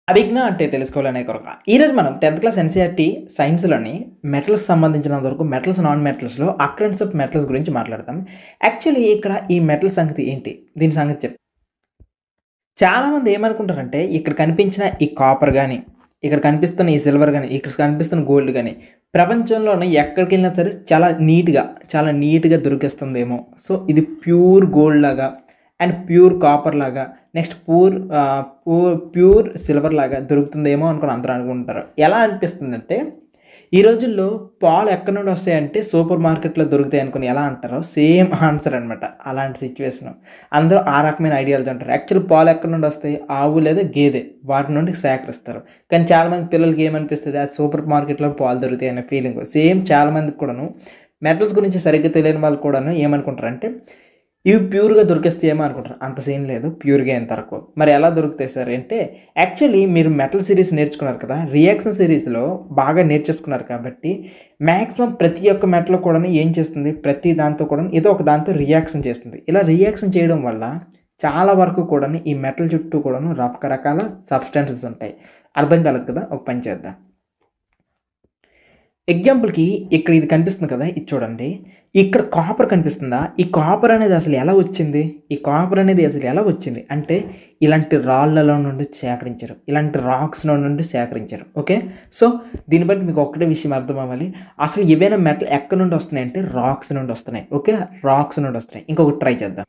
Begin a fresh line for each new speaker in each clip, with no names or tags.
అభిజ్ఞ అంటే తెలుసుకోవాలనే కొరక. ఈరోజు మనం 10th క్లాస్ ఎన్‌సీఈఆర్‌టీ సైన్స్‌లోని మెటల్స్ సంబంధించినంత వరకు మెటల్స్, నాన్ మెటల్స్‌లో అక్కరెన్స్ ఆఫ్ మెటల్స్ గురించి మాట్లాడతాం. యాక్చువల్లీ ఇక్కడ ఈ మెటల్ సంగతి ఏంటి? దీని సంగతి చాలామంది ఏమనుకుంటారంటే ఇక్కడ కనిపించిన ఈ కాపర్ గాని, ఇక్కడ కనిపిస్తున్న ఈ సిల్వర్ గాని, ఇక్కడ కనిపిస్తున్న గోల్డ్ గాని ప్రపంచంలోనే ఎక్కడికెళ్ళినా సరే చాలా నీట్‌గా దొరికేస్తుందేమో. సో, ఇది ప్యూర్ గోల్డ్ లాగా అండ్ ప్యూర్ కాపర్ లాగా నెక్స్ట్ ప్యూర్ సిల్వర్ లాగా దొరుకుతుందేమో అనుకుని అందరూ అనుకుంటారు. ఎలా అనిపిస్తుందంటే ఈ రోజుల్లో పాలు ఎక్కడి నుండి వస్తాయంటే సూపర్ మార్కెట్‌లో దొరుకుతాయి అనుకుని ఎలా అంటారో సేమ్ ఆన్సర్ అనమాట. అలాంటి సిట్యుయేషను. అందరూ ఆ రకమైన ఐడియాలజీ అంటారు. యాక్చువల్లీ పాలు ఎక్కడి నుండి వస్తాయి? ఆవు లేదా గేదె వాటి నుండి సేకరిస్తారు. కానీ చాలామంది పిల్లలకి ఏమనిపిస్తది? అది సూపర్ మార్కెట్‌లో పాలు దొరుకుతాయి అనే ఫీలింగ్. సేమ్ చాలామందికి కూడాను మెటల్స్ గురించి సరిగ్గా తెలియని వాళ్ళు కూడాను ఏమనుకుంటారంటే ఇవి ప్యూర్‌గా దొరికేస్తాయేమో అనుకుంటారు. అంత సీన్ లేదు. ప్యూర్‌గా ఎంతవరకు. మరి ఎలా దొరుకుతాయి సార్ అంటే, యాక్చువల్లీ మీరు మెటల్ సిరీస్ నేర్చుకున్నారు కదా! రియాక్షన్ సిరీస్‌లో బాగా నేర్చేసుకున్నారు కాబట్టి, మాక్సిమం ప్రతి ఒక్క మెటల్ కూడాను ఏం చేస్తుంది? ప్రతి దాంతో కూడాను ఏదో ఒక దాంతో రియాక్షన్ చేస్తుంది. ఇలా రియాక్షన్ చేయడం వల్ల చాలా వరకు కూడాను ఈ మెటల్ చుట్టూ కూడాను రకరకాల సబ్‌స్టాన్సెస్ ఉంటాయి. అర్థం కాలేదు కదా! ఒక పని చేద్దాం. ఎగ్జాంపుల్‌కి ఇక్కడ ఇది కనిపిస్తుంది కదా! ఇది చూడండి. ఇక్కడ కాపర్ కనిపిస్తుందా? ఈ కాపర్ అనేది అసలు ఎలా వచ్చింది? ఈ కాపర్ అనేది అసలు ఎలా వచ్చింది? అంటే ఇలాంటి రాళ్ళలో నుండి సేకరించారు. ఇలాంటి రాక్స్‌లో నుండి సేకరించారు. ఓకే. సో, దీన్ని బట్టి మీకు ఒక్కటే విషయం అర్థం అవ్వాలి. అసలు ఏవైనా మెటల్ ఎక్కడి నుండి వస్తున్నాయంటే రాక్స్ నుండి వస్తున్నాయి. ఓకే. రాక్స్ నుండి వస్తున్నాయి. ఇంకొకటి ట్రై చేద్దాం.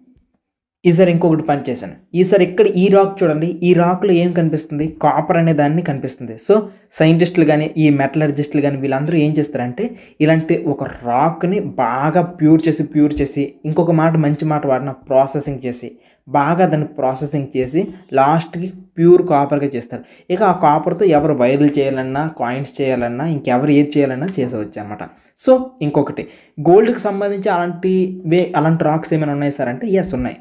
ఈసారి ఇంకొకటి పని చేశాను. ఈసారి ఇక్కడ ఈ రాక్ చూడండి. ఈ రాక్‌లో ఏం కనిపిస్తుంది? కాపర్ అనే దాన్ని కనిపిస్తుంది. సో, సైంటిస్టులు గాని, ఈ మెటలర్జిస్టులు గాని వీళ్ళందరూ ఏం చేస్తారంటే ఇలాంటి ఒక రాక్‌ని బాగా ప్యూర్ చేసి ఇంకొక మాట మంచి మాట వాడిన ప్రాసెసింగ్ చేసి బాగా దాన్ని ప్రాసెసింగ్ చేసి లాస్ట్‌కి ప్యూర్ కాపర్‌గా చేస్తారు. ఇక ఆ కాపర్‌తో ఎవరు వైర్లు చేయాలన్నా, కాయిన్స్ చేయాలన్నా, ఇంకెవరు ఏది చేయాలన్నా చేసేయొచ్చనమాట. సో, ఇంకొకటి గోల్డ్‌కి సంబంధించి అలాంటి రాక్స్ ఏమైనా ఉన్నాయా సార్ అంటే యెస్ ఉన్నాయి.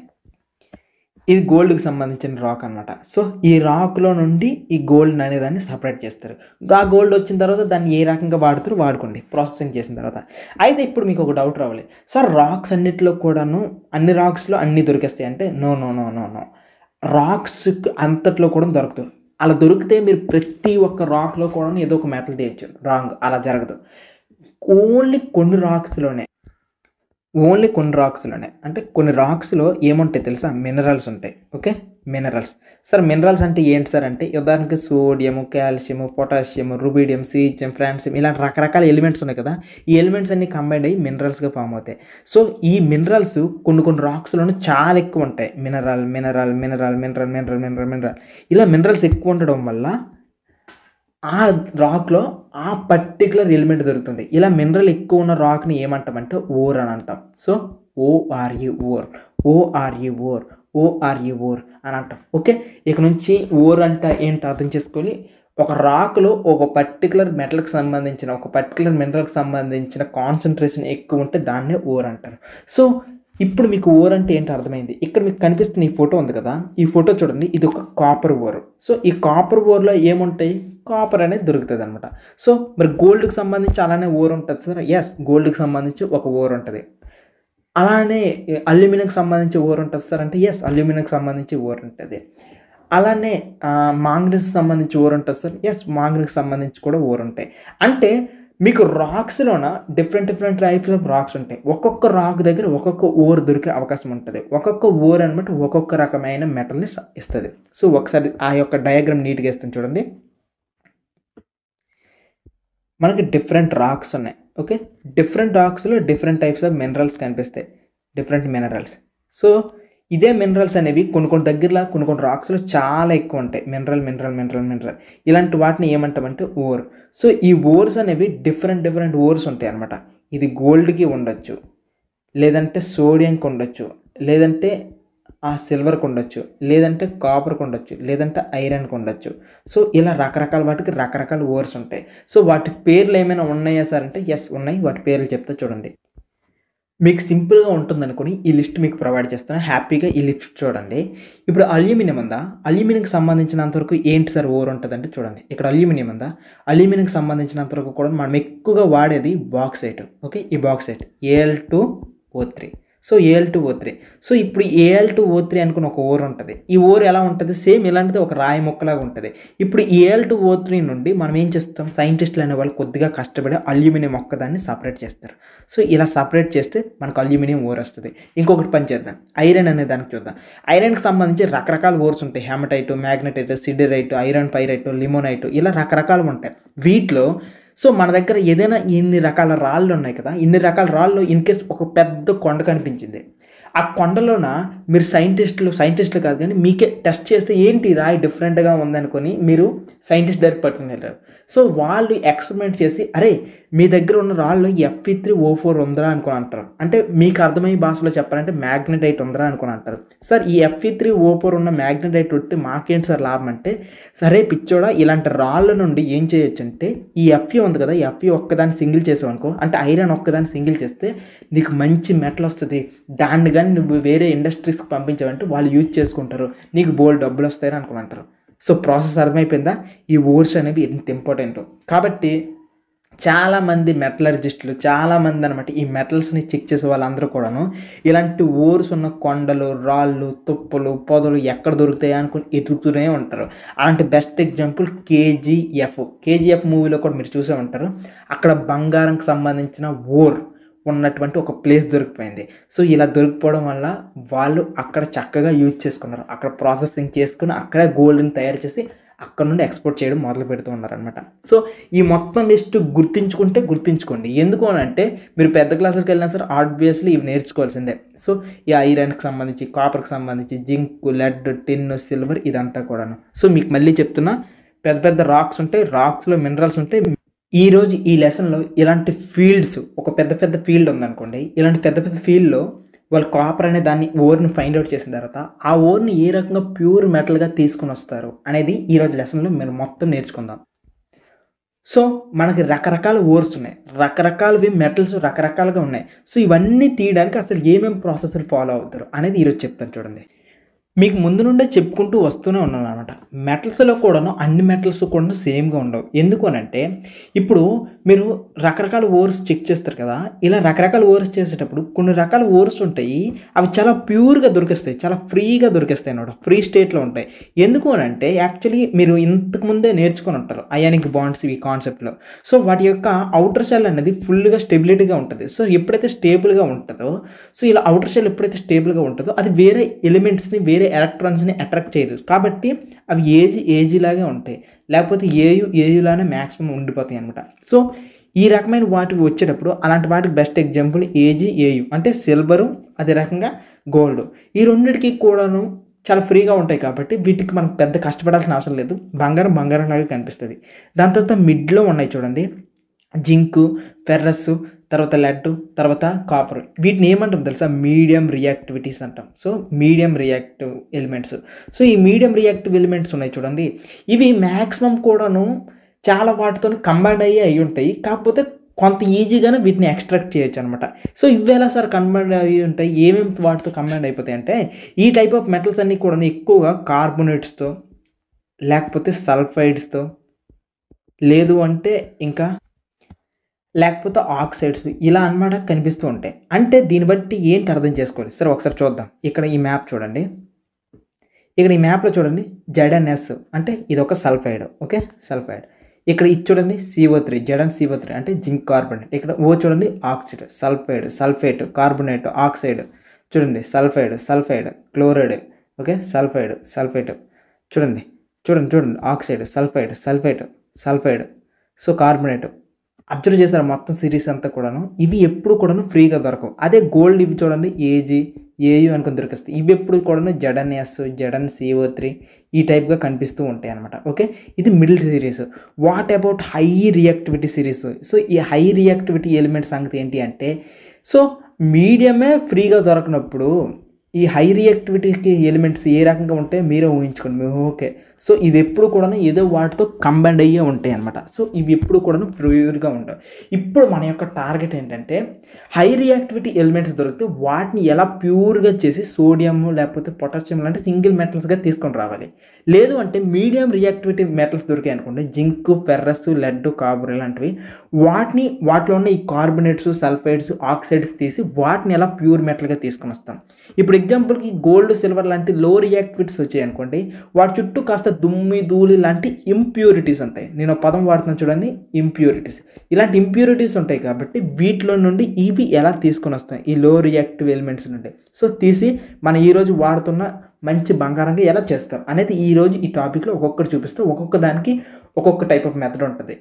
ఇది గోల్డ్‌కి సంబంధించిన రాక్ అనమాట. సో, ఈ రాక్‌లో నుండి ఈ గోల్డ్ అనేదాన్ని సెపరేట్ చేస్తారు. ఆ గోల్డ్ వచ్చిన తర్వాత దాన్ని ఏ రకంగా వాడుతారో వాడుకోండి ప్రాసెసింగ్ చేసిన తర్వాత. అయితే ఇప్పుడు మీకు ఒక డౌట్ రావాలి. సార్ రాక్స్ అన్నిట్లో కూడాను అన్ని రాక్స్‌లో అన్నీ దొరికేస్తాయి అంటే నో. రాక్స్‌కి అంతట్లో కూడా దొరకదు. అలా దొరికితే మీరు ప్రతి ఒక్క రాక్‌లో కూడాను ఏదో ఒక మెటల్ తీయొచ్చు. రాంగ్ అలా జరగదు. ఓన్లీ కొన్ని రాక్స్‌లోనే అంటే కొన్ని రాక్స్‌లో ఏముంటాయి తెలుసా? మినరల్స్ ఉంటాయి. ఓకే. మినరల్స్. సార్ మినరల్స్ అంటే ఏంటి సార్ అంటే ఉదాహరణకి sodium, calcium, potassium, rubidium, caesium, francium ఇలాంటి రకరకాల ఎలిమెంట్స్ ఉన్నాయి కదా! ఈ ఎలిమెంట్స్ అన్నీ కంబైన్డ్ అయ్యి మినరల్స్‌గా ఫార్మ్ అవుతాయి. సో, ఈ మినరల్స్ కొన్ని రాక్స్‌లోనే చాలా ఎక్కువ ఉంటాయి. మినరల్ ఇలా మినరల్స్ ఎక్కువ ఉండడం వల్ల ఆ రాక్‌లో ఆ పర్టిక్యులర్ ఎలిమెంట్ దొరుకుతుంది. ఇలా మినరల్ ఎక్కువ ఉన్న రాక్‌ని ఏమంటామంటే ఓర్ అని అంటాం. సో, ఓఆర్‌ఈ ఓర్ అని అంటాం. ఓకే. ఇక నుంచి ఓర్ అంటే ఏంటో అర్థం చేసుకొని ఒక రాక్‌లో ఒక పర్టిక్యులర్ మెటల్‌కి సంబంధించిన ఒక పర్టిక్యులర్ మినరల్‌కి సంబంధించిన కాన్సంట్రేషన్ ఎక్కువ ఉంటే దాన్నే ఓర్ అంటారు. సో, ఇప్పుడు మీకు ఓర్ అంటే ఏంటో అర్థమైంది. ఇక్కడ మీకు కనిపిస్తున్న ఈ ఫోటో ఉంది కదా! ఈ ఫోటో చూడండి. ఇది ఒక కాపర్ ఓర్. సో, ఈ కాపర్ ఓర్‌లో ఏముంటాయి? కాపర్ అనేది దొరుకుతదనమాట. సో, మరి గోల్డ్‌కి సంబంధించి అలానే ఓర్ ఉంటది సార్. యెస్. గోల్డ్‌కి సంబంధించి ఒక ఓర్ ఉంటది. అలానే అల్యూమినియంకి సంబంధించి ఓర్ ఉంటది సార్ అంటే యెస్. అల్యూమినియంకి సంబంధించి ఓర్ ఉంటది. అలానే మాంగనీస్‌కి సంబంధించి ఓర్ ఉంటది సార్. యెస్. మాంగనీస్‌కి సంబంధించి కూడా ఓర్ ఉంటాయి. అంటే మీకు రాక్స్‌లోన డిఫరెంట్ టైప్స్ ఆఫ్ రాక్స్ ఉంటాయి. ఒక్కొక్క రాక్ దగ్గర ఒక్కొక్క ఓర్ దొరికే అవకాశం ఉంటది. ఒక్కొక్క ఓర్ అనమాట ఒక్కొక్క రకమైన మెటల్‌ని ఇస్తది. సో, ఒకసారి ఆ యొక్క డయాగ్రామ్ నీట్‌గా ఏస్తాను చూడండి. మనకి డిఫరెంట్ రాక్స్ ఉన్నాయి. ఓకే. డిఫరెంట్ రాక్స్‌లో డిఫరెంట్ టైప్స్ ఆఫ్ మినరల్స్ కనిపిస్తాయి. Different minerals. సో, ఇదే మినరల్స్ అనేవి కొన్ని దగ్గరల కొన్ని రాక్స్‌లో చాలా ఎక్కువ ఉంటాయి. మినరల్. ఇలాంటి వాటిని ఏమంటామంటే ఓర్. సో, ఈ ఓర్స్ అనేవి డిఫరెంట్ ఓర్స్ ఉంటాయన్నమాట. ఇది గోల్డ్‌కి ఉండొచ్చు. లేదంటే సోడియంకి ఉండొచ్చు. లేదంటే సిల్వర్‌కి ఉండొచ్చు. లేదంటే కాపర్‌కి ఉండొచ్చు. లేదంటే ఐరన్‌కి ఉండొచ్చు. సో, ఇలా రకరకాల వాటికి రకరకాల ఓర్స్ ఉంటాయి. సో, వాటి పేర్లు ఏమైనా ఉన్నాయా సార్ అంటే యెస్ ఉన్నాయి. వాటి పేర్లు చెప్తా చూడండి. మీకు సింపుల్‌గా ఉంటుందనుకోని ఈ లిస్ట్ మీకు ప్రొవైడ్ చేస్తాను. హ్యాపీగా ఈ లిస్ట్ చూడండి. ఇప్పుడు అల్యూమినియం ఉందా? అల్యూమినియంకి సంబంధించినంత వరకు ఏంటి సార్ ఓర్ ఉంటదంటే చూడండి. ఇక్కడ అల్యూమినియం ఉందా? అల్యూమినియంకి సంబంధించినంత వరకు కూడా మనం ఎక్కువగా వాడేది బాక్సైట్. ఓకే. ఈ bauxite Al2O3. So Al2O3. So ఇప్పుడు Al2O3 అనుకుని ఒక ఓర్ ఉంటుంది. ఈ ఓర్ ఎలా ఉంటుంది, సేమ్ ఇలాంటిది ఒక రాయి మొక్కలాగా ఉంటుంది. ఇప్పుడు Al2O3 నుండి మనం ఏం చేస్తాం, సైంటిస్టులు అనే వాళ్ళు కొద్దిగా కష్టపడి అల్యూమినియం ఒక్కదాన్ని సపరేట్ చేస్తారు. సో ఇలా సపరేట్ చేస్తే మనకు అల్యూమినియం ఓర్ వస్తుంది. ఇంకొకటి పని చేద్దాం, ఐరన్ అనే దానికి చూద్దాం. ఐరన్కి సంబంధించి రకరకాల ఓర్స్ ఉంటాయి. Hematite, magnetite, siderite, iron pyrite, limonite, ఇలా రకరకాలు ఉంటాయి. వీటిలో సో మన దగ్గర ఏదైనా ఇన్ని రకాల రాళ్ళు ఉన్నాయి కదా, ఇన్ని రకాల రాళ్ళు ఇన్ కేస్ ఒక పెద్ద కొండ కనిపించింది, ఆ కొండలోన మీరు సైంటిస్టులు కాదు కానీ మీకే టెస్ట్ చేస్తే ఏంటి రాయి డిఫరెంట్గా ఉందనుకొని మీరు సైంటిస్ట్ దగ్గర పట్టుకుని వెళ్ళారు. సో వాళ్ళు ఎక్స్పెరిమెంట్ చేసి అరే మీ దగ్గర ఉన్న రాళ్ళు Fe3O4 ఉందరా అనుకుని అంటారు. అంటే మీకు అర్థమయ్యే భాషలో చెప్పాలంటే మ్యాగ్నటైట్ ఉందరా అనుకుని అంటారు. సార్ ఈ Fe3O4 ఉన్న మ్యాగ్నటైట్ ఉంటే మాకేంటి సార్ లాభం అంటే, సరే పిచ్చోడా ఇలాంటి రాళ్ళ నుండి ఏం చేయొచ్చు అంటే ఈ Fe ఉంది కదా, ఈ Fe ఒక్కదాన్ని సింగిల్ చేసావు అనుకో, అంటే ఐరన్ ఒక్కదాన్ని సింగిల్ చేస్తే నీకు మంచి మెటల్ వస్తుంది. దాన్ని కానీ నువ్వు వేరే ఇండస్ట్రీస్కి పంపించావంటే వాళ్ళు యూజ్ చేసుకుంటారు, నీకు బోల్డ్ డబ్బులు వస్తాయని అనుకుని అంటారు. సో ప్రాసెస్ అర్థమైపోయిందా, ఈ ఓర్స్ అనేవి ఎంత ఇంపార్టెంట్. కాబట్టి చాలామంది మెటలర్జిస్టులు చాలామంది అనమాట ఈ మెటల్స్ని చెక్ చేసే వాళ్ళందరూ కూడాను ఇలాంటి ఓర్స్ ఉన్న కొండలు, రాళ్ళు, తుప్పలు, పొదలు ఎక్కడ దొరుకుతాయా అనుకుని ఎదుగుతూనే ఉంటారు. అలాంటి బెస్ట్ ఎగ్జాంపుల్ కేజీఎఫ్ మూవీలో కూడా మీరు చూసే ఉంటారు. అక్కడ బంగారంకి సంబంధించిన ఓర్ ఉన్నటువంటి ఒక ప్లేస్ దొరికిపోయింది. సో ఇలా దొరికిపోవడం వల్ల వాళ్ళు అక్కడ చక్కగా యూజ్ చేసుకున్నారు. అక్కడ ప్రాసెసింగ్ చేసుకుని అక్కడే గోల్డ్ని తయారు చేసి అక్కడ నుండి ఎక్స్పోర్ట్ చేయడం మొదలు పెడుతూ ఉన్నారనమాట. సో ఈ మొత్తం లిస్ట్ గుర్తించుకోండి. ఎందుకు అని అంటే మీరు పెద్ద క్లాసులకు వెళ్ళినా సరే ఆబ్వియస్లీ ఇవి నేర్చుకోవాల్సిందే. సో ఈ ఐరన్కి సంబంధించి, కాపర్కి సంబంధించి, జింక్, లెడ్, టిన్, సిల్వర్ ఇదంతా కూడాను. సో మీకు మళ్ళీ చెప్తున్నా, పెద్ద రాక్స్ ఉంటాయి, రాక్స్లో మినరల్స్ ఉంటాయి. ఈరోజు ఈ లెసన్లో ఇలాంటి ఫీల్డ్స్, ఒక పెద్ద ఫీల్డ్ ఉందనుకోండి, ఇలాంటి పెద్ద ఫీల్డ్లో వాళ్ళు కాపర్ అనే దాన్ని ఓర్ని ఫైండ్ అవుట్ చేసిన తర్వాత ఆ ఓర్ని ఏ రకంగా ప్యూర్ మెటల్గా తీసుకుని వస్తారు అనేది ఈరోజు లెసన్లో మీరు మొత్తం నేర్చుకుందాం. సో మనకి రకరకాల ఓర్స్ ఉన్నాయి, రకరకాలవి మెటల్స్ రకరకాలుగా ఉన్నాయి. సో ఇవన్నీ తీయడానికి అసలు ఏమేమి ప్రాసెస్లు ఫాలో అవుతారు అనేది ఈరోజు చెప్తాను చూడండి. మీకు ముందు నుండే చెప్పుకుంటూ వస్తూనే ఉన్నాను అనమాట. మెటల్స్లో కూడాను అన్ని మెటల్స్ కూడా సేమ్గా ఉండవు. ఎందుకు అని అంటే ఇప్పుడు మీరు రకరకాల ఓర్స్ చెక్ చేస్తారు కదా, ఇలా రకరకాల ఓర్స్ చేసేటప్పుడు కొన్ని రకాల ఓర్స్ ఉంటాయి, అవి చాలా ప్యూర్గా దొరికిస్తాయి, చాలా ఫ్రీగా దొరికిస్తాయి అనమాట, ఫ్రీ స్టేట్లో ఉంటాయి. ఎందుకు అని అంటే యాక్చువల్లీ మీరు ఇంతకుముందే నేర్చుకొని ఉంటారు అయానిక్ బాండ్స్ ఈ కాన్సెప్ట్లో. సో వాటి యొక్క అవుటర్ షెల్ అనేది ఫుల్గా స్టెబిలిటీగా ఉంటుంది. సో ఎప్పుడైతే స్టేబుల్గా ఉంటుందో, సో ఇలా అవుటర్ షెల్ ఎప్పుడైతే స్టేబుల్గా ఉంటుందో అది వేరే ఎలిమెంట్స్ని, వేరే ఎలక్ట్రాన్స్ని అట్రాక్ట్ చేయదు. కాబట్టి అవి ఏజీ లాగే ఉంటాయి, లేకపోతే ఏయులానే మ్యాక్సిమం ఉండిపోతాయి అనమాట. సో ఈ రకమైన వాటికి వచ్చేటప్పుడు అలాంటి వాటికి బెస్ట్ ఎగ్జాంపుల్ ఏయు అంటే సిల్వరు, అదే రకంగా గోల్డ్. ఈ రెండింటికి కూడాను చాలా ఫ్రీగా ఉంటాయి కాబట్టి వీటికి మనం పెద్ద కష్టపడాల్సిన అవసరం లేదు. బంగారం లాగా కనిపిస్తుంది. దాని తర్వాత మిడ్లో ఉన్నాయి చూడండి, జింకు, ఫెర్రస్, తర్వాత లెడ్, తర్వాత కాపర్. వీటిని ఏమంటాం తెలుసా, మీడియం రియాక్టివిటీస్ అంటాం. So medium reactive elements. So ఈ మీడియం రియాక్టివ్ ఎలిమెంట్స్ ఉన్నాయి చూడండి, ఇవి మ్యాక్సిమం కూడాను చాలా వాటితో కంబైండ్ అయ్యి ఉంటాయి. కాకపోతే కొంత ఈజీగానే వీటిని ఎక్స్ట్రాక్ట్ చేయొచ్చు అనమాట. సో ఇవి ఎలా సార్ కంబైండ్ అయ్యి ఉంటాయి, ఏమేమి వాటితో కంబైండ్ అయిపోతాయి అంటే ఈ టైప్ ఆఫ్ మెటల్స్ అన్నీ కూడా ఎక్కువగా కార్బోనేట్స్తో, లేకపోతే సల్ఫైడ్స్తో, లేదు అంటే ఇంకా లేకపోతే ఆక్సైడ్స్, ఇలా అన్నమాట కనిపిస్తూ ఉంటాయి. అంటే దీన్ని బట్టి ఏంటి అర్థం చేసుకోవాలి సరే ఒకసారి చూద్దాం. ఇక్కడ ఈ మ్యాప్ చూడండి, ఇక్కడ ఈ మ్యాప్లో చూడండి ZnS అంటే ఇది ఒక సల్ఫైడ్, ఓకే సల్ఫైడ్. ఇక్కడ ఇది చూడండి CO3, ZnCO3 అంటే జింక్ కార్బోనేట్. ఇక్కడ ఓ చూడండి ఆక్సైడ్, సల్ఫేట్, కార్బోనేట్, ఆక్సైడ్, చూడండి సల్ఫైడ్, క్లోరైడ్, ఓకే సల్ఫైడ్, చూడండి oxide, sulphide, so carbonate. Observe చేశారు మొత్తం సిరీస్ అంతా కూడాను. ఇవి ఎప్పుడు కూడాను ఫ్రీగా దొరకవు. అదే గోల్డ్ ఇవి చూడండి ఏయు అనుకుని దొరికిస్తాయి. ఇవి ఎప్పుడు కూడాను ZnS, ZnCO3 ఈ టైప్గా కనిపిస్తూ ఉంటాయి అనమాట. ఓకే ఇది middle series. What about high reactivity series? So ఈ హై రియాక్టివిటీ ఎలిమెంట్ సంగతి ఏంటి అంటే, సో మీడియమే ఫ్రీగా దొరకనప్పుడు ఈ హై రియాక్టివిటీకి ఎలిమెంట్స్ ఏ రకంగా ఉంటే మీరే ఊహించుకోండి మేము ఓకే. సో ఇది ఎప్పుడు కూడా ఏదో వాటితో కంబైండ్ అయ్యే ఉంటాయి అనమాట. సో ఇవి ఎప్పుడు కూడా ప్యూర్గా ఉంటాయి. ఇప్పుడు మన యొక్క టార్గెట్ ఏంటంటే హై రియాక్టివిటీ ఎలిమెంట్స్ దొరికితే వాటిని ఎలా ప్యూర్గా చేసి సోడియం లేకపోతే పొటాషియం లాంటి సింగిల్ మెటల్స్గా తీసుకొని రావాలి. లేదు అంటే మీడియం రియాక్టివిటీ మెటల్స్ దొరికాయి అనుకోండి, జింక్, ఫెర్రస్, లెడ్, కార్బన్ ఇలాంటివి, వాటిలో ఉన్న ఈ కార్బొనేట్స్, సల్ఫైడ్స్, ఆక్సైడ్స్ తీసి వాటిని ఎలా ప్యూర్ మెటల్గా తీసుకొని వస్తాం. ఇప్పుడు ఎగ్జాంపుల్కి గోల్డ్, సిల్వర్ లాంటి లో రియాక్టివిటీస్ వచ్చాయి అనుకోండి, వాటి చుట్టూ కాస్త దుమ్మి, ధూళి లాంటి ఇంప్యూరిటీస్ ఉంటాయి. నేను పదం వాడుతున్నాను చూడండి, ఇంప్యూరిటీస్. ఇలాంటి ఇంప్యూరిటీస్ ఉంటాయి కాబట్టి వీటిలో నుండి ఇవి ఎలా తీసుకొని వస్తాయి ఈ లో రియాక్టివ్ ఎలిమెంట్స్ నుండి. సో తీసి మనం ఈరోజు వాడుతున్న మంచి బంగారంగా ఎలా చేస్తాం అనేది ఈరోజు ఈ టాపిక్లో ఒక్కొక్కటి చూపిస్తూ ఒక్కొక్క దానికి ఒక్కొక్క టైప్ ఆఫ్ మెథడ్ ఉంటుంది.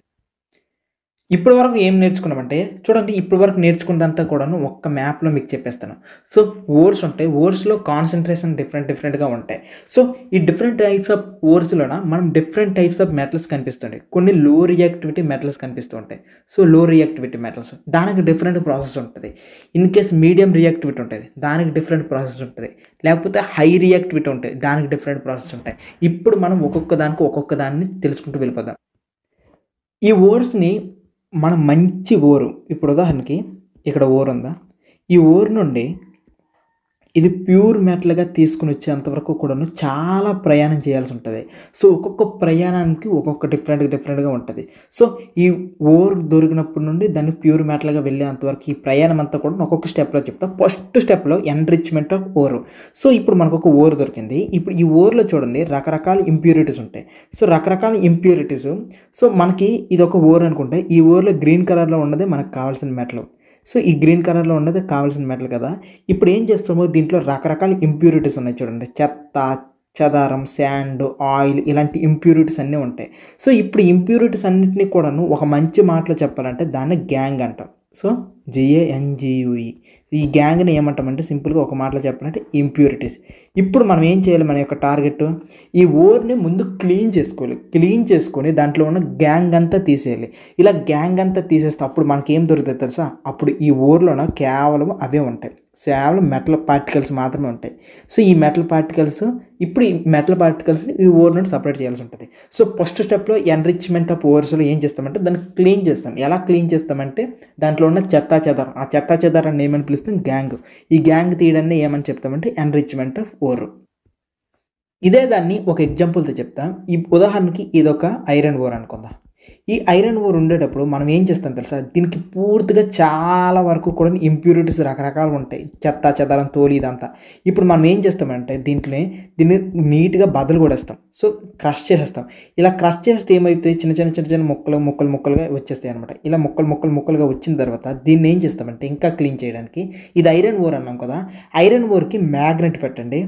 ఇప్పటి వరకు ఏం నేర్చుకున్నామంటే చూడండి, ఇప్పటి వరకు నేర్చుకున్నదంతా కూడాను ఒక్క మ్యాప్లో మీకు చెప్పేస్తాను. సో ఓర్స్ ఉంటాయి, ఓర్స్లో కాన్సన్ట్రేషన్ డిఫరెంట్గా ఉంటాయి. సో ఈ డిఫరెంట్ టైప్స్ ఆఫ్ ఓర్స్లోన మనం డిఫరెంట్ టైప్స్ ఆఫ్ మెటల్స్ కనిపిస్తుంటాయి. కొన్ని లో రియాక్టివిటీ మెటల్స్ కనిపిస్తూ ఉంటాయి. సో లో రియాక్టివిటీ మెటల్స్ దానికి డిఫరెంట్ ప్రాసెస్ ఉంటుంది. ఇన్ కేస్ మీడియం రియాక్టివిటీ ఉంటుంది, దానికి డిఫరెంట్ ప్రాసెస్ ఉంటుంది. లేకపోతే హై రియాక్టివిటీ ఉంటాయి, దానికి డిఫరెంట్ ప్రాసెస్ ఉంటాయి. ఇప్పుడు మనం ఒక్కొక్క దాన్ని తెలుసుకుంటూ వెళ్ళిపోదాం. ఈ ఓర్స్ని మనం మంచి ఓరు, ఇప్పుడు ఉదాహరణకి ఇక్కడ ఓర్ ఉందా, ఈ ఓర్ నుండి ఇది ప్యూర్ మెటల్గా తీసుకుని వచ్చేంతవరకు కూడాను చాలా ప్రయాణం చేయాల్సి ఉంటుంది. సో ఒక్కొక్క ప్రయాణానికి ఒక్కొక్క డిఫరెంట్గా ఉంటుంది. సో ఈ ఓర్ దొరికినప్పటి నుండి దాన్ని ప్యూర్ మెటల్గా వెళ్ళేంతవరకు ఈ ప్రయాణం అంతా కూడా ఒక్కొక్క స్టెప్లో చెప్తా. ఫస్ట్ స్టెప్లో ఎన్రిచ్మెంట్ ఆఫ్ ఓర్. సో ఇప్పుడు మనకు ఒక ఓర్ దొరికింది. ఇప్పుడు ఈ ఓర్లో చూడండి రకరకాల ఇంప్యూరిటీస్ ఉంటాయి. సో రకరకాల ఇంప్యూరిటీస్. సో మనకి ఇది ఒక ఓర్ అనుకుంటే ఈ ఓర్లో గ్రీన్ కలర్లో ఉన్నదే మనకు కావాల్సిన మెటల్. సో ఈ గ్రీన్ కలర్లో ఉన్నది కావాల్సిన మెటల్ కదా. ఇప్పుడు ఏం చేస్తామో దీంట్లో రకరకాల ఇంప్యూరిటీస్ ఉన్నాయి చూడండి, చెత్త, చెదారం, శాండ్, ఆయిల్ ఇలాంటి ఇంప్యూరిటీస్ అన్నీ ఉంటాయి. సో ఇప్పుడు ఇంప్యూరిటీస్ అన్నింటినీ కూడాను ఒక మంచి మాటలో చెప్పాలంటే దాన్ని గ్యాంగ్ అంటాం. సో GANGUE ఈ గ్యాంగ్ని ఏమంటామంటే సింపుల్గా ఒక మాటలో చెప్పాలంటే ఇంప్యూరిటీస్. ఇప్పుడు మనం ఏం చేయాలి, మన యొక్క టార్గెట్ ఈ ఓర్ని ముందు క్లీన్ చేసుకోవాలి. క్లీన్ చేసుకొని దాంట్లో ఉన్న గ్యాంగ్ అంతా తీసేయాలి. ఇలా గ్యాంగ్ అంతా తీసేస్తే అప్పుడు మనకి ఏం దొరుకుతుంది తెలుసా, అప్పుడు ఈ ఓర్లోన కేవలం అవే ఉంటాయి, కేవలం మెటల్ పార్టికల్స్ మాత్రమే ఉంటాయి. సో ఈ మెటల్ పార్టికల్స్ని ఈ ఓర్ నుండి సపరేట్ చేయాల్సి ఉంటుంది. సో ఫస్ట్ స్టెప్లో ఎన్రిచ్మెంట్ ఆఫ్ ఓర్స్లో ఏం చేస్తామంటే దాన్ని క్లీన్ చేస్తాం. ఎలా క్లీన్ చేస్తామంటే దాంట్లో ఉన్న చెత్తా చెదారాన్ని ఏమని పిలుస్తాం, గ్యాంగ్. ఈ గ్యాంగ్ తీయడాన్ని ఏమని చెప్తామంటే ఎన్రిచ్మెంట్ ఆఫ్ ఓర్. ఇదే దాన్ని ఒక ఎగ్జాంపుల్తో చెప్తాం. ఈ ఉదాహరణకి ఇదొక ఐరన్ ఓర్ అనుకుందాం. ఈ ఐరన్ ఓర్ ఉండేటప్పుడు మనం ఏం చేస్తాం తెలుసా, దీనికి పూర్తిగా చాలా వరకు కూడా ఇంప్యూరిటీస్ రకరకాలు ఉంటాయి, చెత్త చెదారం, తోలి ఇదంతా. ఇప్పుడు మనం ఏం చేస్తామంటే దీన్ని నీట్గా బదులు కొడేస్తాం. సో క్రష్ చేసేస్తాం. ఇలా క్రష్ చేస్తే ఏమైతే చిన్న ముక్కలుగా వచ్చేస్తాయి అనమాట. ఇలా ముక్కలుగా వచ్చిన తర్వాత దీన్ని ఏం చేస్తామంటే ఇంకా క్లీన్ చేయడానికి, ఇది ఐరన్ ఓర్ అన్నాం కదా, ఐరన్ ఓర్కి మ్యాగ్నెట్ పెట్టండి.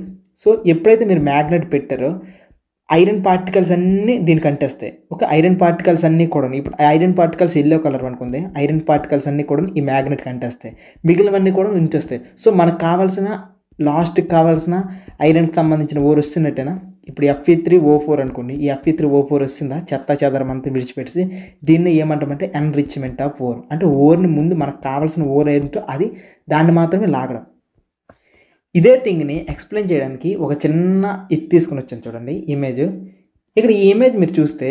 సో ఎప్పుడైతే మీరు మ్యాగ్నెట్ పెట్టారో ఐరన్ పార్టికల్స్ అన్నీ దీనికి అంటేస్తాయి. ఓకే, ఐరన్ పార్టికల్స్ అన్నీ కూడా, ఇప్పుడు ఐరన్ పార్టికల్స్ ఎల్లో కలర్ అనుకుంది, ఐరన్ పార్టికల్స్ అన్నీ కూడా ఈ మ్యాగ్నెట్కి అంటేస్తాయి, మిగిలినవన్నీ కూడా ఉంచేస్తాయి. సో మనకు కావాల్సిన లాస్ట్కి కావాల్సిన ఐరన్కి సంబంధించిన ఓర్ వస్తున్నట్టేనా. ఇప్పుడు Fe3O4 అనుకోండి, ఈ Fe3O4 వస్తుందా, చెత్త చెదరం అంతా విడిచిపెట్టేసి దీన్ని ఏమంటామంటే ఎన్రిచ్మెంట్ ఆఫ్ ఓర్. అంటే ఓర్ని ముందు మనకు కావాల్సిన ఓర్ ఏంటో అది దాన్ని మాత్రమే లాగడం. ఇదే థింగ్ని ఎక్స్ప్లెయిన్ చేయడానికి ఒక చిన్న ఇది తీసుకుని వచ్చాను చూడండి, ఇమేజ్. ఇక్కడ ఈ ఇమేజ్ మీరు చూస్తే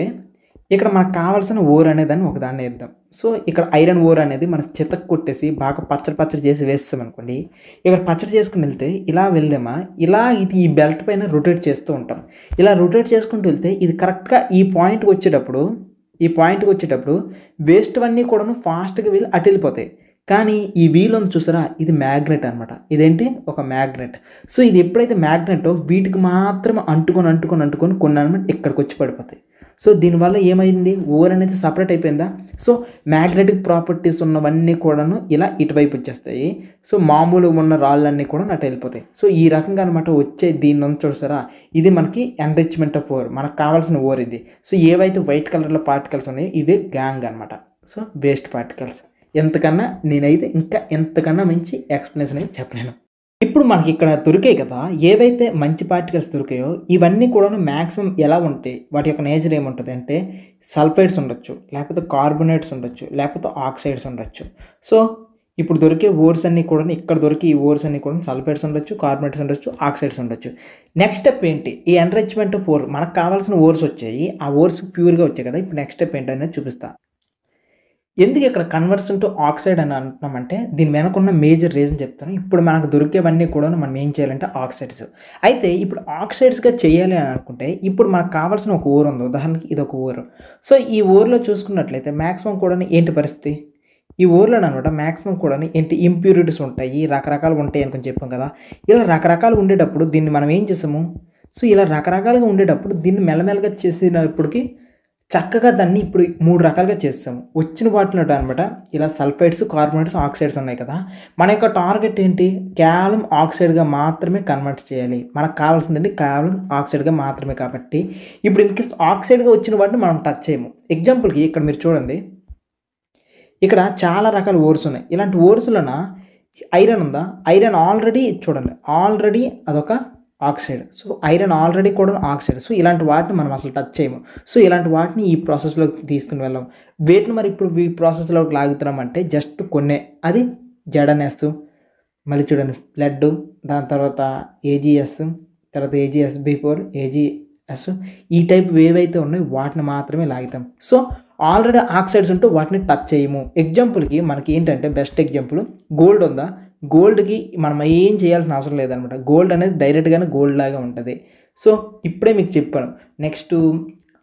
ఇక్కడ మనకు కావాల్సిన ఓర్ అనేదాన్ని ఒకదాన్ని వేద్దాం. సో ఇక్కడ ఐరన్ ఓర్ అనేది మనకు చితక్ కొట్టేసి బాగా పచ్చడి చేసి వేస్తాం అనుకోండి. ఇక్కడ పచ్చడి చేసుకుని వెళ్తే ఇలా వెళ్దామా, ఇలా ఇది ఈ బెల్ట్ పైన రొటేట్ చేస్తూ ఉంటాం. ఇలా రొటేట్ చేసుకుంటూ వెళ్తే ఇది కరెక్ట్గా ఈ పాయింట్కి వచ్చేటప్పుడు వేస్ట్ అన్నీ కూడాను ఫాస్ట్గా వెళ్ళి అటు వెళ్ళిపోతాయి. కానీ ఈ వీల్ ఉంది చూసారా, ఇది మ్యాగ్నెట్ అనమాట. ఇదేంటి, ఒక మ్యాగ్నెట్. సో ఇది ఎప్పుడైతే మ్యాగ్నెట్ వీటికి మాత్రం అంటుకొని కొన్ని అనమాట ఇక్కడికి వచ్చి పడిపోతాయి. సో దీనివల్ల ఏమైంది, ఓర్ అనేది సపరేట్ అయిపోయిందా. సో మ్యాగ్నెటిక్ ప్రాపర్టీస్ ఉన్నవన్నీ కూడాను ఇలా ఇటువైపు వచ్చేస్తాయి. సో మామూలు ఉన్న రాళ్ళన్నీ కూడా అటు వెళ్ళిపోతాయి. సో ఈ రకంగా అనమాట వచ్చే దీన్ని చూసారా, ఇది మనకి ఎన్రిచ్మెంట్ ఆఫ్ ఓర్, మనకు కావాల్సిన ఓర్ ఇది. సో ఏవైతే వైట్ కలర్లో పార్టికల్స్ ఉన్నాయో ఇవే గ్యాంగ్ అనమాట. So waste particles. నేనైతే ఇంకా ఎంతకన్నా మంచి ఎక్స్ప్లెనేషన్ అయితే చెప్పలేను. ఇప్పుడు మనకి ఇక్కడ దొరికాయి కదా, ఏవైతే మంచి పార్టికల్స్ దొరికాయో ఇవన్నీ కూడా మ్యాక్సిమం ఎలా ఉంటాయి, వాటి యొక్క నేచర్ ఏముంటుంది అంటే సల్ఫైడ్స్ ఉండొచ్చు, లేకపోతే కార్బొనేట్స్ ఉండొచ్చు, లేకపోతే ఆక్సైడ్స్ ఉండొచ్చు. సో ఇప్పుడు దొరికే ఓర్స్ అన్నీ కూడా ఇక్కడ దొరికే ఈ ఓర్స్ అన్నీ కూడా సల్ఫేట్స్ ఉండొచ్చు, కార్బోనేట్స్ ఉండొచ్చు, ఆక్సైడ్స్ ఉండొచ్చు. నెక్స్ట్ స్టెప్ ఏంటి? ఈ ఎన్రిచ్మెంట్ ఆఫ్ ఓర్ మనకు కావాల్సిన ఓర్స్ వచ్చాయి. ఆ ఓర్స్ ప్యూర్‌గా వచ్చాయి కదా! ఇప్పుడు నెక్స్ట్ స్టెప్ ఏంటనేది చూపిస్తా. ఎందుకు ఇక్కడ కన్వర్షన్ టు ఆక్సైడ్ అని అంటున్నామంటే దీని వెనకున్న మేజర్ రీజన్ చెప్తాను. ఇప్పుడు మనకు దొరికేవన్నీ కూడాను మనం ఏం చేయాలంటే ఆక్సైడ్స్. అయితే ఇప్పుడు ఆక్సైడ్స్‌గా చేయాలి అని అనుకుంటే ఇప్పుడు మనకు కావాల్సిన ఒక ఓర్ ఉంది. ఉదాహరణకి ఇదొక ఓర్. సో ఈ ఓర్‌లో చూసుకున్నట్లయితే మాక్సిమం కూడాను ఏంటి పరిస్థితి? ఈ ఓర్‌లోననమాట మాక్సిమం కూడాను ఏంటి ఇంప్యూరిటీస్ ఉంటాయి. రకరకాలుగా ఉంటాయి అని కొంచెం చెప్పాం కదా! ఇలా రకరకాలుగా ఉండేటప్పుడు దీన్ని మనం ఏం చేసాము? సో ఇలా రకరకాలుగా ఉండేటప్పుడు దీన్ని మెల్లమెల్లగా చేసినప్పటికి చక్కగా దాన్ని ఇప్పుడు 3 రకాలుగా చేసాము. వచ్చిన వాటిలో అనమాట ఇలా సల్ఫైడ్స్, కార్బోనేట్స్, ఆక్సైడ్స్ ఉన్నాయి కదా! మన యొక్క టార్గెట్ ఏంటి? కేవలం ఆక్సైడ్‌గా మాత్రమే కన్వర్ట్ చేయాలి. మనకు కావాల్సిందండి కేవలం ఆక్సైడ్‌గా మాత్రమే కాబట్టి ఇప్పుడు ఇన్‌కేస్ ఆక్సైడ్‌గా వచ్చిన వాటిని మనం టచ్ చేయము. ఎగ్జాంపుల్‌కి ఇక్కడ మీరు చూడండి. ఇక్కడ చాలా రకాల ఓర్స్ ఉన్నాయి. ఇలాంటి ఓర్స్‌లోన ఐరన్ ఉందా? ఐరన్ ఆల్రెడీ చూడండి. ఆల్రెడీ అదొక ఆక్సైడ్. సో, ఐరన్ ఆల్రెడీ కూడా ఆక్సైడ్. సో, ఇలాంటి వాటిని మనం అసలు టచ్ చేయము. సో, ఇలాంటి వాటిని ఈ ప్రాసెస్‌లోకి తీసుకొని వెళ్ళాం. వేటిని మరి ఇప్పుడు ఈ ప్రాసెస్‌లోకి లాగుతున్నామంటే జస్ట్ కొన్నే. అది జెడఎన్ఎస్, మళ్ళీ చూడండి లెడ్, దాని తర్వాత ఏజీఎస్, తర్వాత ఏజీఎస్బీ4, ఏజీఎస్ ఈ టైప్ ఏవైతే ఉన్నాయో వాటిని మాత్రమే లాగుతాం. సో, ఆల్రెడీ ఆక్సైడ్స్ ఉంటూ వాటిని టచ్ చేయము. ఎగ్జాంపుల్‌కి మనకి ఏంటంటే బెస్ట్ ఎగ్జాంపుల్ గోల్డ్ ఉందా? గోల్డ్‌కి మనం ఏం చేయాల్సిన అవసరం లేదనమాట. గోల్డ్ అనేది డైరెక్ట్‌గానే గోల్డ్ లాగా ఉంటది. సో, ఇప్పుడే మీకు చెప్పాను. Next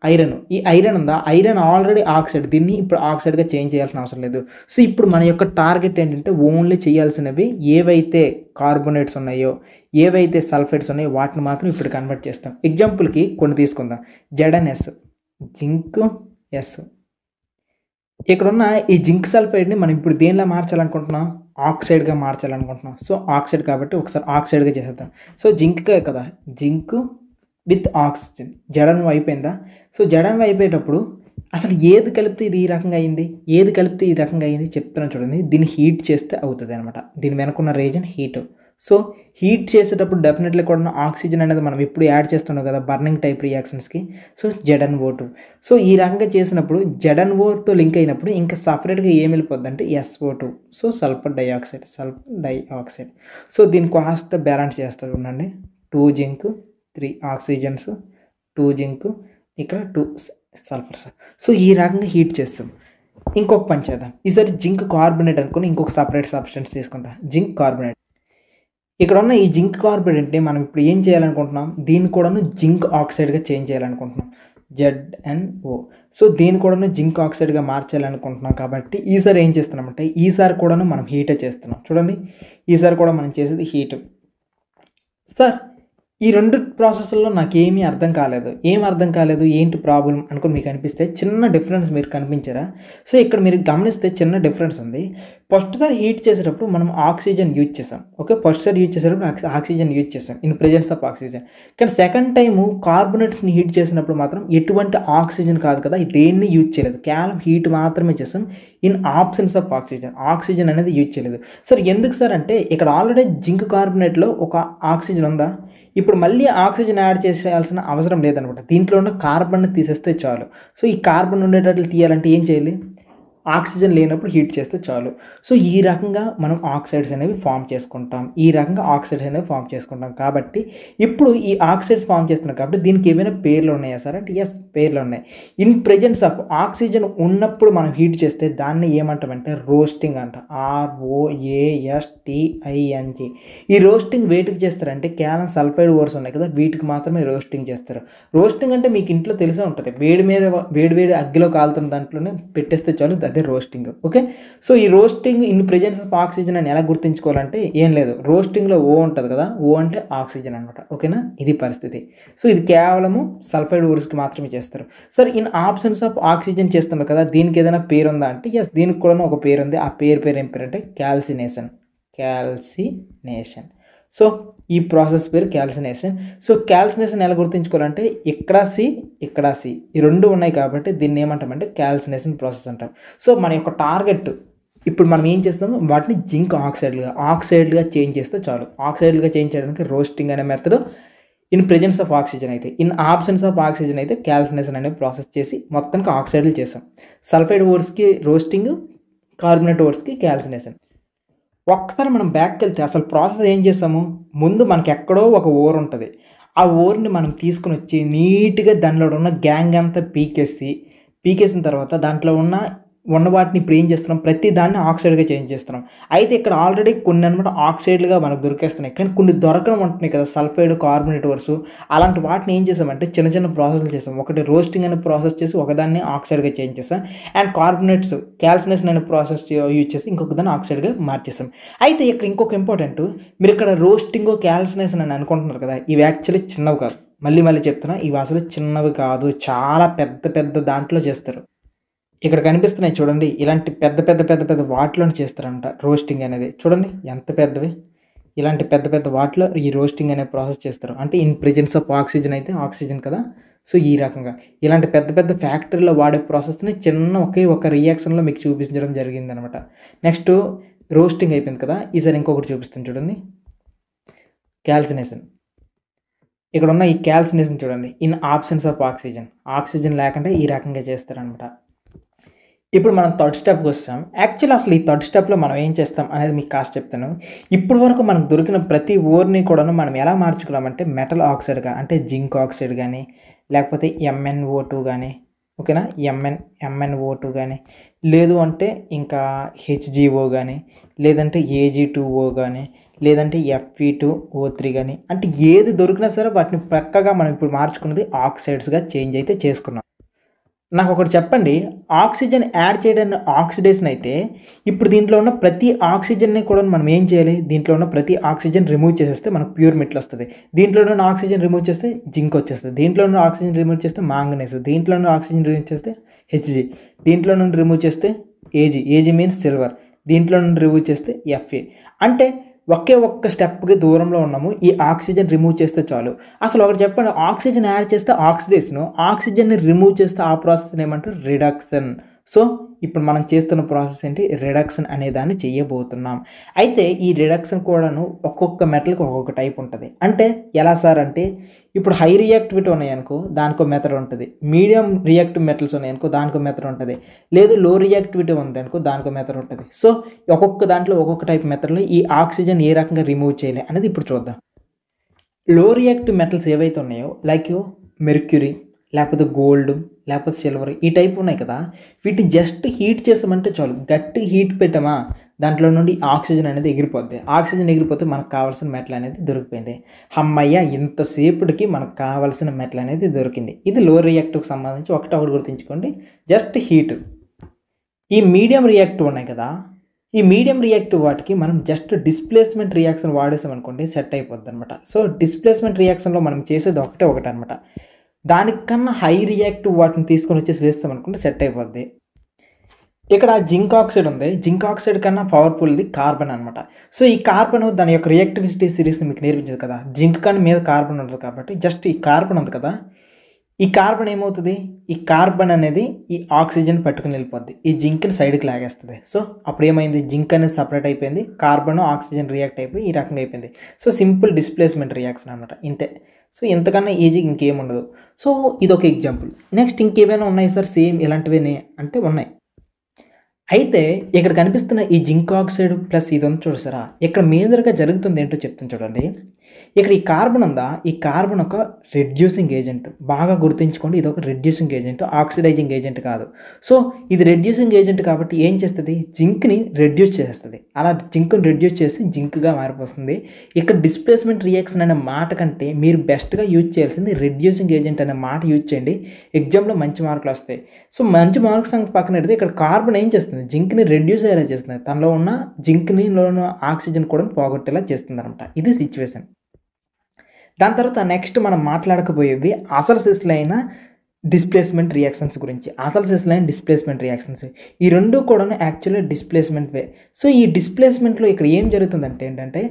iron. ఈ ఐరన్ ఉందా? Iron already oxide. దీన్ని ఇప్పుడు ఆక్సైడ్‌గా చేంజ్ చేయాల్సిన అవసరం లేదు. సో, ఇప్పుడు మన యొక్క టార్గెట్ ఏంటంటే ఓన్లీ చేయాల్సినవి ఏవైతే కార్బోనేట్స్ ఉన్నాయో, ఏవైతే సల్ఫైడ్స్ ఉన్నాయో వాటిని మాత్రం ఇప్పుడు కన్వర్ట్ చేస్తాం. ఎగ్జాంపుల్‌కి కొన్ని తీసుకుందాం. జెడఎన్ఎస్, జింక్ ఎస్. ఇక్కడున్న ఈ జింక్ సల్ఫైడ్‌ని మనం ఇప్పుడు దేనిలా మార్చాలనుకుంటున్నాం? ఆక్సైడ్‌గా మార్చాలనుకుంటున్నాం. సో, ఆక్సైడ్ కాబట్టి ఒకసారి ఆక్సైడ్‌గా చేసేద్దాం. సో, జింకే కదా! Zinc with oxygen. జెడఎన్ఓ అయిపోయిందా? సో, జెడఎన్ఓ అయిపోయేటప్పుడు అసలు ఏది కలిపితే ఇది ఈ రకంగా అయింది? ఏది కలిపితే ఈ రకంగా అయింది? చెప్తున్నాను చూడండి. దీన్ని హీట్ చేస్తే అవుతదనమాట. దీని వెనకున్న రీజన్ హీట్. సో, హీట్ చేసేటప్పుడు డెఫినెట్‌లీ కూడా ఆక్సిజన్ అనేది మనం ఎప్పుడు యాడ్ చేస్తున్నాం కదా! బర్నింగ్ టైప్ రియాక్షన్స్‌కి. So, Z N O two. సో, ఈ రకంగా చేసినప్పుడు జెడఎన్ఓతో లింక్ అయినప్పుడు ఇంకా సెపరేట్‌గా ఏం వెళ్ళిపోద్దంటే S O two. So, sulphur dioxide. So, దీన్ని కాస్త బ్యాలెన్స్ చేస్తా ఉండండి. 2 జింక్, 3 ఆక్సిజన్స్, 2 జింక్, ఇక్కడ 2 సల్ఫర్స్. సో, ఈ రకంగా హీట్ చేస్తాం. ఇంకొక పని చేద్దాం. ఈసారి జింక్ కార్బోనేట్ అనుకోని ఇంకొక సెపరేట్ సబ్స్టెన్స్ తీసుకుంటా. Zinc carbonate. ఇక్కడ ఉన్న ఈ జింక్ కార్బోనేట్‌ని మనం ఇప్పుడు ఏం చేయాలనుకుంటున్నాం? దీన్ని కూడాను జింక్ ఆక్సైడ్‌గా చేంజ్ చేయాలనుకుంటున్నాం. జెడ్ఎన్ఓ. సో, దీన్ని కూడాను జింక్ ఆక్సైడ్‌గా మార్చాలనుకుంటున్నాం కాబట్టి ఈసారి ఏం చేస్తున్నామంటే ఈసారి కూడాను మనం హీటే చేస్తున్నాం. చూడండి. ఈసారి కూడా మనం చేసేది హీట్. సార్ ఈ 2 ప్రాసెస్‌ల్లో నాకేమీ అర్థం కాలేదు. ఏం అర్థం కాలేదు? ఏంటి ప్రాబ్లమ్ అనుకోని మీకు అనిపిస్తే చిన్న డిఫరెన్స్ మీరు కనిపించారా? సో, ఇక్కడ మీరు గమనిస్తే చిన్న డిఫరెన్స్ ఉంది. ఫస్ట్ సారి హీట్ చేసేటప్పుడు మనం ఆక్సిజన్ యూజ్ చేసాం. ఓకే. ఫస్ట్ సారి యూజ్ చేసేటప్పుడు ఆక్సిజన్ యూజ్ చేసాం. In presence of oxygen. కానీ సెకండ్ టైము కార్బోనేట్స్‌ని హీట్ చేసినప్పుడు మాత్రం ఎటువంటి ఆక్సిజన్ కాదు కదా! దేన్ని యూజ్ చేయలేదు. కేవలం హీట్ మాత్రమే చేసాం. In absence of oxygen. Oxygen అనేది యూజ్ చేయలేదు. సార్ ఎందుకు సార్ అంటే ఇక్కడ ఆల్రెడీ జింక్ కార్బోనేట్‌లో ఒక ఆక్సిజన్ ఉందా? ఇప్పుడు మళ్ళీ ఆక్సిజన్ యాడ్ చేసేయాల్సిన అవసరం లేదనమాట. దీంట్లో ఉన్న కార్బన్‌ని తీసేస్తే చాలు. సో, ఈ కార్బన్ ఉండేటట్లు తీయాలంటే ఏం చేయాలి? ఆక్సిజన్ లేనప్పుడు హీట్ చేస్తే చాలు. సో, ఈ రకంగా మనం ఆక్సైడ్స్ అనేవి ఫార్మ్ చేసుకుంటాం. ఈ రకంగా ఆక్సైడ్స్ అనేవి ఫార్మ్ చేసుకుంటాం. కాబట్టి ఇప్పుడు ఈ ఆక్సైడ్స్ ఫార్మ్ చేస్తున్నాం కాబట్టి దీనికి ఏమైనా పేర్లు ఉన్నాయా సార్ అంటే యెస్ పేర్లు ఉన్నాయి. ఇన్ ప్రెజెన్స్ ఆఫ్ ఆక్సిజన్ ఉన్నప్పుడు మనం హీట్ చేస్తే దాన్ని ఏమంటామంటే రోస్టింగ్ అంట. ROASTING. ఈ రోస్టింగ్ వేటికి చేస్తారంటే కేవలం సల్ఫైడ్ ఓర్స్ ఉన్నాయి కదా! వీటికి మాత్రమే రోస్టింగ్ చేస్తారు. రోస్టింగ్ అంటే మీకు ఇంట్లో తెలిసే ఉంటది. వేడి అగ్గిలో కాలుతున్న దాంట్లోనే పెట్టేస్తే చాలు అదే రోస్టింగ్. ఓకే. సో, ఈ roasting in presence of oxygen అని ఎలా గుర్తుంచుకోవాలంటే ఏం లేదు. రోస్టింగ్‌లో ఓ ఉంటది కదా! ఓ అంటే ఆక్సిజన్ అనమాట. ఓకేనా? ఇది పరిస్థితి. సో, ఇది కేవలము సల్ఫైడ్ ఓర్స్‌కి మాత్రమే చేస్తారు. Sir in absence of oxygen చేస్తున్నారు కదా! దీనికి ఏదైనా పేరుందా అంటే యెస్ దీనికి కూడాను ఒక పేరుంది. ఆ పేరు ఏం పేరంటే కాల్సినేషన్. సో, ఈ ప్రాసెస్ పేరు కాల్సినేషన్. సో, కాల్సినేషన్ ఎలా గుర్తుంచుకోవాలంటే ఇక్కడ సి, ఇక్కడ సి ఈ 2 ఉన్నాయి కాబట్టి దీన్ని ఏమంటామంటే కాల్సినేషన్ ప్రాసెస్ అంటాం. సో, మన యొక్క టార్గెట్ ఇప్పుడు మనం ఏం చేస్తాము వాటిని జింక్ ఆక్సైడ్‌గా చేంజ్ చేస్తే చాలు. ఆక్సైడ్‌గా చేంజ్ చేయడానికి రోస్టింగ్ అనే method in presence of oxygen అయితే. ఇన్ ఆబ్సెన్స్ ఆఫ్ ఆక్సిజన్ అయితే కాల్సినేషన్ అనే ప్రాసెస్ చేసి మొత్తానికి ఆక్సైడ్‌లు చేసాం. సల్ఫైడ్ ఓర్స్‌కి రోస్టింగ్, కార్బోనేట్ ఓర్స్‌కి కాల్సినేషన్. ఒక్కసారి మనం బ్యాక్‌కెళ్తే అసలు ప్రాసెస్ ఏం చేసాము, ముందు మనకెక్కడో ఒక ఊరుంటది. ఆ ఊరిని మనం తీసుకొనొచ్చి నీట్‌గా దానిలో ఉన్న గ్యాంగ్ అంతా పీకేసిన తర్వాత దాంట్లో ఉన్న వాటిని ఇప్పుడు ఏం చేస్తున్నాం, ప్రతి దాన్ని ఆక్సైడ్‌గా చేంజ్ చేస్తున్నాం. అయితే ఇక్కడ ఆల్రెడీ కొన్ననమాట ఆక్సైడ్‌లుగా మనకు దొరికేస్తున్నాయి. కానీ కొన్ని దొరకడం ఉంటున్నాయి కదా! సల్ఫైడ్, కార్బోనేట్ వర్సు అలాంటి వాటిని ఏం చేసామంటే చిన్న చిన్న ప్రాసెస్‌లు చేసాం. ఒకటి రోస్టింగ్ అనే ప్రాసెస్ చేసి ఒకదాన్ని ఆక్సైడ్‌గా చేంజ్ చేసాం. అండ్ కార్బోనేట్స్, కాల్సినేషన్ అనే ప్రాసెస్ యూజ్ చేసి ఇంకొక దాన్ని ఆక్సైడ్‌గా మార్చేసాం. అయితే ఇక్కడ ఇంకొక ఇంపార్టెంటు, మీరిక్కడ రోస్టింగు, కాల్సినేషన్ అని అనుకుంటున్నారు కదా! ఇవి యాక్చువల్లీ చిన్నవి కాదు. మళ్ళీ చెప్తున్నా, ఇవి అసలు చిన్నవి కాదు. చాలా పెద్ద పెద్ద దాంట్లో చేస్తారు. ఇక్కడ కనిపిస్తున్నాయి చూడండి. ఇలాంటి పెద్ద వాటిలోని చేస్తారంట రోస్టింగ్ అనేది. చూడండి ఎంత పెద్దవి. ఇలాంటి పెద్ద వాటిలో ఈ రోస్టింగ్ అనే ప్రాసెస్ చేస్తారు. అంటే ఇన్ ప్రెజెన్స్ ఆఫ్ ఆక్సిజన్ అయితే ఆక్సిజన్ కదా! సో, ఈ రకంగా. ఇలాంటి పెద్ద ఫ్యాక్టరీలో వాడే ప్రాసెస్‌ని చిన్న ఒకే ఒక రియాక్షన్‌లో మీకు చూపించడం జరిగిందనమాట. నెక్స్టు రోస్టింగ్ అయిపోయింది కదా! ఈసారి ఇంకొకటి చూపిస్తాను చూడండి. కాల్సినేషన్. ఇక్కడున్న ఈ కాల్సినేషన్ చూడండి. In absence of oxygen. Oxygen లేకుండా ఈ రకంగా చేస్తారనమాట. ఇప్పుడు మనం థర్డ్ స్టెప్‌కొచ్చేసాం. యాక్చువల్లీ అసలు ఈ థర్డ్ స్టెప్‌లో మనం ఏం చేస్తాం అనేది మీకు కాస్త చెప్తాను. ఇప్పటి వరకు మనకు దొరికిన ప్రతి ఓర్‌ని కూడాను మనం ఎలా మార్చుకున్నామంటే మెటల్ ఆక్సైడ్‌గా, అంటే జింక్ ఆక్సైడ్ గానీ, లేకపోతే ఎంఎన్ఓ2 గానీ, ఓకేనా? ఎంఎన్ఓ2 గానీ, లేదు అంటే ఇంకా హెచ్‌జిఓ గానీ, లేదంటే ఏజీ2ఓ గానీ, లేదంటే ఎఫ్ఈ2ఓ3 గానీ, అంటే ఏది దొరికినా సరే వాటిని పక్కాగా మనం ఇప్పుడు మార్చుకున్నది ఆక్సైడ్స్‌గా చేంజ్ అయితే చేసుకున్నాం. నాకొకటి చెప్పండి. ఆక్సిజన్ యాడ్ చేయడాన్ని ఆక్సిడేషన్ అయితే, ఇప్పుడు దీంట్లో ఉన్న ప్రతి ఆక్సిజన్‌ని కూడా మనం ఏం చేయాలి? దీంట్లో ఉన్న ప్రతి ఆక్సిజన్ రిమూవ్ చేసేస్తే మనకు ప్యూర్ మెటల్ వస్తది. దీంట్లో ఉన్న ఆక్సిజన్ రిమూవ్ చేస్తే జింక్ వచ్చేస్తది. దీంట్లో ఉన్న ఆక్సిజన్ రిమూవ్ చేస్తే మాంగనీస్. దీంట్లో ఉన్న ఆక్సిజన్ రిమూవ్ చేస్తే హెచ్‌జి. దీంట్లో నుండి రిమూవ్ చేస్తే ఏజీ మీన్స్ సిల్వర్. దీంట్లో నుండి రిమూవ్ చేస్తే ఎఫ్ఏ. అంటే ఒకే ఒక్క స్టెప్‌కి దూరంలో ఉన్నాము. ఈ ఆక్సిజన్ రిమూవ్ చేస్తే చాలు. అసలు ఒకటి చెప్పండి, ఆక్సిజన్ యాడ్ చేస్తే ఆక్సిడేషను, ఆక్సిజన్‌ని రిమూవ్ చేస్తే ఆ ప్రాసెస్‌ని ఏమంటారు? రిడక్షన్. సో, ఇప్పుడు మనం చేస్తున్న ప్రాసెస్ ఏంటి? రిడక్షన్ అనే దాన్ని చేయబోతున్నాం. అయితే ఈ రిడక్షన్ కూడాను ఒక్కొక్క మెటల్‌కి ఒక్కొక్క టైప్ ఉంటది. అంటే ఎలా సార్ అంటే, ఇప్పుడు హై రియాక్టివిటీ ఉన్నాయనుకో దానికో మెథడ్ ఉంటది. మీడియం రియాక్టివ్ మెటల్స్ ఉన్నాయనుకో దానికో మెథడ్ ఉంటది. లేదు లో రియాక్టివిటీ ఉందనుకో దానికో మెథడ్ ఉంటది. సో, ఒక్కొక్క దాంట్లో ఒక్కొక్క టైప్ మెథడ్‌లో ఈ ఆక్సిజన్ ఏ రకంగా రిమూవ్ చేయాలి అనేది ఇప్పుడు చూద్దాం. లో రియాక్టివ్ మెటల్స్ ఏవైతే ఉన్నాయో లైక్ మెర్క్యూరీ, లేకపోతే గోల్డ్, లేకపోతే సిల్వర్ ఈ టైప్ ఉన్నాయి కదా! వీటిని జస్ట్ హీట్ చేసామంటే చాలు. గట్టిగా హీట్ పెట్టామా దాంట్లో నుండి ఆక్సిజన్ అనేది ఎగిరిపోద్ది. ఆక్సిజన్ ఎగిరిపోతే మనకు కావాల్సిన మెటల్ అనేది దొరికిపోయింది. హమ్మయ్య! ఇంతసేపటికి మనకు కావాల్సిన మెటల్ అనేది దొరికింది. ఇది లో రియాక్టివ్‌కి సంబంధించి ఒకటొకటి గుర్తుంచుకోండి. Just heat. ఈ మీడియం రియాక్టివ్ ఉన్నాయి కదా! ఈ మీడియం రియాక్టివ్ వాటికి మనం జస్ట్ డిస్ప్లేస్‌మెంట్ రియాక్షన్ వాడేసామనుకోండి సెట్ అయిపోద్దనమాట. సో, డిస్ప్లేస్‌మెంట్ రియాక్షన్‌లో మనం చేసేది ఒకటనమాట. దానికన్నా హై రియాక్టివ్ వాటిని తీసుకొనొచ్చేసి వేసామనుకోండి సెట్ అయిపోద్ది. ఇక్కడ జింక్ ఆక్సైడ్ ఉంది. జింక్ ఆక్సైడ్ కన్నా పవర్‌ఫుల్‌ది కార్బన్ అనమాట. సో, ఈ కార్బన్ దాని యొక్క రియాక్టివిటీ సిరీస్‌ని మీకు నేర్పించదు కదా! జింక్ కన్నా మీద కార్బన్ ఉంటది కాబట్టి జస్ట్ ఈ కార్బన్ ఉంది కదా! ఈ కార్బన్ ఏమవుతది? ఈ కార్బన్ అనేది ఈ ఆక్సిజన్ పట్టుకొని వెళ్ళిపోద్ది. ఈ జింక్‌ని సైడ్‌కి లాగేస్తది. సో, అప్పుడేమైంది? జింక్ అనేది సెపరేట్ అయిపోయింది. కార్బన్, ఆక్సిజన్ రియాక్ట్ అయిపోయి ఈ రకంగా అయిపోయింది. సో, సింపుల్ డిస్ప్లేస్‌మెంట్ రియాక్షన్ అనమాట. ఇంతే. సో, ఇంతకన్నా ఈజీగా ఇంకేముండదు. సో, ఇదొక ఎగ్జాంపుల్. నెక్స్ట్ ఇంకేమైనా ఉన్నాయి సార్ సేమ్ ఇలాంటివేనే అంటే ఉన్నాయి. అయితే ఇక్కడ కనిపిస్తున్న ఈ జింక్ ఆక్సైడ్ ప్లస్ ఇది ఉంది చూసారా? ఇక్కడ మేజర్‌గా జరుగుతుంది ఏంటో చెప్తాను చూడండి. ఇక్కడ ఈ కార్బన్ ఉందా? ఈ కార్బన్ ఒక రెడ్యూసింగ్ ఏజెంట్. బాగా గుర్తుంచుకోండి ఇదొక రెడ్యూసింగ్ ఏజెంట్. ఆక్సిడైజింగ్ ఏజెంట్ కాదు. సో, ఇది రెడ్యూసింగ్ ఏజెంట్ కాబట్టి ఏం చేస్తది? జింక్‌ని రెడ్యూస్ చేసేస్తది. అలా జింక్‌ని రెడ్యూస్ చేసి జింక్‌గా మారిపోతుంది. ఇక్కడ డిస్ప్లేస్‌మెంట్ రియాక్షన్ అనే మాట కంటే మీరు బెస్ట్‌గా యూజ్ చేయాల్సింది రెడ్యూసింగ్ ఏజెంట్ అనే మాట యూజ్ చేయండి. ఎగ్జామ్‌లో మంచి మార్కులు వస్తాయి. సో, మంచి మార్క్స్ సంగతి పక్కన పెడితే ఇక్కడ కార్బన్ ఏం చేస్తుంది? జింక్‌ని రెడ్యూస్ అయ్యేలా చేస్తుంది. తనలో ఉన్న జింక్‌లో ఉన్న ఆక్సిజన్ కూడా పోగొట్టేలా చేస్తుందనమాట. ఇది సిట్యుయేషన్. దాని తర్వాత నెక్స్ట్ మనం మాట్లాడకపోయేవి అసలు సిసలైన డిస్ప్లేస్‌మెంట్ రియాక్షన్స్ గురించి. అసలు సిసలైన డిస్ప్లేస్‌మెంట్ రియాక్షన్స్. ఈ 2 కూడాను యాక్చువల్లీ డిస్ప్లేస్‌మెంట్ వే. సో, ఈ డిస్ప్లేస్‌మెంట్‌లో ఇక్కడ ఏం జరుగుతుందంటే ఏంటంటే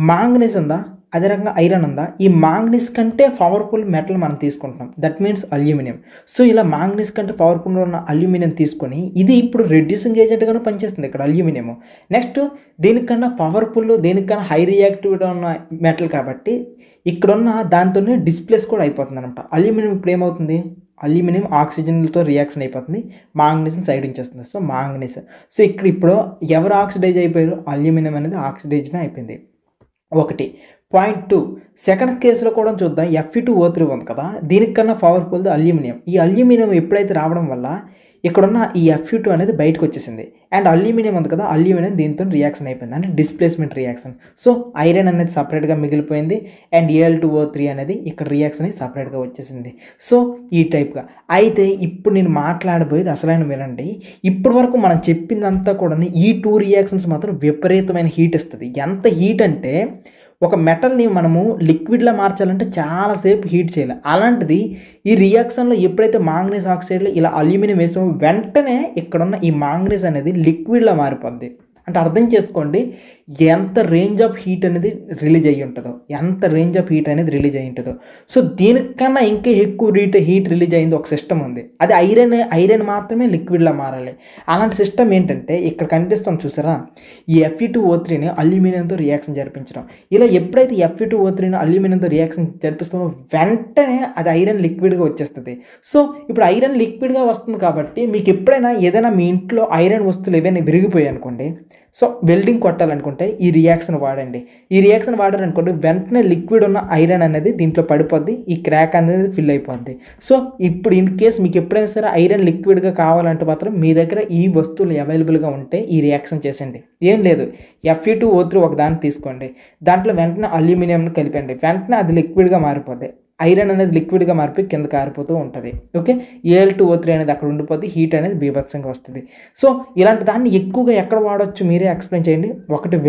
మాంగనీస్ ఉందా? అదే రకంగా ఐరన్ ఉందా? ఈ మాంగనీస్ కంటే పవర్‌ఫుల్ మెటల్ మనం తీసుకుంటున్నాం. That means aluminium. సో, ఇలా మాంగనీస్ కంటే పవర్‌ఫుల్‌గా ఉన్న అల్యూమినియం తీసుకొని ఇది ఇప్పుడు రెడ్యూసింగ్ ఏజెంట్‌గాను పనిచేస్తుంది ఇక్కడ అల్యూమినియం. నెక్స్ట్ దీనికన్నా పవర్‌ఫుల్, దీనికన్నా హై రియాక్టివిటీ ఉన్న మెటల్ కాబట్టి ఇక్కడున్న దాంతోనే డిస్ప్లేస్ కూడా అయిపోతుందనమాట. అల్యూమినియం ఇప్పుడు ఏమవుతుంది? అల్యూమినియం ఆక్సిజన్లతో రియాక్షన్ అయిపోతుంది, మాంగనీస్ని సైడ్ ఉంచేస్తుంది. So manganese. సో ఇప్పుడు ఎవరు ఆక్సిడైజ్ అయిపోయారు? అల్యూమినియం అనేది ఆక్సిడైజ్ అయిపోయింది. ఒకటి. పాయింట్ 2 సెకండ్ కేసులో కూడా చూద్దాం. Fe2O3 ఉంది కదా, దీనికన్నా పవర్ఫుల్ అల్యూమినియం. ఈ అల్యూమినియం ఎప్పుడైతే రావడం వల్ల ఇక్కడున్న ఈ Fe2 అనేది బయటకు వచ్చేసింది. అండ్ అల్యూమినియం ఉంది కదా, అల్యూమినియం దీంతో రియాక్షన్ అయిపోయింది, అంటే డిస్ప్లేస్మెంట్ రియాక్షన్. సో ఐరన్ అనేది సపరేట్గా మిగిలిపోయింది అండ్ Al2O3 అనేది ఇక్కడ రియాక్షన్ అనేది సపరేట్గా వచ్చేసింది. సో ఈ టైప్గా. అయితే ఇప్పుడు నేను మాట్లాడబోయేది అసలైన వినండి. ఇప్పటి వరకు మనం చెప్పిందంతా కూడా ఈ 2 రియాక్షన్స్ మాత్రం విపరీతమైన హీట్ ఇస్తుంది. ఎంత హీట్ అంటే ఒక మెటల్ని మనము లిక్విడ్లో మార్చాలంటే చాలాసేపు హీట్ చేయాలి. అలాంటిది ఈ రియాక్షన్లో ఎప్పుడైతే మాంగనీస్ ఆక్సైడ్లో ఇలా అల్యూమినియం వేసామో వెంటనే ఇక్కడున్న ఈ మాంగనీస్ అనేది లిక్విడ్లో మారిపోద్ది. అంటే అర్థం చేసుకోండి ఎంత రేంజ్ ఆఫ్ హీట్ అనేది రిలీజ్ అయ్యి ఉంటుందో, సో దీనికన్నా ఇంకా ఎక్కువ హీట్ రిలీజ్ అయింది ఒక సిస్టమ్ ఉంది. అది ఐరన్ మాత్రమే లిక్విడ్లో మారాలి. అలాంటి సిస్టమ్ ఏంటంటే ఇక్కడ కనిపిస్తుంది చూసారా, ఈ Fe2O3ని అల్యూమినియంతో రియాక్షన్ జరిపించడం. ఇలా ఎప్పుడైతే Fe2O3ని అల్యూమినియంతో రియాక్షన్ జరిపిస్తామో వెంటనే అది ఐరన్ లిక్విడ్గా వచ్చేస్తుంది. సో ఇప్పుడు ఐరన్ లిక్విడ్గా వస్తుంది కాబట్టి మీకు ఎప్పుడైనా ఏదైనా మీ ఇంట్లో ఐరన్ వస్తువులు ఏవైనా విరిగిపోయాయి అనుకోండి, సో వెల్డింగ్ కొట్టాలనుకుంటే ఈ రియాక్షన్ వాడండి. ఈ రియాక్షన్ వాడారనుకోండి వెంటనే లిక్విడ్ ఉన్న ఐరన్ అనేది దీంట్లో పడిపోద్ది, ఈ క్రాక్ అనేది ఫిల్ అయిపోద్ది. సో ఇప్పుడు ఇన్ కేస్ మీకు ఎప్పుడైనా సరే ఐరన్ లిక్విడ్గా కావాలంటే మాత్రం మీ దగ్గర ఈ వస్తువులు అవైలబుల్గా ఉంటే ఈ రియాక్షన్ చేసండి. ఏం లేదు, Fe2O3 ఒక దాన్ని తీసుకోండి, దాంట్లో వెంటనే అల్యూమినియంని కలిపండి, వెంటనే అది లిక్విడ్గా మారిపోద్ది. ఐరన్ అనేది లిక్విడ్గా మారిపోయి కింద కారిపోతూ ఉంటుంది. ఓకే, Al2O3 అనేది అక్కడ ఉండిపోద్ది, హీట్ అనేది బీభత్సంగా వస్తుంది. సో ఇలాంటి దాన్ని ఎక్కువగా ఎక్కడ వాడవచ్చు మీరే ఎక్స్ప్లెయిన్ చేయండి. ఒకటి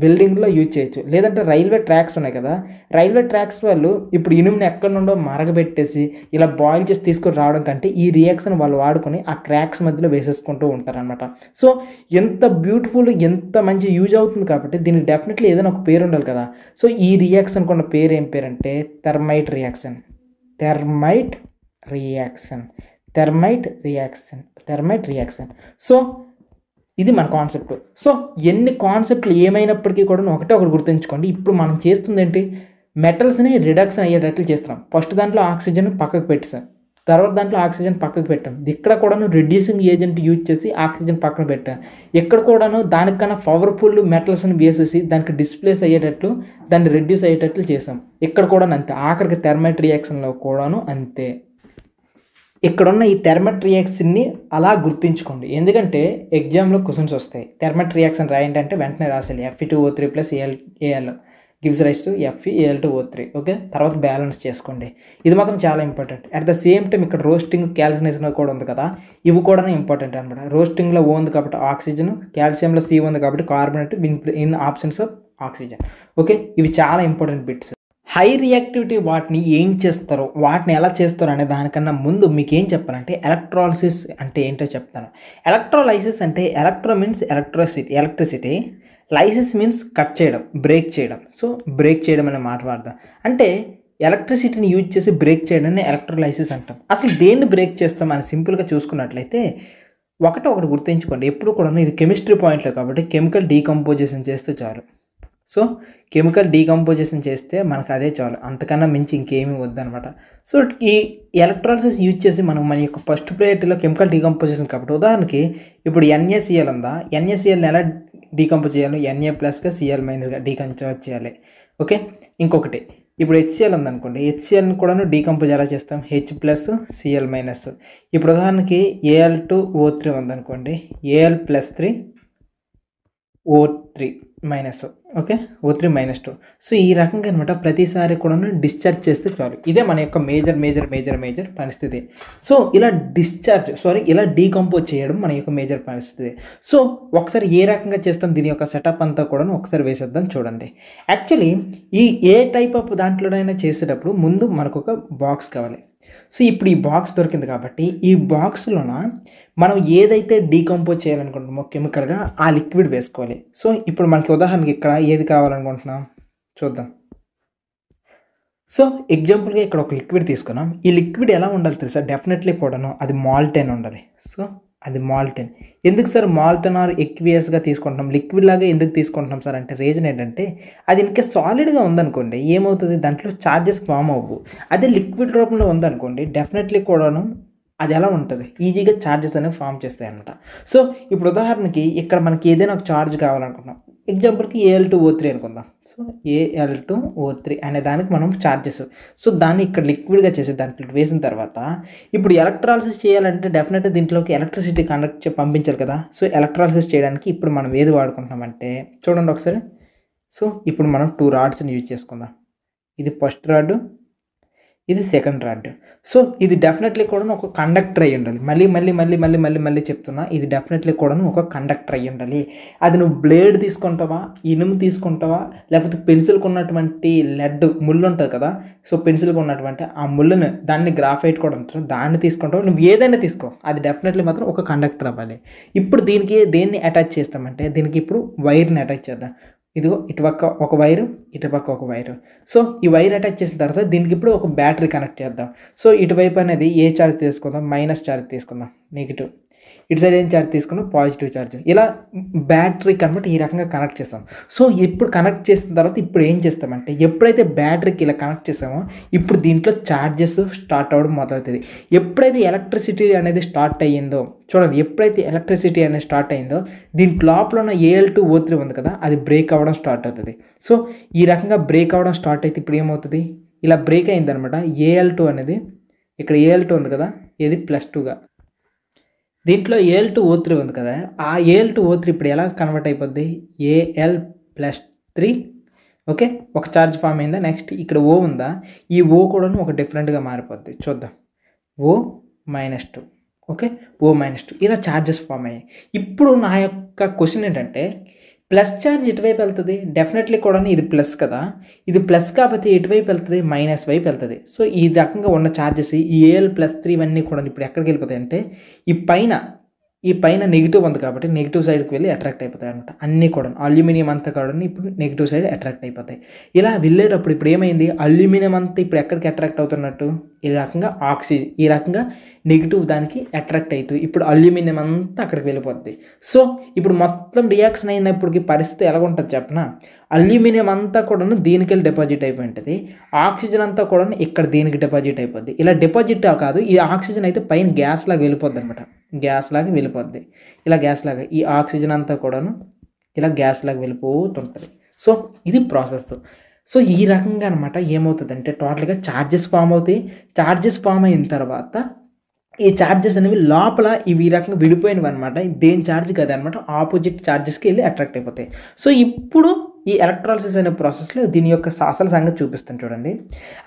వెల్డింగ్లో యూజ్ చేయొచ్చు, లేదంటే రైల్వే ట్రాక్స్ ఉన్నాయి కదా, రైల్వే ట్రాక్స్ వాళ్ళు ఇప్పుడు ఇనుముని ఎక్కడి నుండో మరగబెట్టేసి ఇలా బాయిల్ చేసి తీసుకొని రావడం కంటే ఈ రియాక్షన్ వాళ్ళు వాడుకొని ఆ క్రాక్స్ మధ్యలో వేసేసుకుంటూ ఉంటారనమాట. సో ఎంత బ్యూటిఫుల్, ఎంత మంచి యూజ్ అవుతుంది కాబట్టి దీనికి డెఫినెట్లీ ఏదైనా ఒక పేరు ఉండాలి కదా. సో ఈ రియాక్షన్ కొన్న పేరు ఏం పేరు అంటే థర్మైట్ రియాక్షన్. సో ఇది మన కాన్సెప్ట్. సో ఎన్ని కాన్సెప్ట్లు ఏమైనప్పటికీ కూడా ఒకటి గుర్తుంచుకోండి. ఇప్పుడు మనం చేస్తుంది ఏంటి, మెటల్స్ని రిడక్షన్ అయ్యేటట్లు చేస్తున్నాం. ఫస్ట్ దాంట్లో ఆక్సిజన్ పక్కకు పెట్టాం, తర్వాత దాంట్లో ఆక్సిజన్ పక్కకు పెట్టాం, ఇక్కడ కూడాను రిడ్యూసింగ్ ఏజెంట్ యూజ్ చేసి ఆక్సిజన్ పక్కన పెట్టాం, ఇక్కడ కూడాను దానికన్నా పవర్ఫుల్ మెటల్స్ని వేసేసి దానికి డిస్ప్లేస్ అయ్యేటట్లు, దాన్ని రెడ్యూస్ అయ్యేటట్లు చేసాం. ఇక్కడ కూడా అంతే, ఆఖరికి థర్మైట్ రియాక్షన్లో కూడాను అంతే. ఇక్కడున్న ఈ థర్మైట్ రియాక్షన్ని అలా గుర్తుంచుకోండి, ఎందుకంటే ఎగ్జామ్లో క్వశ్చన్స్ వస్తాయి. థర్మైట్ రియాక్షన్ రాయండి అంటే వెంటనే రాసేయాలి Fe2O3 plus Al gives rise to Fe(Al2O3). Okay, తర్వాత బ్యాలెన్స్ చేసుకోండి. ఇది మాత్రం చాలా important. At the same time ఇక్కడ రోస్టింగ్, క్యాల్సినేషన్ కూడా ఉంది కదా, ఇవి కూడా ఇంపార్టెంట్ అనమాట. రోస్టింగ్లో O ఉంది కాబట్టి ఆక్సిజన్, క్యాల్షియంలో C ఉంది కాబట్టి carbonate, in options of oxygen. Okay, ఇవి చాలా ఇంపార్టెంట్ బిట్స్. హై రియాక్టివిటీ వాటిని ఏం చేస్తారో, వాటిని ఎలా చేస్తారో అనే దానికన్నా ముందు మీకు ఏం చెప్పాలంటే ఎలక్ట్రాలిసిస్ అంటే ఏంటో చెప్తాను. ఎలక్ట్రోలైసిస్ అంటే electro means electricity, lysis means cut చేయడం, బ్రేక్ చేయడం. సో బ్రేక్ చేయడం అనే మాట వాడదాం. అంటే ఎలక్ట్రిసిటీని యూజ్ చేసి బ్రేక్ చేయడాన్ని ఎలక్ట్రోలైసిస్ అంటాం. అసలు దేన్ని బ్రేక్ చేస్తాం అని సింపుల్గా చూసుకున్నట్లయితే ఒకటి గుర్తుంచుకోండి, ఎప్పుడు కూడా ఇది కెమిస్ట్రీ పాయింట్లో కాబట్టి కెమికల్ డీకంపోజిషన్ చేస్తే చాలు. సో కెమికల్ డీకంపోజిషన్ చేస్తే మనకు అదే చాలు, అంతకన్నా మించి ఇంకేమీ వద్దనమాట. సో ఈ ఎలక్ట్రాలిసిస్ యూజ్ చేసి మనం మన యొక్క ఫస్ట్ ప్రయారిటీలో కెమికల్ డీకంపోజిషన్ కాబట్టి, ఉదాహరణకి ఇప్పుడు NaCl ఉందా, NaClని ఎలా డీకంపోజ్ చేయాలి, Na ప్లస్గా Cl మైనస్గా డీకంపోజ్ చేయాలి. ఓకే, ఇంకొకటి ఇప్పుడు HCl ఉందనుకోండి, HClని కూడా డీకంపోజ్ ఎలా చేస్తాం, H ప్లస్ Cl మైనస్. ఇప్పుడు ఉదాహరణకి Al2O3 ఉందనుకోండి, Al plus 3 O3 minus. Okay, O3 minus 2. So ఈ రకంగా అనమాట ప్రతిసారి కూడా డిశ్చార్జ్ చేస్తే చాలు. ఇదే మన యొక్క మేజర్ పరిస్థితి. సో ఇలా డీకంపోజ్ చేయడం మన యొక్క మేజర్ పరిస్థితి. సో ఒకసారి ఏ రకంగా చేస్తాం, దీని యొక్క సెటప్ అంతా కూడా ఒకసారి వేసేద్దాం చూడండి. యాక్చువల్లీ ఈ ఏ టైప్ ఆఫ్ దాంట్లోనైనా చేసేటప్పుడు ముందు మనకు ఒక బాక్స్ కావాలి. సో ఇప్పుడు ఈ బాక్స్ దొరికింది కాబట్టి ఈ బాక్స్లోన మనం ఏదైతే డీకంపోజ్ చేయాలనుకుంటున్నామో కెమికల్గా ఆ లిక్విడ్ వేసుకోవాలి. సో ఇప్పుడు మనకి ఉదాహరణకి ఇక్కడ ఏది కావాలనుకుంటున్నాం చూద్దాం. సో ఎగ్జాంపుల్గా ఇక్కడ ఒక లిక్విడ్ తీసుకున్నాం. ఈ లిక్విడ్ ఎలా ఉండాలి తెలుసా, డెఫినెట్లీ కూడాను అది మాల్టైన్ ఉండాలి. సో అది మాల్టన్. ఎందుకు సార్ మాల్టన్ ఆర్ ఎక్వియస్‌గా తీసుకుంటున్నాం? లిక్విడ్ లాగా ఎందుకు తీసుకుంటున్నాం సార్ అంటే రీజన్ ఏంటంటే, అది ఇంకా సాలిడ్‌గా ఉందనుకోండి ఏమవుతది దాంట్లో చార్జెస్ ఫార్మ్ అవ్వవు. అదే లిక్విడ్ రూపంలో ఉందనుకోండి డెఫినెట్‌లీ కూడాను అది ఎలా ఉంటది? ఈజీగా చార్జెస్ అనేవి ఫార్మ్ చేస్తాయన్నమాట. సో, ఇప్పుడు ఉదాహరణకి ఇక్కడ మనకి ఏదైనా ఒక చార్జ్ కావాలనుకుంటున్నాం. ఎగ్జాంపుల్‌కి Al2O3 అనుకుందాం. సో, Al2O3 అనే దానికి మనం చార్జెస్. సో, దాన్ని ఇక్కడ లిక్విడ్‌గా చేసి దాంట్లో వేసిన తర్వాత ఇప్పుడు ఎలక్ట్రాలిసిస్ చేయాలంటే డెఫినెట్‌గా దీంట్లోకి ఎలక్ట్రిసిటీ పంపించాలి కదా! సో, ఎలక్ట్రాలిసిస్ చేయడానికి ఇప్పుడు మనం ఏది వాడుకుంటున్నామంటే చూడండి ఒకసారి. సో, ఇప్పుడు మనం 2 రాడ్స్‌ని యూజ్ చేసుకుందాం. ఇది ఫస్ట్ రాడ్, ఇది సెకండ్ రాడ్. సో, ఇది డెఫినెట్‌లీ కూడాను ఒక కండక్టర్ అయ్యుండాలి. మళ్ళీ చెప్తున్నా. ఇది డెఫినెట్‌లీ కూడాను ఒక కండక్టర్ అయ్యుండాలి. అది నువ్వు బ్లేడ్ తీసుకుంటావా? ఇనుము తీసుకుంటావా? లేకపోతే పెన్సిల్‌కున్నటువంటి లెడ్ ముళ్ళుంటది కదా! సో, పెన్సిల్‌కున్నటువంటి ఆ ముళ్ళుని దాన్ని గ్రాఫైట్ కూడా అంటారు. దాన్ని తీసుకుంటావా? నువ్వు ఏదైనా తీసుకో. అది డెఫినెట్‌లీ మాత్రం ఒక కండక్టర్ అవ్వాలి. ఇప్పుడు దీనికి దేన్ని అటాచ్ చేస్తామంటే దీనికి ఇప్పుడు వైర్‌ని అటాచ్ చేద్దాం. ఇదిగో ఇటుపక్క ఒక వైరు, ఇటుపక్క ఒక వైరు. సో, ఈ వైర్ అటాచ్ చేసిన తర్వాత దీనికి ఇప్పుడు ఒక బ్యాటరీ కనెక్ట్ చేద్దాం. సో, ఇటువైపు అనేది ఏ చార్జ్ తీసుకుందాం? మైనస్ చార్జ్ తీసుకుందాం. నెగెటివ్. ఇటు సైడ్ ఏం చార్జ్ తీసుకున్నాం? Positive charge. ఇలా బ్యాటరీకి అనమాట ఈ రకంగా కనెక్ట్ చేస్తాం. సో, ఇప్పుడు కనెక్ట్ చేసిన తర్వాత ఇప్పుడు ఏం చేస్తామంటే ఎప్పుడైతే బ్యాటరీకి ఇలా కనెక్ట్ చేసామో ఇప్పుడు దీంట్లో చార్జెస్ స్టార్ట్ అవ్వడం మొదలవుతది. ఎప్పుడైతే ఎలక్ట్రిసిటీ అనేది స్టార్ట్ అయ్యిందో చూడండి ఎప్పుడైతే ఎలక్ట్రిసిటీ అనేది స్టార్ట్ అయిందో దీని లోపల ఉన్న Al2O3 ఉంది కదా! అది బ్రేక్ అవ్వడం స్టార్ట్ అవుతది. సో, ఈ రకంగా బ్రేక్ అవ్వడం స్టార్ట్ అయితే ఇప్పుడు ఏమవుతది? ఇలా బ్రేక్ అయిందనమాట. Al2 అనేది ఇక్కడ Al2 ఉంది కదా! ఇది +2గా దీంట్లో Al2O3 ఉంది కదా! ఆ Al2O3 ఇప్పుడు ఎలా కన్వర్ట్ అయిపోద్ది? Al+3 okay. ఒక చార్జ్ ఫార్మ్ అయిందా? నెక్స్ట్ ఇక్కడ O ఉందా? ఈ O కూడాను ఒక డిఫరెంట్‌గా మారిపోద్ది. చూద్దాం. O-2 okay. O-2 ఇలా చార్జెస్ ఫార్మ్ అయ్యాయి. ఇప్పుడు నా యొక్క క్వెషన్ ఏంటంటే ప్లస్ చార్జ్ ఎటువైపు వెళ్తది? డెఫినెట్‌లీ కూడాను ఇది ప్లస్ కదా! ఇది ప్లస్ కాకపోతే ఎటువైపు వెళ్తది? మైనస్ వైపు వెళ్తది. సో, ఈ రకంగా ఉన్న చార్జెస్ ఈ Al+3 ఇవన్నీ కూడా ఇప్పుడు ఎక్కడికి వెళ్ళిపోతాయంటే ఈ పైన నెగెటివ్ ఉంది కాబట్టి నెగెటివ్ సైడ్‌కి వెళ్ళి అట్రాక్ట్ అయిపోతాయన్నమాట. అన్నీ కూడాను అల్యూమినియం అంతా కూడాను ఇప్పుడు నెగెటివ్ సైడ్ అట్రాక్ట్ అయిపోతాయి. ఇలా వెళ్ళేటప్పుడు ఇప్పుడు ఏమైంది? అల్యూమినియం అంతా ఇప్పుడు ఎక్కడికి అట్రాక్ట్ అవుతున్నట్టు? ఈ రకంగా ఈ రకంగా నెగెటివ్ దానికి అట్రాక్ట్ అవుతూ ఇప్పుడు అల్యూమినియం అంతా అక్కడికి వెళ్ళిపోద్ది. సో, ఇప్పుడు మొత్తం రియాక్షన్ అయినప్పటికి పరిస్థితి ఎలా ఉంటది చెప్పనా? అల్యూమినియం అంతా కూడాను దీనికెళ్ళి డిపాజిట్ అయిపోయి ఉంటది. ఆక్సిజన్ అంతా కూడాను ఇక్కడ దీనికి డిపాజిట్ అయిపోద్ది. ఇలా డిపాజిట్ కాదు ఈ ఆక్సిజన్ అయితే పైన గ్యాస్ లాగా వెళ్ళిపోద్దనమాట. గ్యాస్ లాగా వెళ్ళిపోద్ది. ఇలా గ్యాస్ లాగా ఈ ఆక్సిజన్ అంతా కూడాను ఇలా గ్యాస్ లాగా వెళ్ళిపోతుంటది. సో, ఇది ప్రాసెస్. సో, ఈ రకంగా అనమాట ఏమవుతదంటే టోటల్‌గా చార్జెస్ ఫార్మ్ అవుతాయి. చార్జెస్ ఫార్మ్ అయిన తర్వాత ఈ చార్జెస్ అనేవి లోపల ఇవి ఈ రకంగా విడిపోయినవన్నమాట. దేని చార్జ్ కాదనమాట. ఆపోజిట్ చార్జెస్‌కి వెళ్ళి అట్రాక్ట్ అయిపోతాయి. సో, ఇప్పుడు ఈ ఎలక్ట్రాలిసిస్ అనే ప్రాసెస్‌లో దీని యొక్క అసలు సంగతి చూపిస్తాను చూడండి.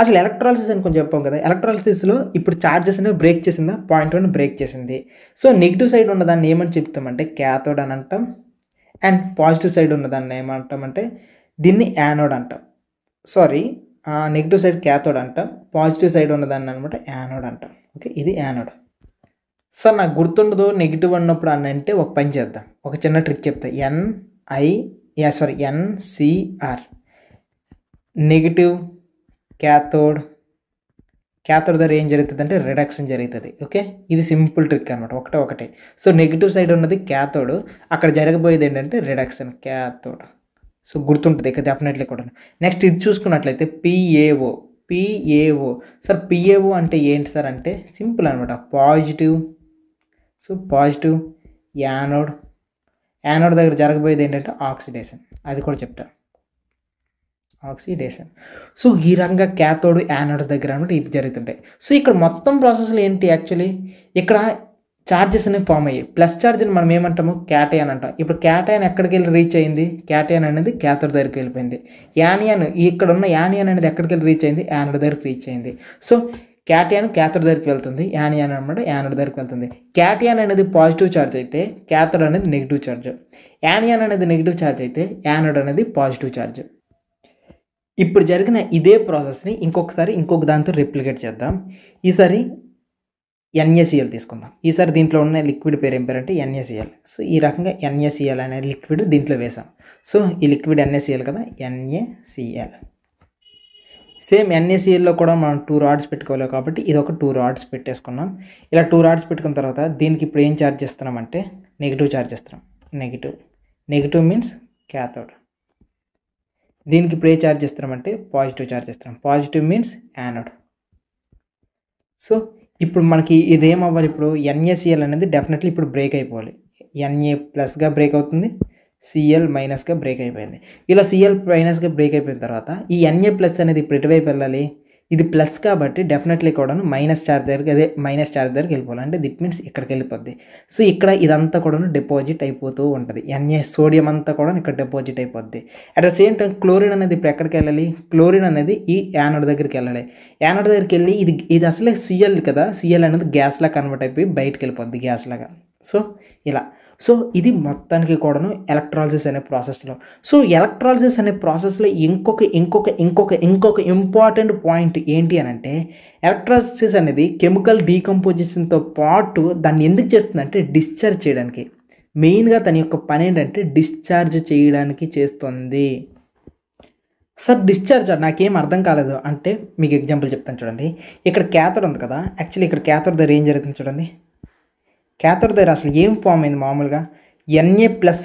అసలు ఎలక్ట్రాలిసిస్ అని కొంచెం చెప్పాం కదా! ఎలక్ట్రాలిసిస్‌లో ఇప్పుడు చార్జెస్ అనేవి బ్రేక్ చేసిందా? పాయింట్ 1 బ్రేక్ చేసింది. సో, నెగెటివ్ సైడ్ ఉన్నదాన్ని ఏమని చెప్తామంటే క్యాథోడ్ అని అంటాం. అండ్ పాజిటివ్ సైడ్ ఉన్నదాన్ని ఏమంటామంటే దీన్ని యానోడ్ అంటాం. సారీ నెగెటివ్ సైడ్ క్యాథోడ్ అంటాం. పాజిటివ్ సైడ్ ఉన్నదాన్ని అనమాట యానోడ్ అంటాం. ఓకే. ఇది యానోడ్. సార్ నాకు గుర్తుండదు నెగెటివ్ అన్నప్పుడు అని అంటే ఒక పని చేద్దాం. ఒక చిన్న ట్రిక్ చెప్తా. NCR నెగెటివ్ క్యాథోడ్ దగ్గర ఏం జరుగుతుందంటే రిడక్షన్ జరుగుతుంది. ఓకే. ఇది సింపుల్ ట్రిక్ అనమాట. ఒకటే. సో, నెగెటివ్ సైడ్ ఉన్నది క్యాథోడ్ అక్కడ జరగబోయేది ఏంటంటే రిడక్షన్ క్యాథోడ్. సో, గుర్తుంటుంది ఇక డెఫినెట్లీ కూడా. నెక్స్ట్ ఇది చూసుకున్నట్లయితే PAO సార్ PAO అంటే ఏంటి సార్ అంటే సింపుల్ అనమాట. పాజిటివ్. సో, పాజిటివ్ యానోడ్ దగ్గర జరగబోయేది ఏంటంటే ఆక్సిడేషన్. అది కూడా చెప్తా. ఆక్సిడేషన్. సో, ఈ రకంగా క్యాథోడ్ యానోడ్ దగ్గర అనమాట ఇవి జరుగుతుంటాయి. సో, ఇక్కడ మొత్తం ప్రాసెస్‌లో ఏంటి యాక్చువల్లీ ఇక్కడ చార్జెస్ అనేవి ఫామ్ అయ్యాయి. ప్లస్ చార్జ్‌ని మనం ఏమంటాము? క్యాటయాన్ అంటాం. ఇప్పుడు క్యాటయాన్ ఎక్కడికి వెళ్ళి రీచ్ అయింది? క్యాటయాన్ అనేది క్యాథోడ్ దగ్గరికి వెళ్ళిపోయింది. ఇక్కడున్న యానియాన్ అనేది ఎక్కడికి వెళ్ళి రీచ్ అయింది? యానోడ్ దగ్గరికి రీచ్ అయింది. సో, క్యాటయాన్ క్యాథోడ్ దగ్గరికి వెళ్తుంది. యానియాన్ అనమాట యానోడ్ దగ్గరికి వెళ్తుంది. క్యాటయాన్ అనేది పాజిటివ్ చార్జ్ అయితే క్యాథోడ్ అనేది నెగిటివ్ చార్జ్. యానియాన్ అనేది నెగిటివ్ చార్జ్ అయితే యానోడ్ అనేది పాజిటివ్ చార్జ్. ఇప్పుడు జరిగిన ఇదే ప్రాసెస్‌ని ఇంకొక దాంతో రెప్లికేట్ చేద్దాం. ఈసారి NaCl తీసుకుందాం. ఈసారి దీంట్లో ఉన్న లిక్విడ్ పేరు ఏం పేరంటే NaCl. సో, ఈ రకంగా NaCl అనే లిక్విడ్ దీంట్లో వేసాం. సో, ఈ లిక్విడ్ NaCl కదా! NaCl. సేమ్ NaClలో కూడా మనం 2 రాడ్స్ పెట్టుకోవాలి కాబట్టి ఇది ఒక 2 రాడ్స్ పెట్టేసుకున్నాం. ఇలా 2 రాడ్స్ పెట్టుకున్న తర్వాత దీనికి ఇప్పుడు ఏం ఛార్జ్ చేస్తున్నామంటే నెగిటివ్ ఛార్జ్ చేస్తున్నాం. Negative means cathode. దీనికి ఇప్పుడు ఏ ఛార్జ్ చేస్తున్నామంటే పాజిటివ్ ఛార్జ్ చేస్తున్నాం. Positive means anode. సో ఇప్పుడు మనకి ఇదేమవ్వాలి, ఇప్పుడు NaCl అనేది డెఫినెట్లీ ఇప్పుడు బ్రేక్ అయిపోవాలి. Na+గా బ్రేక్ అవుతుంది, Cl- గా బ్రేక్ అయిపోయింది. ఇలా Cl- గా బ్రేక్ అయిపోయిన తర్వాత ఈ Na+ అనేది ఇప్పుడు ఎటువైపు వెళ్ళాలి, ఇది ప్లస్ కాబట్టి డెఫినెట్లీ కూడాను మైనస్ ఛార్జ్ దగ్గరికి వెళ్ళిపోవాలి. అంటే దిట్ మీన్స్ ఇక్కడికి వెళ్ళిపోద్ది. సో ఇక్కడ ఇదంతా కూడాను డిపాజిట్ అయిపోతూ ఉంటుంది. సోడియం అంతా కూడా ఇక్కడ డిపాజిట్ అయిపోద్ది. At the same time chlorine అనేది ఇప్పుడు ఎక్కడికి వెళ్ళాలి, క్లోరిన్ అనేది ఈ యానోడ్ దగ్గరికి వెళ్ళాలి. యానోడ్ దగ్గరికి వెళ్ళి ఇది అసలే Cl కదా, Cl అనేది గ్యాస్లా కన్వర్ట్ అయిపోయి బయటకు వెళ్ళిపోద్ది గ్యాస్ లాగా. సో ఇలా ఇది మొత్తానికి కూడాను ఎలక్ట్రాలిసిస్ అనే ప్రాసెస్లో. సో ఎలక్ట్రాలిసిస్ అనే ప్రాసెస్లో ఇంకొక ఇంపార్టెంట్ పాయింట్ ఏంటి అని అంటే, ఎలక్ట్రాలిసిస్ అనేది కెమికల్ డీకంపోజిషన్తో పాటు దాన్ని ఎందుకు చేస్తుందంటే డిశ్చార్జ్ చేయడానికి. మెయిన్గా తన యొక్క పని ఏంటంటే డిశ్చార్జ్ చేయడానికి చేస్తుంది. సార్ డిశ్చార్జ్ నాకేం అర్థం కాలేదు అంటే మీకు ఎగ్జాంపుల్ చెప్తాను చూడండి. ఇక్కడ క్యాథోడ్ ఉంది కదా, యాక్చువల్లీ ఇక్కడ క్యాథోడ్ దగ్గర ఏం జరుగుతుంది చూడండి. క్యాథోడ్ దగ్గర అసలు ఏం ఫామ్ అయింది, మామూలుగా Na+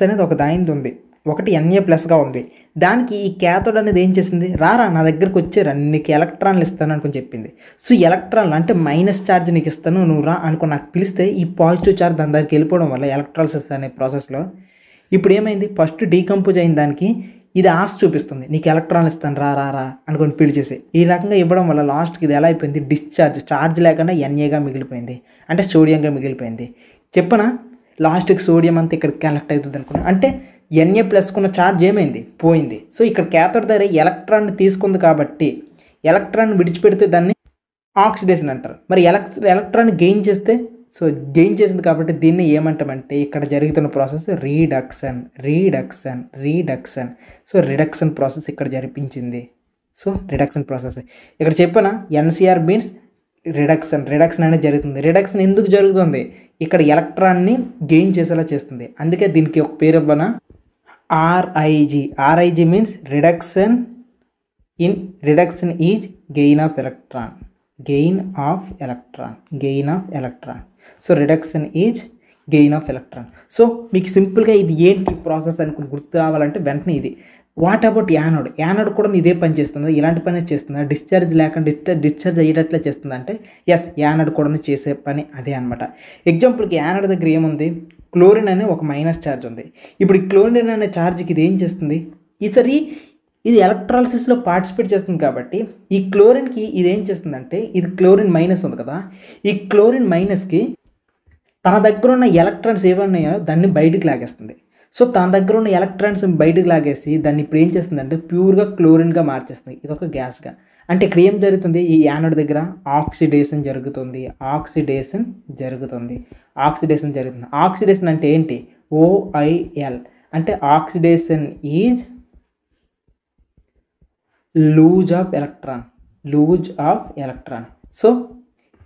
అనేది ఒక దానిది ఉంది, ఒకటి Na+గా ఉంది. దానికి ఈ క్యాథోడ్ అనేది ఏం చేసింది, రారా నా దగ్గరకు వచ్చారా నీకు ఎలక్ట్రాన్లు ఇస్తాను అనుకుని చెప్పింది. సో ఎలక్ట్రాన్లు అంటే మైనస్ ఛార్జ్ నీకు ఇస్తాను, నువ్వు రా అనుకో నాకు పిలిస్తే ఈ పాజిటివ్ ఛార్జ్ దాని దగ్గరికి వెళ్ళిపోవడం వల్ల ఎలక్ట్రాలిసిస్ అనే ప్రాసెస్లో ఇప్పుడు ఏమైంది, ఫస్ట్ డీకంపోజ్ అయిన దానికి ఇది ఆశ చూపిస్తుంది, నీకు ఎలక్ట్రాన్లు ఇస్తాను రా రా రా అనుకొని పిలిచేసి. ఈ రకంగా ఇవ్వడం వల్ల లాస్ట్కి ఇది ఎలా అయిపోయింది, ఛార్జ్ లేకుండా Na మిగిలిపోయింది, అంటే సోడియంగా మిగిలిపోయింది. చెప్పనా, లాస్ట్కి సోడియం అంతా ఇక్కడ కనెక్ట్ అవుతుంది అనుకున్నా, అంటే Na+కున్న ఛార్జ్ ఏమైంది, పోయింది. సో ఇక్కడ క్యాథోడ్ దగ్గర ఎలక్ట్రాన్ తీసుకుంది కాబట్టి ఎలక్ట్రాన్ విడిచిపెడితే దాన్ని ఆక్సిడేషన్ అంటారు. మరి ఎలక్ట్రాన్ గెయిన్ చేస్తే, సో గెయిన్ చేసింది కాబట్టి దీన్ని ఏమంటామంటే ఇక్కడ జరుగుతున్న ప్రాసెస్ రీడక్షన్. సో రిడక్షన్ ప్రాసెస్ ఇక్కడ జరిపించింది. సో రిడక్షన్ ప్రాసెస్ ఇక్కడ చెప్పనా, NCR మీన్స్ రిడక్షన్ అనేది జరుగుతుంది. రిడక్షన్ ఎందుకు జరుగుతుంది, ఇక్కడ ఎలక్ట్రాన్ని గెయిన్ చేసేలా చేస్తుంది. అందుకే దీనికి ఒక పేరు ఇవ్వనా, RIG means reduction is gain of electron. So reduction is gain of electron. So మీకు సింపుల్గా ఇది ఏంటి ప్రాసెస్ అనుకుని గుర్తు రావాలంటే వెంటనే ఇది. వాట్ అబౌట్ యానోడ్ కూడా ఇదే పని చేస్తుందా, ఇలాంటి పని చేస్తుందా, డిశ్చార్జ్ లేకుండా డిశ్చార్జ్ అయ్యేటట్లే చేస్తుందా అంటే ఎస్, యానోడ్ కూడా చేసే పని అదే అనమాట. ఎగ్జాంపుల్కి యానోడ్ దగ్గర ఏముంది, క్లోరిన్ అనే ఒక మైనస్ ఛార్జ్ ఉంది. ఇప్పుడు ఈ క్లోరిన్ అనే ఛార్జ్కి ఇది ఏం చేస్తుంది, ఈసారి ఇది ఎలక్ట్రాలిసిస్లో పార్టిసిపేట్ చేస్తుంది కాబట్టి ఈ క్లోరిన్కి ఇది ఏం చేస్తుందంటే, ఇది క్లోరిన్ మైనస్ ఉంది కదా, ఈ క్లోరిన్ మైనస్కి తన దగ్గర ఉన్న ఎలక్ట్రాన్స్ ఏమన్నాయో దాన్ని బయటికి లాగేస్తుంది. సో తన దగ్గర ఉన్న ఎలక్ట్రాన్స్ బయటకు లాగేసి దాన్ని ఇప్పుడు ఏం చేస్తుందంటే ప్యూర్గా క్లోరిన్గా మార్చేస్తుంది, ఇది ఒక గ్యాస్గా. అంటే ఇక్కడ ఏం జరుగుతుంది, ఈ యానోడ్ దగ్గర ఆక్సిడేషన్ జరుగుతుంది. ఆక్సిడేషన్ అంటే ఏంటి, OIL అంటే oxidation is loss of electron. So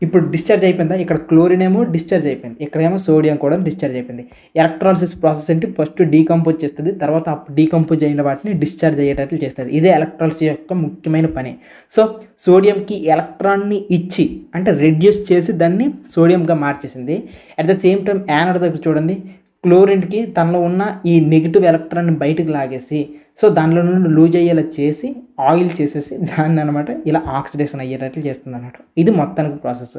ఇప్పుడు డిశ్చార్జ్ అయిపోయిందా, ఇక్కడ క్లోరిన్ ఏమో డిశ్చార్జ్ అయిపోయింది, ఇక్కడేమో సోడియం కూడా డిశ్చార్జ్ అయిపోయింది. ఎలక్ట్రాలిసిస్ ప్రాసెస్ అంటే ఫస్ట్ డీకంపోజ్ చేస్తుంది, తర్వాత డీకంపోజ్ అయిన వాటిని డిశ్చార్జ్ అయ్యేటట్లు చేస్తుంది. ఇదే ఎలక్ట్రాలిసిస్ యొక్క ముఖ్యమైన పని. సో సోడియంకి ఎలక్ట్రాన్ని ఇచ్చి అంటే రెడ్యూస్ చేసి దాన్ని సోడియంగా మార్చేసింది. At the same time anode దగ్గర చూడండి, క్లోరిన్కి తనలో ఉన్న ఈ నెగిటివ్ ఎలక్ట్రాన్ని బయటకు లాగేసి సో దానిలో నుండి లూజ్ అయ్యేలా చేసి ఆయిల్ చేసేసి దాన్ని అనమాట ఇలా ఆక్సిడేషన్ అయ్యేటట్లు చేస్తుంది అన్నమాట. ఇది మొత్తానికి ప్రాసెస్.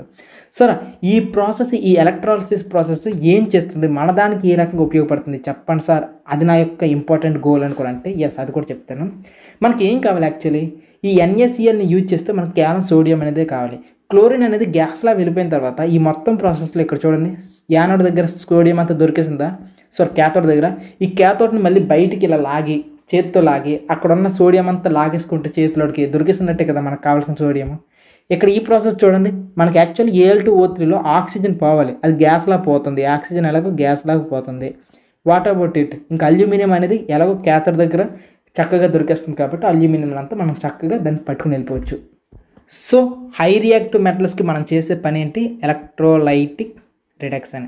సరే ఈ ప్రాసెస్, ఈ ఎలక్ట్రాలిసిస్ ప్రాసెస్ ఏం చేస్తుంది, మన దానికి ఏ రకంగా ఉపయోగపడుతుంది చెప్పండి సార్, అది నా యొక్క ఇంపార్టెంట్ గోల్ అని కూడా అంటే ఎస్, అది కూడా చెప్తాను. మనకి ఏం కావాలి, యాక్చువల్లీ ఈ NaClని యూజ్ చేస్తే మనకి కేవలం సోడియం అనేదే కావాలి. క్లోరిన్ అనేది గ్యాస్లా వెళ్ళిపోయిన తర్వాత ఈ మొత్తం ప్రాసెస్లో ఇక్కడ చూడండి, యానోడ్ దగ్గర సోడియం అంతా దొరికేసిందా, సో క్యాథోడ్ దగ్గర ఈ క్యాథోడ్ని మళ్ళీ బయటికి ఇలా లాగి చేతితో లాగి అక్కడ ఉన్న సోడియం అంతా లాగేసుకుంటే చేతిలోకి దొరికేసినట్టే కదా మనకు కావాల్సిన సోడియం. ఇక్కడ ఈ ప్రాసెస్ చూడండి, మనకి యాక్చువల్లీ Al2O3లో ఆక్సిజన్ పోవాలి, అది గ్యాస్లా పోతుంది, ఆక్సిజన్ ఎలాగో గ్యాస్లాగా పోతుంది. వాట్ అబౌట్ ఇట్, ఇంకా అల్యూమినియం అనేది ఎలాగో క్యాథోడ్ దగ్గర చక్కగా దొరికేస్తుంది కాబట్టి అల్యూమినియం అంతా మనం చక్కగా దాన్ని పట్టుకుని వెళ్ళిపోవచ్చు. సో హై రియాక్టివ్ మెటల్స్కి మనం చేసే పని ఏంటి, ఎలక్ట్రోలైటిక్ రిడక్షన్.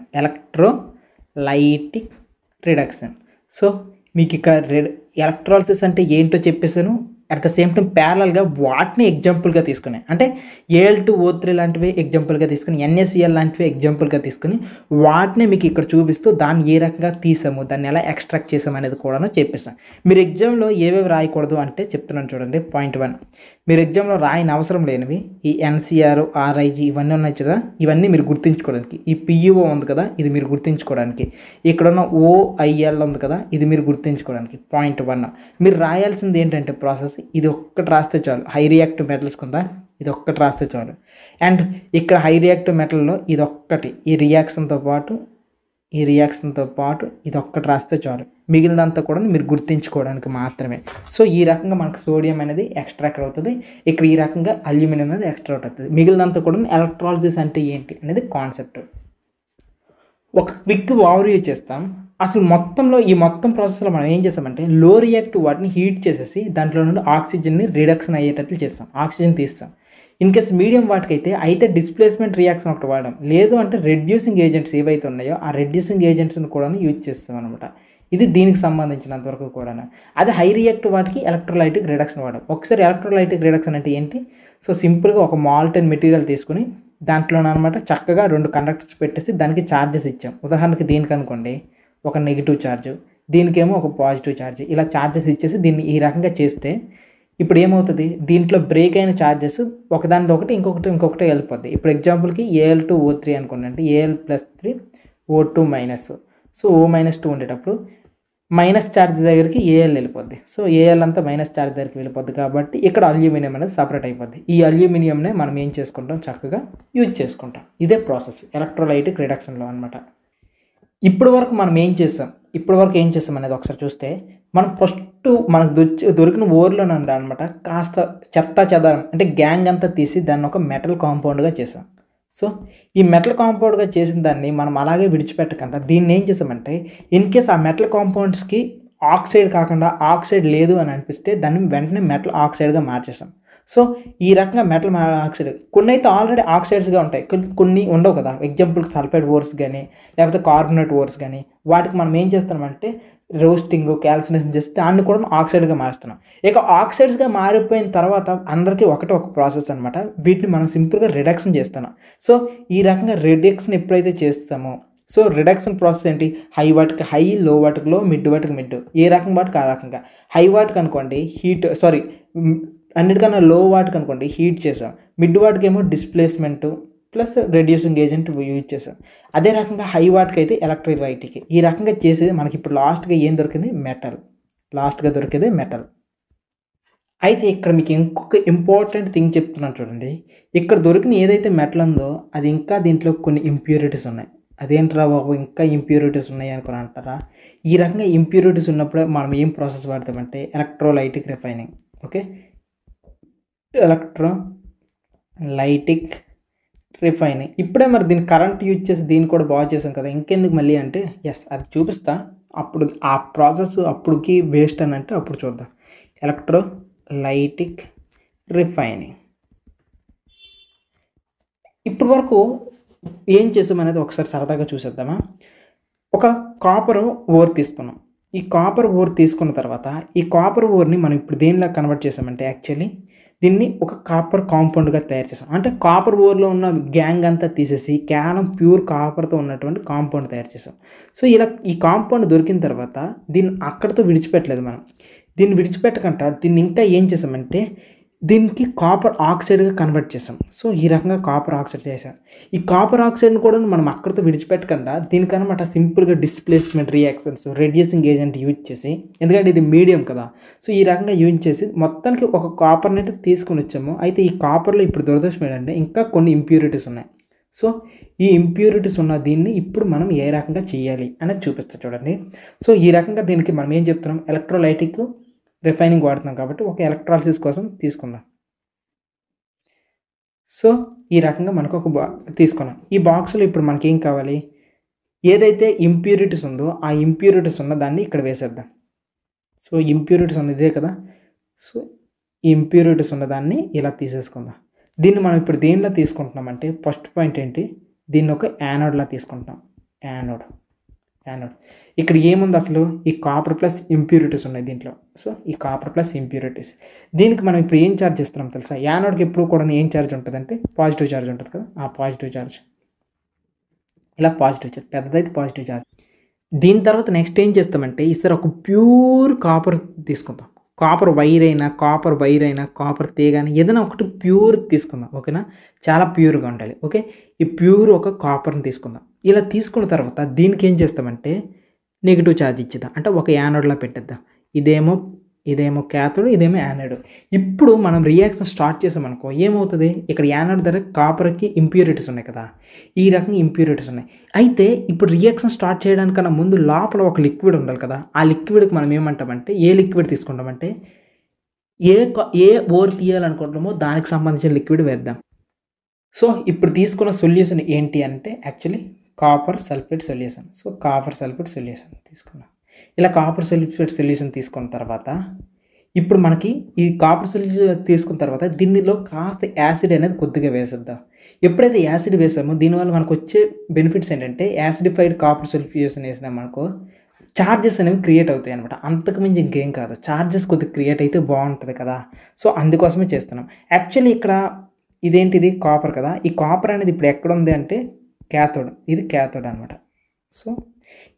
సో మీకు ఇక్కడ ఎలక్ట్రాలిసిస్ అంటే ఏంటో చెప్పేసాను, అట్ ద సేమ్ టైం ప్యారలల్గా వాటిని ఎగ్జాంపుల్గా తీసుకుని, అంటే Al2O3 లాంటివి ఎగ్జాంపుల్గా తీసుకుని, NaCl లాంటివి ఎగ్జాంపుల్గా తీసుకుని వాటిని మీకు ఇక్కడ చూపిస్తూ దాన్ని ఏ రకంగా తీసాము, దాన్ని ఎలా ఎక్స్ట్రాక్ట్ చేసాము అనేది కూడా చెప్పేసాను. మీరు ఎగ్జామ్లో ఏవేవి రాయకూడదు అంటే చెప్తున్నాను చూడండి. పాయింట్ 1, మీరు ఎగ్జామ్లో రాయని అవసరం లేనివి ఈ NCR, RIG ఇవన్నీ ఉన్నాయి కదా, ఇవన్నీ మీరు గుర్తుంచుకోవడానికి. ఈ PUO ఉంది కదా, ఇది మీరు గుర్తుంచుకోవడానికి. ఇక్కడ ఉన్న OIL ఉంది కదా, ఇది మీరు గుర్తుంచుకోవడానికి. పాయింట్ 1 మీరు రాయాల్సింది ఏంటంటే ప్రాసెస్ ఇది ఒక్కటి రాస్తే చాలు. హై రియాక్టివ్ మెటల్స్ కింద ఇది ఒక్కటి రాస్తే చాలు. అండ్ ఇక్కడ హై రియాక్టివ్ మెటల్లో ఇది ఒక్కటి, ఈ రియాక్షన్తో పాటు ఇది ఒక్కటి రాస్తే చాలు. మిగిలినంతా కూడా మీరు గుర్తుంచుకోవడానికి మాత్రమే. సో ఈ రకంగా మనకు సోడియం అనేది ఎక్స్ట్రాక్ట్ అవుతుంది, ఇక్కడ ఈ రకంగా అల్యూమినియం అనేది ఎక్స్ట్రాక్ట్ అవుతుంది. మిగిలినంతా కూడా ఎలక్ట్రాలసిస్ అంటే ఏంటి అనేది కాన్సెప్ట్. ఒక క్విక్ ఓవర్వ్యూ చేస్తాం. అసలు ఈ మొత్తం ప్రాసెస్లో మనం ఏం చేస్తామంటే లో రియాక్టివ్ వాటిని హీట్ చేసేసి దాంట్లో నుండి ఆక్సిజన్ని రిడక్షన్ అయ్యేటట్లు చేస్తాం, ఆక్సిజన్ తీస్తాం. ఇన్ కేస్ మీడియం వాటికైతే డిస్ప్లేస్మెంట్ రియాక్షన్ ఒకటి వాడడం, లేదు అంటే రెడ్యూసింగ్ ఏజెంట్స్ ఏవైతే ఉన్నాయో ఆ రెడ్యూసింగ్ ఏజెంట్స్ని కూడా యూజ్ చేస్తాం అనమాట. ఇది దీనికి సంబంధించినంతవరకు కూడా. అదే హై రియాక్టివ్ వాటికి ఎలక్ట్రోలైటిక్ రిడక్షన్ వాడడం. ఒకసారి ఎలక్ట్రోలైటిక్ రిడక్షన్ అంటే ఏంటి? సో సింపుల్గా ఒక మాల్టన్ మెటీరియల్ తీసుకుని దాంట్లోనమాట చక్కగా 2 కండక్టర్స్ పెట్టేసి దానికి ఛార్జెస్ ఇచ్చాం. ఉదాహరణకి దీనికి అనుకోండి ఒక నెగిటివ్ ఛార్జ్, దీనికేమో ఒక పాజిటివ్ ఛార్జ్, ఇలా ఛార్జెస్ ఇచ్చేసి దీన్ని ఈ రకంగా చేస్తే ఇప్పుడు ఏమవుతుంది, దీంట్లో బ్రేక్ అయిన ఛార్జెస్ ఒకదానితో ఒకటి ఇంకొకటి వెళ్ళిపోద్ది. ఇప్పుడు ఎగ్జాంపుల్కి Al2O3 అనుకోండి, అంటే Al+3 O2-. సో O-2 ఉండేటప్పుడు మైనస్ ఛార్జ్ దగ్గరికి Al వెళ్ళిపోద్ది. సో Al అంతా మైనస్ ఛార్జ్ దగ్గరికి వెళ్ళిపోద్ది కాబట్టి ఇక్కడ అల్యూమినియం అనేది సపరేట్ అయిపోద్ది. ఈ అల్యూమినియంనే మనం ఏం చేసుకుంటాం, చక్కగా యూజ్ చేసుకుంటాం. ఇదే ప్రాసెస్ ఎలక్ట్రోలైటిక్ రిడక్షన్లో అనమాట. ఇప్పటి వరకు ఏం చేస్తాం అనేది ఒకసారి చూస్తే, మనం ఫస్ట్ మనకు దొరికిన ఓర్లోనే అనమాట కాస్త చెదారం అంటే గ్యాంగ్ అంతా తీసి దాన్ని ఒక మెటల్ కాంపౌండ్గా చేసాం. సో ఈ మెటల్ కాంపౌండ్గా చేసిన దాన్ని మనం అలాగే విడిచిపెట్టకుండా దీన్ని ఏం చేసామంటే, ఇన్ కేస్ ఆ మెటల్ కాంపౌండ్స్కి ఆక్సైడ్ కాకుండా ఆక్సైడ్ లేదు అని అనిపిస్తే దాన్ని వెంటనే మెటల్ ఆక్సైడ్గా మార్చేసాం. సో ఈ రకంగా మెటల్ ఆక్సైడ్ కొన్ని అయితే ఆల్రెడీ ఆక్సైడ్స్గా ఉంటాయి, కొన్ని ఉండవు కదా. ఎగ్జాంపుల్ సల్ఫైడ్ ఓర్స్ కానీ లేకపోతే కార్బోనేట్ ఓర్స్ కానీ వాటికి మనం ఏం చేస్తామంటే రోస్టింగ్, క్యాల్సినేషన్ చేసి దాన్ని కూడా ఆక్సైడ్గా మారుస్తున్నాం. ఇక ఆక్సైడ్స్గా మారిపోయిన తర్వాత అందరికీ ఒక ప్రాసెస్ అనమాట. వీటిని మనం సింపుల్గా రిడక్షన్ చేస్తున్నాం. సో ఈ రకంగా రిడక్షన్ ఎప్పుడైతే చేస్తామో, సో రిడక్షన్ ప్రాసెస్ ఏంటి, హై వాటికి హై, లో వాటికి లో, మిడ్ వాటికి మిడ్, ఏ రకం వాటికి ఆ రకంగా. హై వాటికి అనుకోండి అన్నిటికన్నా లో వాటికి అనుకోండి హీట్ చేసాం, మిడ్ వాటికి ఏమో displacement plus reducing agent use చేసాం. అదే రకంగా హై వాటికి అయితే ఎలక్ట్రోలైటిక్. ఈ రకంగా చేసేది మనకి ఇప్పుడు లాస్ట్గా ఏం దొరికింది, మెటల్. అయితే ఇక్కడ మీకు ఇంకొక ఇంపార్టెంట్ థింగ్ చెప్తున్నాను చూడండి. ఇక్కడ దొరికిన ఏదైతే మెటల్ ఉందో అది ఇంకా దీంట్లో కొన్ని ఇంప్యూరిటీస్ ఉన్నాయి. అదేంట్రా బాబు ఇంకా ఇంప్యూరిటీస్ ఉన్నాయి అనుకుని అంటారా? ఈ రకంగా ఇంప్యూరిటీస్ ఉన్నప్పుడే మనం ఏం ప్రాసెస్ వాడతామంటే electrolytic refining. Okay, electrolytic refining. ఇప్పుడే మరి దీన్ని కరెంట్ యూజ్ చేసి దీన్ని కూడా బాగా చేసాం కదా, ఇంకెందుకు మళ్ళీ అంటే అది చూపిస్తా. అప్పుడు ఆ ప్రాసెస్ అప్పుడుకి వేస్ట్ అని అంటే అప్పుడు చూద్దాం. Electrolytic refining. ఇప్పటి వరకు ఏం చేసామనేది ఒకసారి సరదాగా చూసేద్దామా. ఒక కాపర్ ఓర్ తీసుకున్నాం. ఈ కాపర్ ఓర్ తీసుకున్న తర్వాత ఈ కాపర్ ఓర్ని మనం ఇప్పుడు దేనిలా కన్వర్ట్ చేసామంటే యాక్చువల్లీ దీన్ని ఒక కాపర్ కాంపౌండ్గా తయారు చేసాం. అంటే కాపర్ ఓర్లో ఉన్న గ్యాంగ్ అంతా తీసేసి కేవలం ప్యూర్ కాపర్తో ఉన్నటువంటి కాంపౌండ్ తయారు చేసాం. సో ఇలా ఈ కాంపౌండ్ దొరికిన తర్వాత దీన్ని అక్కడితో విడిచిపెట్టలేదు మనం. దీన్ని విడిచిపెట్టకుండా దీన్ని ఇంకా ఏం చేసామంటే దీనికి కాపర్ ఆక్సైడ్గా కన్వర్ట్ చేసాం. సో ఈ రకంగా కాపర్ ఆక్సైడ్ చేసాం. ఈ కాపర్ ఆక్సైడ్ని కూడా మనం అక్కడితో విడిచిపెట్టకుండా దీనికనమాట సింపుల్గా displacement reactions, reducing agent use చేసి, ఎందుకంటే ఇది మీడియం కదా, సో ఈ రకంగా యూజ్ చేసి మొత్తానికి ఒక కాపర్ని అయితే తీసుకుని వచ్చాము. అయితే ఈ కాపర్లో ఇప్పుడు దురదృష్టం ఏంటంటే ఇంకా కొన్ని ఇంప్యూరిటీస్ ఉన్నాయి. సో ఈ ఇంప్యూరిటీస్ ఉన్న దీన్ని ఇప్పుడు మనం ఏ రకంగా చేయాలి అనేది చూపిస్తా చూడండి. సో ఈ రకంగా దీనికి మనం ఏం చెప్తున్నాం, ఎలక్ట్రోలైటిక్ రిఫైనింగ్ వాడుతున్నాం కాబట్టి ఒక ఎలక్ట్రాలిసిస్ కోసం తీసుకుందాం. సో ఈ రకంగా మనకు ఒక తీసుకున్నాం. ఈ బాక్స్లో ఇప్పుడు మనకి ఏం కావాలి, ఏదైతే ఇంప్యూరిటీస్ ఉందో ఆ ఇంప్యూరిటీస్ ఉన్న దాన్ని ఇక్కడ వేసేద్దాం. సో ఇంప్యూరిటీస్ ఉన్న ఇదే కదా, సో ఈ ఇంప్యూరిటీస్ ఉన్న దాన్ని ఇలా తీసేసుకుందాం. దీన్ని మనం ఇప్పుడు దేనిలో తీసుకుంటున్నామంటే ఫస్ట్ పాయింట్ ఏంటి, దీన్ని ఒక యానోడ్లా తీసుకుంటాం. Anode anode. ఇక్కడ ఏముంది అసలు ఈ కాపర్ ప్లస్ ఇంప్యూరిటీస్ ఉన్నాయి దీంట్లో. సో ఈ కాపర్ ప్లస్ ఇంప్యూరిటీస్ దీనికి మనం ఇప్పుడు ఏం ఛార్జ్ ఇస్తున్నాం తెలుసా? యానోడ్కి ఎప్పుడు కూడా ఏం ఛార్జ్ ఉంటుందంటే పాజిటివ్ ఛార్జ్ ఉంటుంది కదా, ఆ పాజిటివ్ ఛార్జ్ ఇలా పాజిటివ్ ఛార్జ్ పెద్దదైతే పాజిటివ్ ఛార్జ్. దీని తర్వాత నెక్స్ట్ ఏం చేస్తామంటే ఈసారి ఒక ప్యూర్ కాపర్ తీసుకుందాం. కాపర్ వైర్ అయినా కాపర్ తీగ అయినా ఏదైనా ఒకటి ప్యూర్ తీసుకుందాం. ఓకేనా, చాలా ప్యూర్గా ఉండాలి. ఓకే, ఈ ప్యూర్ ఒక కాపర్ని తీసుకుందాం. ఇలా తీసుకున్న తర్వాత దీనికి ఏం చేస్తామంటే నెగిటివ్ ఛార్జ్ ఇచ్చేద్దాం, అంటే ఒక యానోడ్లా పెట్టేద్దాం. ఇదేమో క్యాథోడ్, ఇదేమో యానోడ్. ఇప్పుడు మనం రియాక్షన్ స్టార్ట్ చేసామనుకో ఏమవుతుంది, ఇక్కడ యానోడ్ దగ్గర కాపర్కి ఇంప్యూరిటీస్ ఉన్నాయి కదా, ఈ రకంగా ఇంప్యూరిటీస్ ఉన్నాయి. అయితే ఇప్పుడు రియాక్షన్ స్టార్ట్ చేయడానికన్నా ముందు లోపల ఒక లిక్విడ్ ఉండాలి కదా, ఆ లిక్విడ్కి మనం ఏమంటామంటే ఏ లిక్విడ్ తీసుకుంటామంటే ఏ ఓర్ తీయాలనుకుంటామో దానికి సంబంధించిన లిక్విడ్ వేద్దాం. సో ఇప్పుడు తీసుకున్న సొల్యూషన్ ఏంటి అంటే actually copper sulphate solution. So copper sulphate solution తీసుకున్నాం. ఇలా కాపర్ సల్ఫేట్ సొల్యూషన్ తీసుకున్న తర్వాత ఇప్పుడు మనకి ఈ కాపర్ సొల్యూషన్ తీసుకున్న తర్వాత దీనిలో కాస్త యాసిడ్ అనేది కొద్దిగా వేసేద్దాం. ఎప్పుడైతే యాసిడ్ వేసామో దీనివల్ల మనకు వచ్చే బెనిఫిట్స్ ఏంటంటే యాసిడిఫైడ్ కాపర్ సొల్యూషన్ వేసినామనుకో చార్జెస్ అనేవి క్రియేట్ అవుతాయి అనమాట. అంతకుమించి ఇంకేం కాదు, చార్జెస్ కొద్దిగా క్రియేట్ అయితే బాగుంటుంది కదా. సో అందుకోసమే చేస్తున్నాం. యాక్చువల్లీ ఇక్కడ ఇదేంటిది కాపర్ కదా, ఈ కాపర్ అనేది ఇప్పుడు ఎక్కడ ఉంది అంటే క్యాథోడ్, ఇది క్యాథోడ్ అనమాట. సో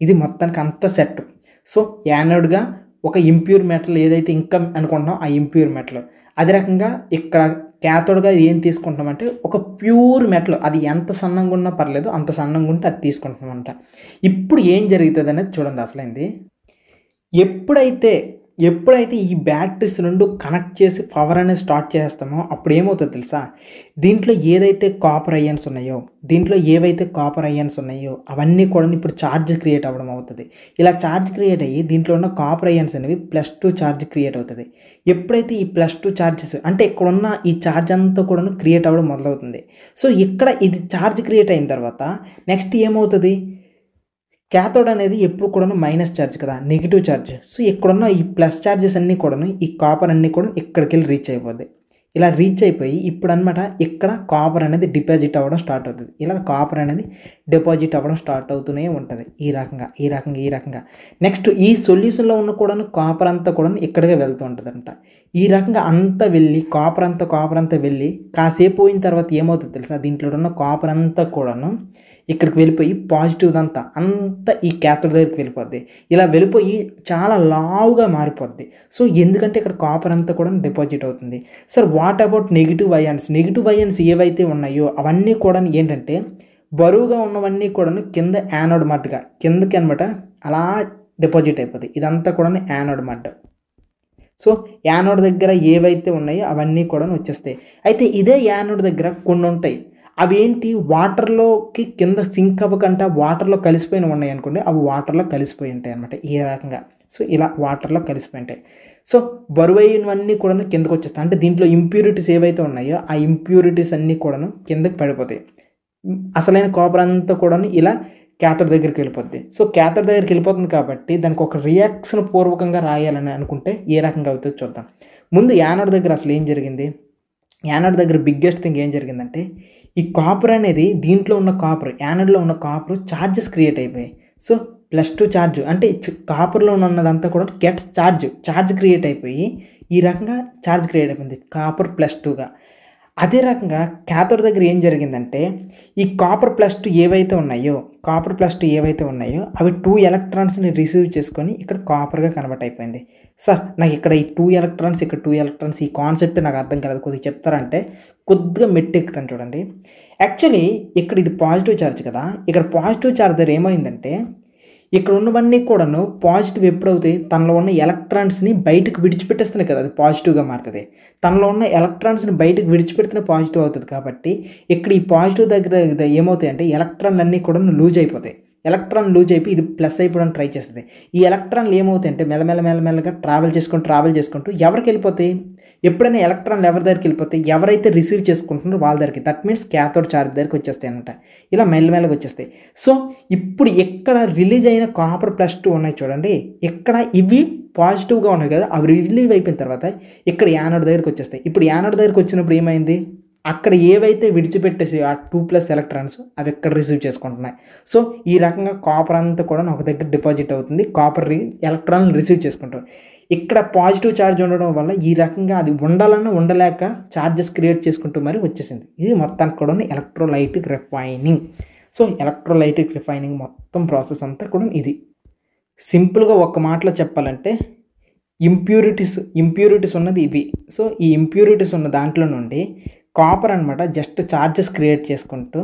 ఇది మొత్తానికి అంత సెట్. సో యానోడ్గా ఒక ఇంప్యూర్ మెటల్ ఏదైతే ఇంకా అనుకుంటున్నాం ఆ ఇంప్యూర్ మెటల్, అదే రకంగా ఇక్కడ క్యాథోడ్గా ఏం తీసుకుంటామంటే ఒక ప్యూర్ మెటల్, అది ఎంత సన్నంగా ఉన్నా పర్లేదు, అంత సన్నంగా ఉంటే అది తీసుకుంటామంట. ఇప్పుడు ఏం జరుగుతుంది అనేది చూడండి. అసలైంది ఎప్పుడైతే ఈ బ్యాటరీస్ రెండు కనెక్ట్ చేసి పవర్ అనేది స్టార్ట్ చేస్తామో అప్పుడు ఏమవుతుందో తెలుసా, దీంట్లో ఏవైతే కాపర్ అయాన్స్ ఉన్నాయో అవన్నీ కూడా ఇప్పుడు ఛార్జ్ క్రియేట్ అవ్వడం అవుతుంది. ఇలా ఛార్జ్ క్రియేట్ అయ్యి దీంట్లో ఉన్న కాపర్ అయాన్స్ అనేవి +2 ఛార్జ్ క్రియేట్ అవుతుంది. ఎప్పుడైతే ఈ +2 ఛార్జెస్ అంటే ఇక్కడ ఉన్న ఈ ఛార్జ్ అంతా కూడా క్రియేట్ అవ్వడం మొదలవుతుంది. సో ఇక్కడ ఇది ఛార్జ్ క్రియేట్ అయిన తర్వాత నెక్స్ట్ ఏమవుతుంది, క్యాథోడ్ అనేది ఎప్పుడు కూడా మైనస్ ఛార్జ్ కదా, నెగిటివ్ ఛార్జ్. సో ఇక్కడున్న ఈ ప్లస్ ఛార్జెస్ అన్నీ కూడా ఈ కాపర్ అన్నీ కూడా ఇక్కడికి వెళ్ళి రీచ్ అయిపోద్ది. ఇలా రీచ్ అయిపోయి ఇప్పుడు అనమాట ఇక్కడ కాపర్ అనేది డిపాజిట్ అవ్వడం స్టార్ట్ అవుతుంది. ఇలా కాపర్ అనేది డిపాజిట్ అవ్వడం స్టార్ట్ అవుతూనే ఉంటుంది ఈ రకంగా. నెక్స్ట్ ఈ సొల్యూషన్లో ఉన్న కూడా కాపర్ అంతా కూడా ఇక్కడికే వెళ్తూ ఉంటుందంట. ఈ రకంగా అంతా వెళ్ళి కాపర్ అంతా వెళ్ళి కాసేపు పోయిన తర్వాత ఏమవుతుంది తెలుసా, దీంట్లో ఉన్న కాపర్ అంతా కూడాను ఇక్కడికి వెళ్ళిపోయి పాజిటివ్ అంతా ఈ క్యాథోడ్ దగ్గరికి వెళ్ళిపోద్ది. ఇలా వెళ్ళిపోయి చాలా లావుగా మారిపోద్ది. సో ఎందుకంటే ఇక్కడ కాపర్ అంతా కూడా డిపాజిట్ అవుతుంది. Sir what about negative ions ఏవైతే ఉన్నాయో అవన్నీ కూడా ఏంటంటే బరువుగా ఉన్నవన్నీ కూడా కింద యానోడ్ మట్టుగా కిందకి అనమాట అలా డిపాజిట్ అయిపోతుంది. ఇదంతా కూడా యానోడ్ మట్ట. సో యానోడ్ దగ్గర ఏవైతే ఉన్నాయో అవన్నీ కూడా వచ్చేస్తాయి. అయితే ఇదే యానోడ్ దగ్గర కొన్ని ఉంటాయి, అవి ఏంటి వాటర్లోకి కింద సింక్ అవ్వకుండా వాటర్లో కలిసిపోయిన ఉన్నాయి అనుకోండి, అవి వాటర్లో కలిసిపోయి ఉంటాయి అనమాట ఈ రకంగా. సో ఇలా వాటర్లో కలిసిపోయి ఉంటాయి. సో బరువైనవన్నీ కూడా కిందకు వచ్చేస్తాయి. అంటే దీంట్లో ఇంప్యూరిటీస్ ఏవైతే ఉన్నాయో ఆ ఇంప్యూరిటీస్ అన్నీ కూడా కిందకి పడిపోతాయి. అసలైన కాపర్ అంతా కూడా ఇలా క్యాథోడ్ దగ్గరికి వెళ్ళిపోద్ది. సో క్యాథోడ్ దగ్గరికి వెళ్ళిపోతుంది కాబట్టి దానికి ఒక రియాక్షన్ పూర్వకంగా రాయాలని అనుకుంటే ఏ రకంగా అవుతుందో చూద్దాం. ముందు యానోడ్ దగ్గర అసలు ఏం జరిగింది, యానోడ్ దగ్గర బిగ్గెస్ట్ థింగ్ ఏం జరిగిందంటే ఈ కాపర్ అనేది దీంట్లో ఉన్న కాపర్ యానోడ్లో ఉన్న కాపర్ ఛార్జెస్ క్రియేట్ అయిపోయాయి. సో +2 ఛార్జ్ అంటే కాపర్లో ఉన్నదంతా కూడా గెట్స్ ఛార్జ్ క్రియేట్ అయిపోయి ఈ రకంగా ఛార్జ్ క్రియేట్ అయిపోయింది కాపర్ +2గా. అదే రకంగా క్యాథోడ్ దగ్గర ఏం జరిగిందంటే ఈ కాపర్ +2 ఏవైతే ఉన్నాయో అవి 2 ఎలక్ట్రాన్స్ని రిసీవ్ చేసుకొని ఇక్కడ కాపర్గా కన్వర్ట్ అయిపోయింది. సార్ నాకు ఇక్కడ ఈ 2 ఎలక్ట్రాన్స్ ఈ కాన్సెప్ట్ నాకు అర్థం కాలేదు, కొద్దిగా చెప్తారంటే కొద్దిగా మెట్టెక్కుతాను చూడండి. యాక్చువల్లీ ఇక్కడ ఇది పాజిటివ్ ఛార్జ్ కదా, ఇక్కడ పాజిటివ్ ఛార్జ్ దగ్గర ఏమైందంటే ఇక్కడ ఉన్నవన్నీ కూడాను పాజిటివ్ ఎప్పుడవుతాయి, తనలో ఉన్న ఎలక్ట్రాన్స్ని బయటకు విడిచిపెట్టేస్తున్నాయి కదా, అది పాజిటివ్గా మారుతుంది. తనలో ఉన్న ఎలక్ట్రాన్స్ని బయటకు విడిచిపెడితేనే పాజిటివ్ అవుతుంది. కాబట్టి ఇక్కడ ఈ పాజిటివ్ దగ్గర ఏమవుతాయి అంటే ఎలక్ట్రాన్లు అన్నీ కూడా లూజ్ అయిపోతాయి. ఎలక్ట్రాన్ లూజ్ అయిపోయి ఇది ప్లస్ అయిపోవడానికి ట్రై చేస్తుంది. ఈ ఎలక్ట్రాన్లు ఏమవుతాయి అంటే మెల్లమెల్లగా ట్రావెల్ చేసుకుంటూ ఎవరికి వెళ్ళిపోతాయి, ఎప్పుడైనా ఎలక్ట్రాన్లు ఎవరి దగ్గరికి వెళ్ళిపోతాయి, ఎవరైతే రిసీవ్ చేసుకుంటున్నారో వాళ్ళ దగ్గరికి, దట్ మీన్స్ క్యాథోడ్ ఛార్జ్ దగ్గరికి వచ్చేస్తాయి అనమాట. ఇలా మెల్లమెల్లగా వచ్చేస్తాయి. సో ఇప్పుడు ఎక్కడ రిలీజ్ అయిన కాపర్ +2 ఉన్నాయి చూడండి, ఇక్కడ ఇవి పాజిటివ్గా ఉన్నాయి కదా, అవి రిలీవ్ అయిపోయిన తర్వాత ఇక్కడ యానోడ్ దగ్గరికి వచ్చేస్తాయి. ఇప్పుడు యానోడ్ దగ్గరికి వచ్చినప్పుడు ఏమైంది, అక్కడ ఏవైతే విడిచిపెట్టేసి ఆ 2+ ఎలక్ట్రాన్స్ అవి ఎక్కడ రిసీవ్ చేసుకుంటున్నాయి. సో ఈ రకంగా కాపర్ అంతా కూడా ఒక దగ్గర డిపాజిట్ అవుతుంది. కాపర్ ఎలక్ట్రాన్లు రిసీవ్ చేసుకుంటాం. ఇక్కడ పాజిటివ్ ఛార్జ్ ఉండడం వల్ల ఈ రకంగా అది ఉండాలన్నా ఉండలేక ఛార్జెస్ క్రియేట్ చేసుకుంటూ మరి వచ్చేసింది. ఇది మొత్తానికి కూడా electrolytic refining. So electrolytic refining మొత్తం ప్రాసెస్ అంతా కూడా ఇది. సింపుల్గా ఒక్క మాటలో చెప్పాలంటే ఇంప్యూరిటీస్ ఉన్నది ఇవి. సో ఈ ఇంప్యూరిటీస్ ఉన్న దాంట్లో నుండి కాపర్ అనమాట జస్ట్ ఛార్జెస్ క్రియేట్ చేసుకుంటూ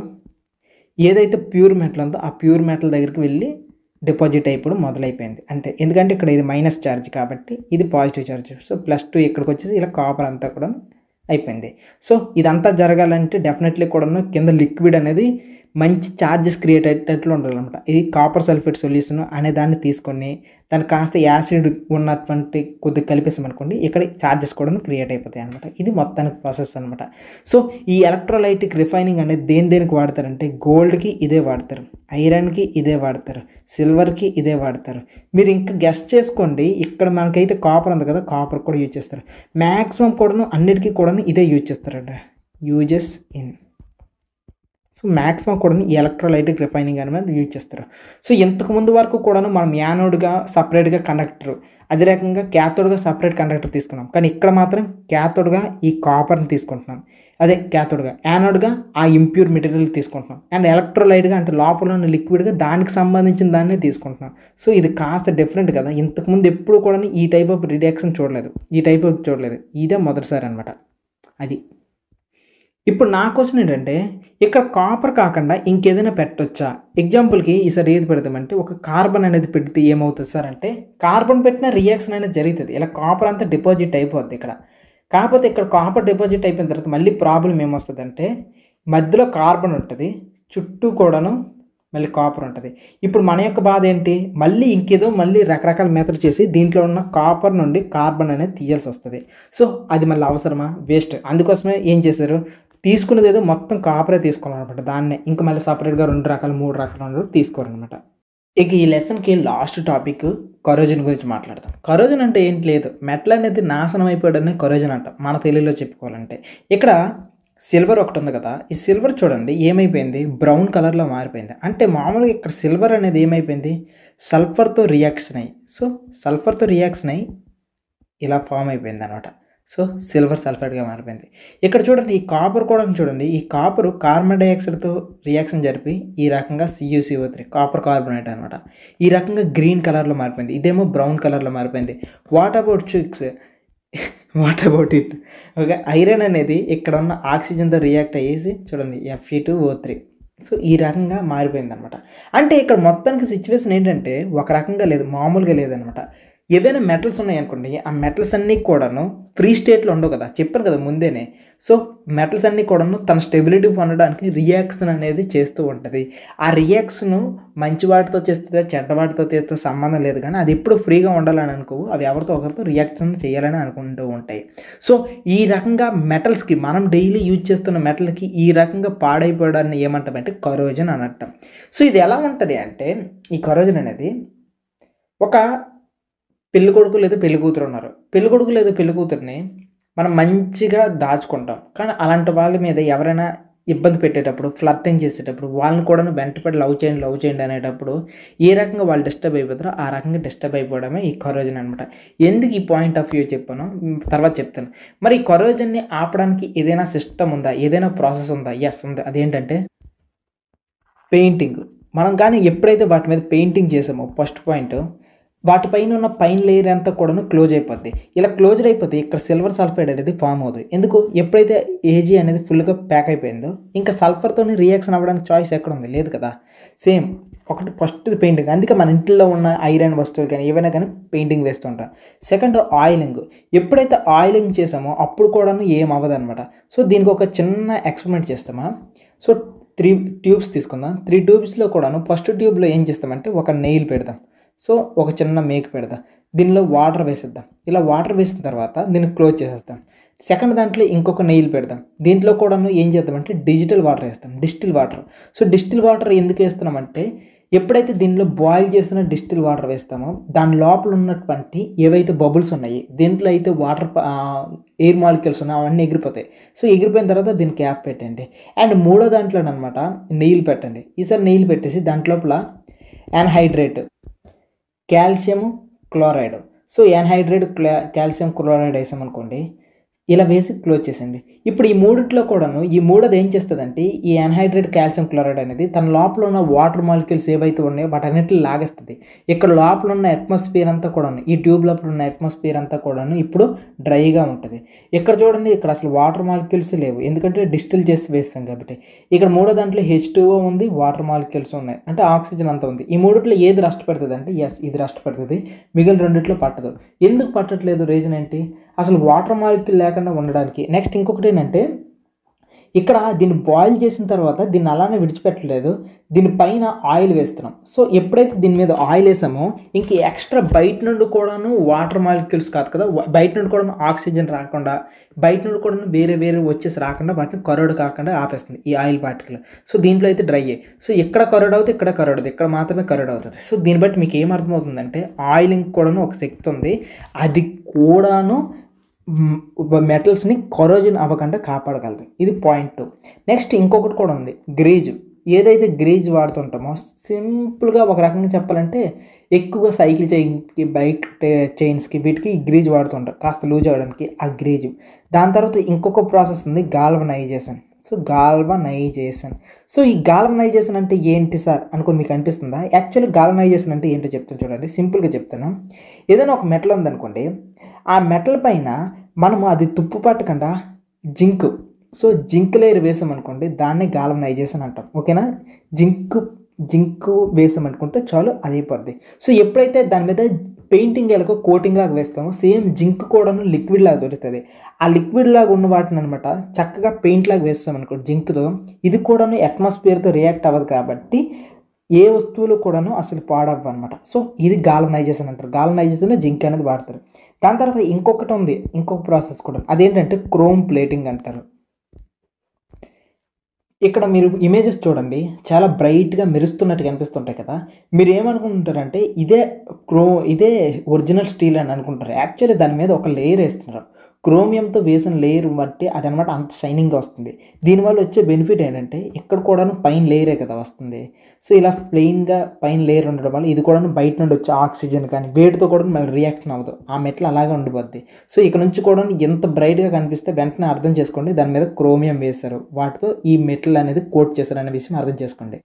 ఏదైతే ప్యూర్ మెటల్ ఉందో ఆ ప్యూర్ మెటల్ దగ్గరికి వెళ్ళి డిపాజిట్ అయిపోవడం మొదలైపోయింది అంతే. ఎందుకంటే ఇక్కడ ఇది మైనస్ ఛార్జ్ కాబట్టి ఇది పాజిటివ్ ఛార్జ్. సో +2 ఇక్కడికి వచ్చేసి ఇలా కాపర్ అంతా కూడా అయిపోయింది. సో ఇదంతా జరగాలంటే డెఫినెట్లీ కూడా కింద లిక్విడ్ అనేది మంచి ఛార్జెస్ క్రియేట్ అయ్యేటట్లు ఉండాలన్నమాట. ఇది కాపర్ సల్ఫేట్ సొల్యూషన్ అనే దాన్ని తీసుకొని దాన్ని కాస్త యాసిడ్ ఉన్నటువంటి కొద్దిగా కలిపేసామనుకోండి, ఇక్కడ ఛార్జెస్ కూడా క్రియేట్ అయిపోతాయి అనమాట. ఇది మొత్తానికి ప్రాసెస్ అనమాట. సో ఈ ఎలక్ట్రోలైటిక్ రిఫైనింగ్ అనేది దేనికి వాడతారంటే గోల్డ్కి ఇదే వాడతారు, ఐరన్కి ఇదే వాడతారు, సిల్వర్కి ఇదే వాడతారు. మీరు ఇంకా గెస్ చేసుకోండి, ఇక్కడ మనకైతే కాపర్ ఉంది కదా, కాపర్ కూడా యూజ్ చేస్తారు. మ్యాక్సిమం కూడా అన్నిటికీ కూడా ఇదే యూజ్ చేస్తారంట. యూజెస్ ఇన్ సో మ్యాక్సిమం కూడా ఈ ఎలక్ట్రోలైటిక్ రిఫైనింగ్ అనేది యూజ్ చేస్తారు. సో ఇంతకుముందు వరకు కూడా మనం యానోడ్గా సపరేట్గా కండక్టర్, అదే రకంగా క్యాథోడ్గా సపరేట్ కండక్టర్ తీసుకున్నాం. కానీ ఇక్కడ మాత్రం క్యాథోడ్గా ఈ కాపర్ని తీసుకుంటున్నాం, అదే క్యాథోడ్గా. యానోడ్గా ఆ ఇంప్యూర్ మెటీరియల్ తీసుకుంటున్నాం. అండ్ ఎలక్ట్రోలైట్గా అంటే లోపల ఉన్న లిక్విడ్గా దానికి సంబంధించిన దాన్నే తీసుకుంటున్నాం. సో ఇది కాస్త డిఫరెంట్ కదా. ఇంతకుముందు ఎప్పుడు కూడా ఈ టైప్ ఆఫ్ రియాక్షన్ చూడలేదు, ఇదే మొదటిసారి అనమాట. అది ఇప్పుడు నా క్వశ్చన్ ఏంటంటే ఇక్కడ కాపర్ కాకుండా ఇంకేదైనా పెట్టొచ్చా? ఎగ్జాంపుల్కి ఈసారి ఏది పెడతామంటే ఒక కార్బన్ అనేది పెడితే ఏమవుతుంది సార్ అంటే, కార్బన్ పెట్టిన రియాక్షన్ అనేది జరుగుతుంది, ఇలా కాపర్ అంతా డిపాజిట్ అయిపోద్ది ఇక్కడ. కాకపోతే ఇక్కడ కాపర్ డిపాజిట్ అయిపోయిన తర్వాత మళ్ళీ ప్రాబ్లం ఏమొస్తుంది అంటే మధ్యలో కార్బన్ ఉంటుంది, చుట్టూ కూడాను మళ్ళీ కాపర్ ఉంటుంది. ఇప్పుడు మన యొక్క బాధ ఏంటి, మళ్ళీ రకరకాల మెథడ్ చేసి దీంట్లో ఉన్న కాపర్ నుండి కార్బన్ అనేది తీయాల్సి వస్తుంది. సో అది మళ్ళీ అవసరమా? వేస్ట్. అందుకోసమే ఏం చేశారు, తీసుకునేది ఏదో మొత్తం కాపరే తీసుకోవాలన్నమాట. దాన్నే ఇంకా మళ్ళీ సపరేట్గా 2 రకాలు 3 రకాలు తీసుకోవాలన్నమాట. ఇక ఈ లెసన్కి లాస్ట్ టాపిక్ కరోజన్ గురించి మాట్లాడతాం. కరోజన్ అంటే ఏంటి లేదు, మెటల్ అనేది నాశనం అయిపోయాడని కరోజన్ అంటాం మన తెలుగులో చెప్పుకోవాలంటే. ఇక్కడ సిల్వర్ ఒకటి ఉంది కదా, ఈ సిల్వర్ చూడండి ఏమైపోయింది, బ్రౌన్ కలర్లో మారిపోయింది. అంటే మామూలుగా ఇక్కడ సిల్వర్ అనేది ఏమైపోయింది, సల్ఫర్తో రియాక్షన్ అయ్యి, సో సల్ఫర్తో రియాక్షన్ అయ్యి ఇలా ఫామ్ అయిపోయింది అనమాట. సో సిల్వర్ సల్ఫైడ్గా మారిపోయింది. ఇక్కడ చూడండి ఈ కాపర్ కూడా చూడండి, ఈ కాపరు కార్బన్ డైఆక్సైడ్తో రియాక్షన్ జరిపి ఈ రకంగా CuCO3 కాపర్ కార్బోనేట్ అనమాట ఈ రకంగా గ్రీన్ కలర్లో మారిపోయింది. ఇదేమో బ్రౌన్ కలర్లో మారిపోయింది. What about it? Okay, iron అనేది ఇక్కడ ఉన్న ఆక్సిజన్తో రియాక్ట్ అయ్యేసి చూడండి Fe2O3. సో ఈ రకంగా మారిపోయింది అనమాట. అంటే ఇక్కడ మొత్తానికి సిచ్యువేషన్ ఏంటంటే ఒక రకంగా లేదు, మామూలుగా లేదనమాట. ఏవైనా మెటల్స్ ఉన్నాయనుకోండి, ఆ మెటల్స్ అన్నీ కూడాను ఫ్రీ స్టేట్లో ఉండవు కదా, చెప్పాను కదా ముందేనే. సో మెటల్స్ అన్నీ కూడాను తన స్టెబిలిటీ పొందడానికి రియాక్షన్ అనేది చేస్తూ ఉంటుంది. ఆ రియాక్షన్ మంచి వాటితో చేస్తుందా చెడ్డ వాటితో చేస్తే సంబంధం లేదు, కానీ అది ఎప్పుడు ఫ్రీగా ఉండాలని అనుకోవు, అవి ఎవరితో ఒకరితో రియాక్షన్ చేయాలని అనుకుంటూ ఉంటాయి. సో ఈ రకంగా మెటల్స్కి, మనం డైలీ యూజ్ చేస్తున్న మెటల్కి ఈ రకంగా పాడైపోవడాన్ని ఏమంటామంటే కరోజన్ అని అంటాం. సో ఇది ఎలా ఉంటుంది అంటే, ఈ కరోజన్ అనేది ఒక పెళ్లి కొడుకు లేదా పెళ్లి కూతురు ఉన్నారు, పెళ్లి కొడుకు లేదా పెళ్లి కూతురిని మనం మంచిగా దాచుకుంటాం. కానీ అలాంటి వాళ్ళ మీద ఎవరైనా ఇబ్బంది పెట్టేటప్పుడు, ఫ్లర్టింగ్ చేసేటప్పుడు, వాళ్ళని కూడా వెంటపడి లవ్ చేయండి అనేటప్పుడు ఏ రకంగా వాళ్ళు డిస్టర్బ్ అయిపోతారో ఆ రకంగా డిస్టర్బ్ అయిపోవడమే ఈ కరోజన్ అనమాట. ఎందుకు ఈ పాయింట్ ఆఫ్ వ్యూ చెప్పాను తర్వాత చెప్తాను. మరి ఈ కరోజన్ని ఆపడానికి ఏదైనా సిస్టమ్ ఉందా, ఏదైనా ప్రాసెస్ ఉందా? ఎస్ ఉంది. అదేంటంటే పెయింటింగ్. మనం కానీ ఎప్పుడైతే వాటి మీద పెయింటింగ్ చేసామో ఫస్ట్ పాయింట్, వాటిపైన ఉన్న పైన లేయర్ అంతా కూడా క్లోజ్ అయిపోద్ది. ఇలా క్లోజ్డ్ అయిపోతే ఇక్కడ సిల్వర్ సల్ఫైడ్ అనేది ఫామ్ అవుతుంది. ఎందుకు, ఎప్పుడైతే Ag అనేది ఫుల్గా ప్యాక్ అయిపోయిందో ఇంకా సల్ఫర్తో రియాక్షన్ అవ్వడానికి చాయిస్ ఎక్కడ ఉంది, లేదు కదా. సేమ్ ఒకటి ఫస్ట్ పెయింటింగ్, అందుకే మన ఇంట్లో ఉన్న ఐరన్ వస్తువులు కానీ ఏవైనా కానీ పెయింటింగ్ వేస్తుంటాం. Second oiling. ఎప్పుడైతే ఆయిలింగ్ చేసామో అప్పుడు కూడా ఏం అవ్వదు అనమాట. సో దీనికి ఒక చిన్న ఎక్స్పెరిమెంట్ చేస్తామా. సో 3 ట్యూబ్స్ తీసుకుందాం. 3 ట్యూబ్స్లో కూడాను ఫస్ట్ ట్యూబ్లో ఏం చేస్తామంటే ఒక నెయిల్ పెడదాం. సో ఒక చిన్న మేక్ పెడదాం, దీనిలో వాటర్ వేసేద్దాం. ఇలా వాటర్ వేసిన తర్వాత దీన్ని క్లోజ్ చేసేస్తాం. సెకండ్ దాంట్లో ఇంకొక నెయిల్ పెడదాం. దీంట్లో కూడా ఏం చేద్దామంటే డిజిటల్ వాటర్ వేస్తాం, distil water. So distil water ఎందుకు వేస్తున్నామంటే ఎప్పుడైతే దీనిలో బాయిల్ చేసిన డిస్టిల్ వాటర్ వేస్తామో దాని లోపల ఉన్నటువంటి ఏవైతే బబుల్స్ ఉన్నాయి, దీంట్లో అయితే ఎయిర్ మాలిక్యూల్స్ ఉన్నాయి, అవన్నీ ఎగిరిపోతాయి. సో ఎగిరిపోయిన తర్వాత దీన్ని క్యాప్ పెట్టండి. అండ్ మూడో దాంట్లో అనమాట నెయ్యిలు పెట్టండి. ఈసారి నెయ్యిలు పెట్టేసి దాంట్లోపల anhydrate calcium chloride, so anhydrate calcium chloride వేసామనుకోండి, ఇలా వేసి క్లోజ్ చేసేయండి. ఇప్పుడు ఈ మూడిట్లో కూడాను ఈ మూడోది ఏం చేస్తుందంటే ఈ యాన్హైడ్రేట్ కాల్షియం క్లోరైడ్ అనేది తన లోపల ఉన్న వాటర్ మాలిక్యూల్స్ ఏవైతే ఉన్నాయో వాటన్నిటిని లాగేస్తుంది. ఇక్కడ లోపల ఉన్న అట్మాస్ఫియర్ అంతా కూడాను, ఈ ట్యూబ్ లోపల ఉన్న అట్మాస్ఫియర్ అంతా కూడాను ఇప్పుడు డ్రైగా ఉంటుంది. ఇక్కడ చూడండి, ఇక్కడ అసలు వాటర్ మాలిక్యూల్స్ లేవు, ఎందుకంటే డిస్టిల్ చేసి వేస్తాం కాబట్టి. ఇక్కడ మూడో దాంట్లో H2O ఉంది, వాటర్ మాలిక్యూల్స్ ఉన్నాయి, అంటే ఆక్సిజన్ అంతా ఉంది. ఈ మూడిట్లో ఏది రస్ట్ పెడుతుంది అంటే ఇది రస్ట్ పెడుతుంది, మిగిలిన రెండిట్లో పట్టదు. ఎందుకు పట్టట్లేదు? రీజన్ ఏంటి? అసలు వాటర్ మాలిక్యూల్ లేకుండా ఉండడానికి. నెక్స్ట్ ఇంకొకటి ఏంటంటే ఇక్కడ దీన్ని బాయిల్ చేసిన తర్వాత దీన్ని అలానే విడిచిపెట్టలేదు, దీనిపైన ఆయిల్ వేస్తున్నాం. సో ఎప్పుడైతే దీని మీద ఆయిల్ వేసామో ఇంక ఎక్స్ట్రా బయట నుండి కూడాను వాటర్ మాలిక్యూల్స్ కాదు కదా, బయట నుండి కూడా ఆక్సిజన్ రాకుండా, బయట నుండి కూడా వేరే వచ్చేసి రాకుండా వాటిని కరోడ్ కాకుండా ఆపేస్తుంది ఈ ఆయిల్ పార్టికల్. సో దీంట్లో అయితే డ్రై అయ్యి, సో ఇక్కడ కరోడ్ అవుతుంది, ఇక్కడ కరోడ్ అవుతుంది, ఇక్కడ మాత్రమే కరోడ్ అవుతుంది. సో దీన్ని బట్టి మీకు ఏమర్థమవుతుందంటే ఆయిలింగ్ కూడాను ఒక శక్తి ఉంది, అది కూడాను మెటల్స్ని కరోజన్ అవ్వకుండా కాపాడగలదు. ఇది పాయింట్ 2. నెక్స్ట్ ఇంకొకటి కూడా ఉంది, గ్రేజ్. ఏదైతే గ్రేజ్ వాడుతుంటామో సింపుల్గా ఒక రకంగా చెప్పాలంటే ఎక్కువగా సైకిల్ చైన్కి, బైక్ చైన్స్కి, వీటికి ఈ గ్రేజ్ వాడుతుంటారు కాస్త లూజ్ అవ్వడానికి, ఆ గ్రేజ్. దాని తర్వాత ఇంకొక ప్రాసెస్ ఉంది, గాల్వనైజేషన్. సో గాల్వనైజేషన్, సో ఈ గాల్వనైజేషన్ అంటే ఏంటి సార్ అనుకుని మీకు అనిపిస్తుందా? యాక్చువల్లీ గాల్వనైజేషన్ అంటే ఏంటో చెప్తాను చూడండి, సింపుల్గా చెప్తాను. ఏదైనా ఒక మెటల్ ఉందనుకోండి, ఆ మెటల్ పైన మనము అది తుప్పు పట్టకుండా జింక్, సో జింక్ లేయర్ వేసామనుకోండి, దాన్ని గాల్వనైజేషన్ అంటాం. ఓకేనా? జింక్ వేసామనుకుంటే చాలు, అది అయిపోద్ది. సో ఎప్పుడైతే దాని మీద పెయింటింగ్ ఎలాగో కోటింగ్ లాగా వేస్తామో సేమ్ జింక్ కూడాను లిక్విడ్ లాగా దొరుకుతుంది. ఆ లిక్విడ్ లాగా ఉన్న వాటిని అనమాట చక్కగా పెయింట్ లాగా వేస్తామనుకోండి జింక్తో, ఇది కూడాను అట్మాస్ఫియర్తో రియాక్ట్ అవ్వదు కాబట్టి ఏ వస్తువులు కూడాను అసలు పాడవ్వు అనమాట. సో ఇది గాల్వనైజేషన్ అంటారు. గాల్వనైజేషన్లో జింక్ అనేది వాడతారు. దాని తర్వాత ఇంకొకటి ఉంది, ఇంకొక ప్రాసెస్ కూడా, అదేంటంటే క్రోమ్ ప్లేటింగ్ అంటారు. ఇక్కడ మీరు ఇమేజెస్ చూడండి, చాలా బ్రైట్గా మెరుస్తున్నట్టు కనిపిస్తుంటాయి కదా. మీరు ఏమనుకుంటారంటే ఇదే ఒరిజినల్ స్టీల్ అని అనుకుంటారు. యాక్చువల్లీ దాని మీద ఒక లేయర్ వేస్తున్నారు, క్రోమియంతో వేసిన లేయర్ బట్టి అదనమాట అంత షైనింగ్గా వస్తుంది. దీనివల్ల వచ్చే బెనిఫిట్ ఏంటంటే ఇక్కడ కూడాను పైన లేయరే కదా వస్తుంది. సో ఇలా ప్లెయిన్గా పైన లేయర్ ఉండడం వల్ల ఇది కూడాను బయట నుండి వచ్చే ఆక్సిజన్ కానీ వేడితో కూడా మళ్ళీ రియాక్షన్ అవ్వదు, ఆ మెటల్ అలాగే ఉండిపోద్ది. సో ఇక్కడ నుంచి కూడా ఎంత బ్రైట్గా కనిపిస్తే వెంటనే అర్థం చేసుకోండి దాని మీద క్రోమియం వేశారు, వాటితో ఈ మెటల్ అనేది కోట్ చేశారు అనే విషయం అర్థం చేసుకోండి.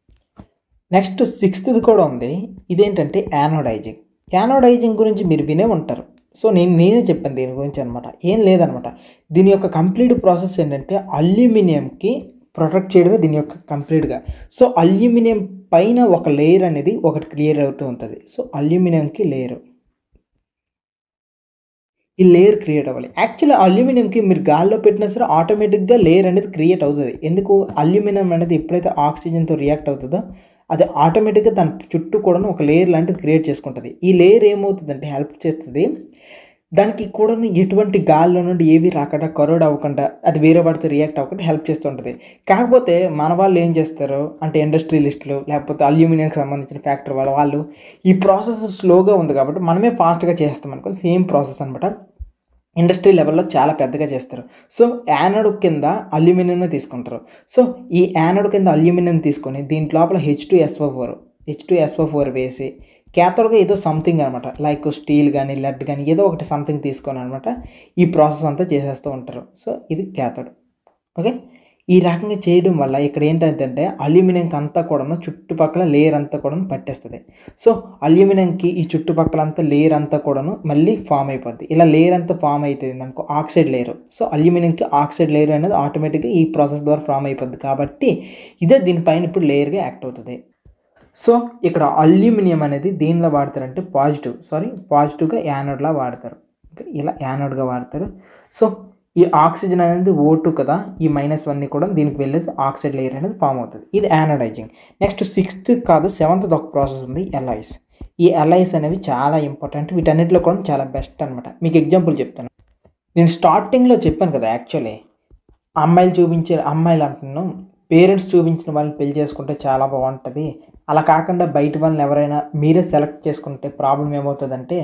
నెక్స్ట్ 6th కూడా ఉంది, ఇదేంటంటే యానోడైజింగ్. యానోడైజింగ్ గురించి మీరు వినే ఉంటారు. సో నేనే చెప్పాను దీని గురించి అనమాట, ఏం లేదనమాట. దీని యొక్క కంప్లీట్ ప్రాసెస్ ఏంటంటే అల్యూమినియంకి ప్రొటెక్ట్ చేయడమే దీని యొక్క కంప్లీట్గా. సో అల్యూమినియం పైన ఒక లేయర్ అనేది ఒకటి క్లియర్ అవుతూ ఉంటుంది. సో అల్యూమినియంకి లేయర్, ఈ లేయర్ క్రియేట్ అవ్వాలి. యాక్చువల్లీ అల్యూమినియంకి మీరు గాల్లో పెట్టినా సరే ఆటోమేటిక్గా లేయర్ అనేది క్రియేట్ అవుతుంది. ఎందుకు? అల్యూమినియం అనేది ఎప్పుడైతే ఆక్సిజన్తో రియాక్ట్ అవుతుందో అది ఆటోమేటిక్గా దాని చుట్టూ కూడా ఒక లేయర్ లాంటిది క్రియేట్ చేసుకుంటుంది. ఈ లేయర్ ఏమవుతుందంటే హెల్ప్ చేస్తుంది దానికి కూడా ఎటువంటి గాల్లో నుండి ఏవి రాకుండా, కరోడ్ అవ్వకుండా, అది వేరే వాటితో రియాక్ట్ అవ్వకుండా హెల్ప్ చేస్తూ ఉంటుంది. కాకపోతే మన వాళ్ళు ఏం చేస్తారు అంటే ఇండస్ట్రియలిస్టులు లేకపోతే అల్యూమినియంకి సంబంధించిన ఫ్యాక్టరీ వాళ్ళు ఈ ప్రాసెస్ స్లోగా ఉంది కాబట్టి మనమే ఫాస్ట్గా చేస్తాం అనుకో, సేమ్ ప్రాసెస్ అనమాట. ఇండస్ట్రీ లెవెల్లో చాలా పెద్దగా చేస్తారు. సో యానోడ్ కింద అల్యూమినియంని తీసుకుంటారు. సో ఈ యానోడ్ కింద అల్యూమినియం తీసుకొని దీంట్ లోపల H2SO4 వేసి క్యాథోడ్గా ఏదో సంథింగ్ అనమాట, లైక్ స్టీల్ కానీ లెడ్ కానీ ఏదో ఒకటి సంథింగ్ తీసుకొని అనమాట ఈ ప్రాసెస్ అంతా చేసేస్తూ ఉంటారు. సో ఇది క్యాథోడ్. ఓకే, ఈ రకంగా చేయడం వల్ల ఇక్కడ ఏంటంటే అల్యూమినియంకి అంతా కూడా చుట్టుపక్కల లేయర్ అంతా కూడా పట్టేస్తుంది. సో అల్యూమినియంకి ఈ చుట్టుపక్కల అంతా లేయర్ అంతా కూడాను మళ్ళీ ఫామ్ అయిపోద్ది. ఇలా లేయర్ అంతా ఫామ్ అవుతుంది అనుకో, ఆక్సైడ్ లేయర్. సో అల్యూమినియంకి ఆక్సైడ్ లేయర్ అనేది ఆటోమేటిక్గా ఈ ప్రాసెస్ ద్వారా ఫామ్ అయిపోద్ది కాబట్టి ఇదే దీనిపైన ఇప్పుడు లేయర్గా యాక్ట్ అవుతుంది. సో ఇక్కడ అల్యూమినియం అనేది దేనిలో వాడతారంటే పాజిటివ్గా యానోడ్లా వాడతారు. ఓకే, ఇలా యానోడ్గా వాడతారు. సో ఈ ఆక్సిజన్ అనేది O2 కదా, ఈ -1 కూడా దీనికి వెళ్ళేసి ఆక్సైడ్ లేయర్ అనేది ఫామ్ అవుతుంది. ఇది యానోడైజింగ్. నెక్స్ట్ 6th కాదు 7th ఒక ప్రాసెస్ ఉంది, ఎలాయిస్. ఈ ఎలాయిస్ అనేవి చాలా ఇంపార్టెంట్, వీటన్నిటిలో కూడా చాలా బెస్ట్ అనమాట. మీకు ఎగ్జాంపుల్ చెప్తాను. నేను స్టార్టింగ్లో చెప్పాను కదా, యాక్చువల్లీ అమ్మాయిలు అంటున్నాను, పేరెంట్స్ చూపించిన వాళ్ళని పెళ్లి చేసుకుంటే చాలా బాగుంటుంది, అలా కాకుండా బయట వాళ్ళని ఎవరైనా మీరే సెలెక్ట్ చేసుకుంటే ప్రాబ్లం ఏమవుతుందంటే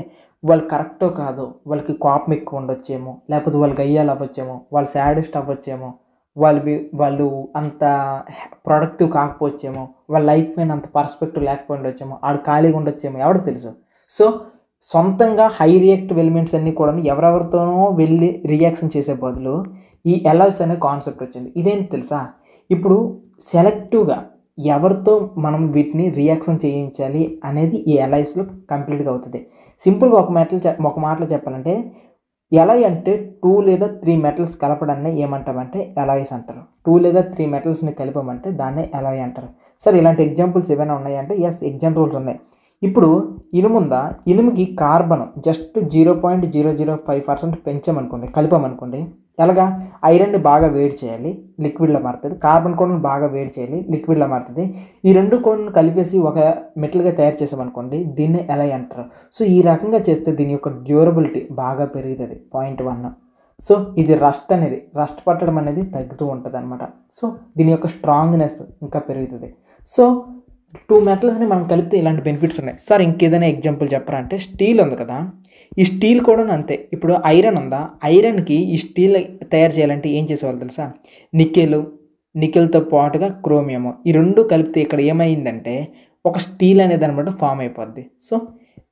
వాళ్ళు కరెక్టో కాదో, వాళ్ళకి కోపం ఎక్కువ ఉండొచ్చేమో, లేకపోతే వాళ్ళు గయ్యాలు అవ్వచ్చేమో, వాళ్ళు సాడిస్ట్ అవ్వచ్చేమో, వాళ్ళు అంత ప్రొడక్టివ్ కాకపోవచ్చేమో, వాళ్ళ లైఫ్ పైన అంత పర్స్పెక్టివ్ లేకపోయి ఉండొచ్చేమో, ఆడు ఖాళీగా ఉండొచ్చేమో, ఎవరికి తెలుసు. సో సొంతంగా హై రియాక్టివ్ ఎలిమెంట్స్ అన్నీ కూడా ఎవరెవరితోనో వెళ్ళి రియాక్షన్ చేసే బదులు ఈ ఎలాయ్స్ అనే కాన్సెప్ట్ వచ్చింది. ఇదేంటి తెలుసా, ఇప్పుడు సెలెక్టివ్గా ఎవరితో మనం వీటిని రియాక్షన్ చేయించాలి అనేది ఈ ఎలాయ్స్లో కంప్లీట్గా అవుతుంది. సింపుల్గా ఒక మాటలో చెప్పాలంటే ఎలాయ్ అంటే 2 లేదా 3 మెటల్స్ కలపడాన్ని ఏమంటామంటే ఎలాయ్స్ అంటారు. 2 లేదా 3 మెటల్స్ని కలిపామంటే దాన్నే ఎలాయ్ అంటారు. సరే, ఇలాంటి ఎగ్జాంపుల్స్ ఏమైనా ఉన్నాయంటే ఎస్, ఎగ్జాంపుల్స్ ఉన్నాయి. ఇప్పుడు ఇనుముకి కార్బన్ జస్ట్ 0.005% పెంచామనుకోండి, కలిపామనుకోండి, ఎలాగా ఐరన్ని బాగా వేడి చేయాలి, లిక్విడ్లో మారుతుంది. కార్బన్ కూడా బాగా వేడి చేయాలి, లిక్విడ్లో మారుతుంది. ఈ రెండు కూడా కలిపేసి ఒక మెటల్గా తయారు చేసామనుకోండి, దీన్ని ఎలాయ్ అంటారు. సో ఈ రకంగా చేస్తే దీని యొక్క డ్యూరబిలిటీ బాగా పెరుగుతుంది. పాయింట్ 1. సో ఇది రస్ట్ పట్టడం అనేది తగ్గుతూ ఉంటుంది అనమాట. సో దీని యొక్క స్ట్రాంగ్నెస్ ఇంకా పెరుగుతుంది. సో 2 మెటల్స్ని మనం కలిపితే ఇలాంటి బెనిఫిట్స్ ఉన్నాయి. సార్ ఇంకేదైనా ఎగ్జాంపుల్ చెప్పరా అంటే స్టీల్ ఉంది కదా, ఈ స్టీల్ కూడా అంతే. ఇప్పుడు ఐరన్ ఉందా, ఐరన్కి ఈ స్టీల్ తయారు చేయాలంటే ఏం చేసేవాళ్ళు తెలుసా, నికెల్తో పాటుగా క్రోమియము, ఈ రెండు కలిపితే ఇక్కడ ఏమైందంటే ఒక స్టీల్ అనేది అనమాట ఫామ్ అయిపోద్ది. సో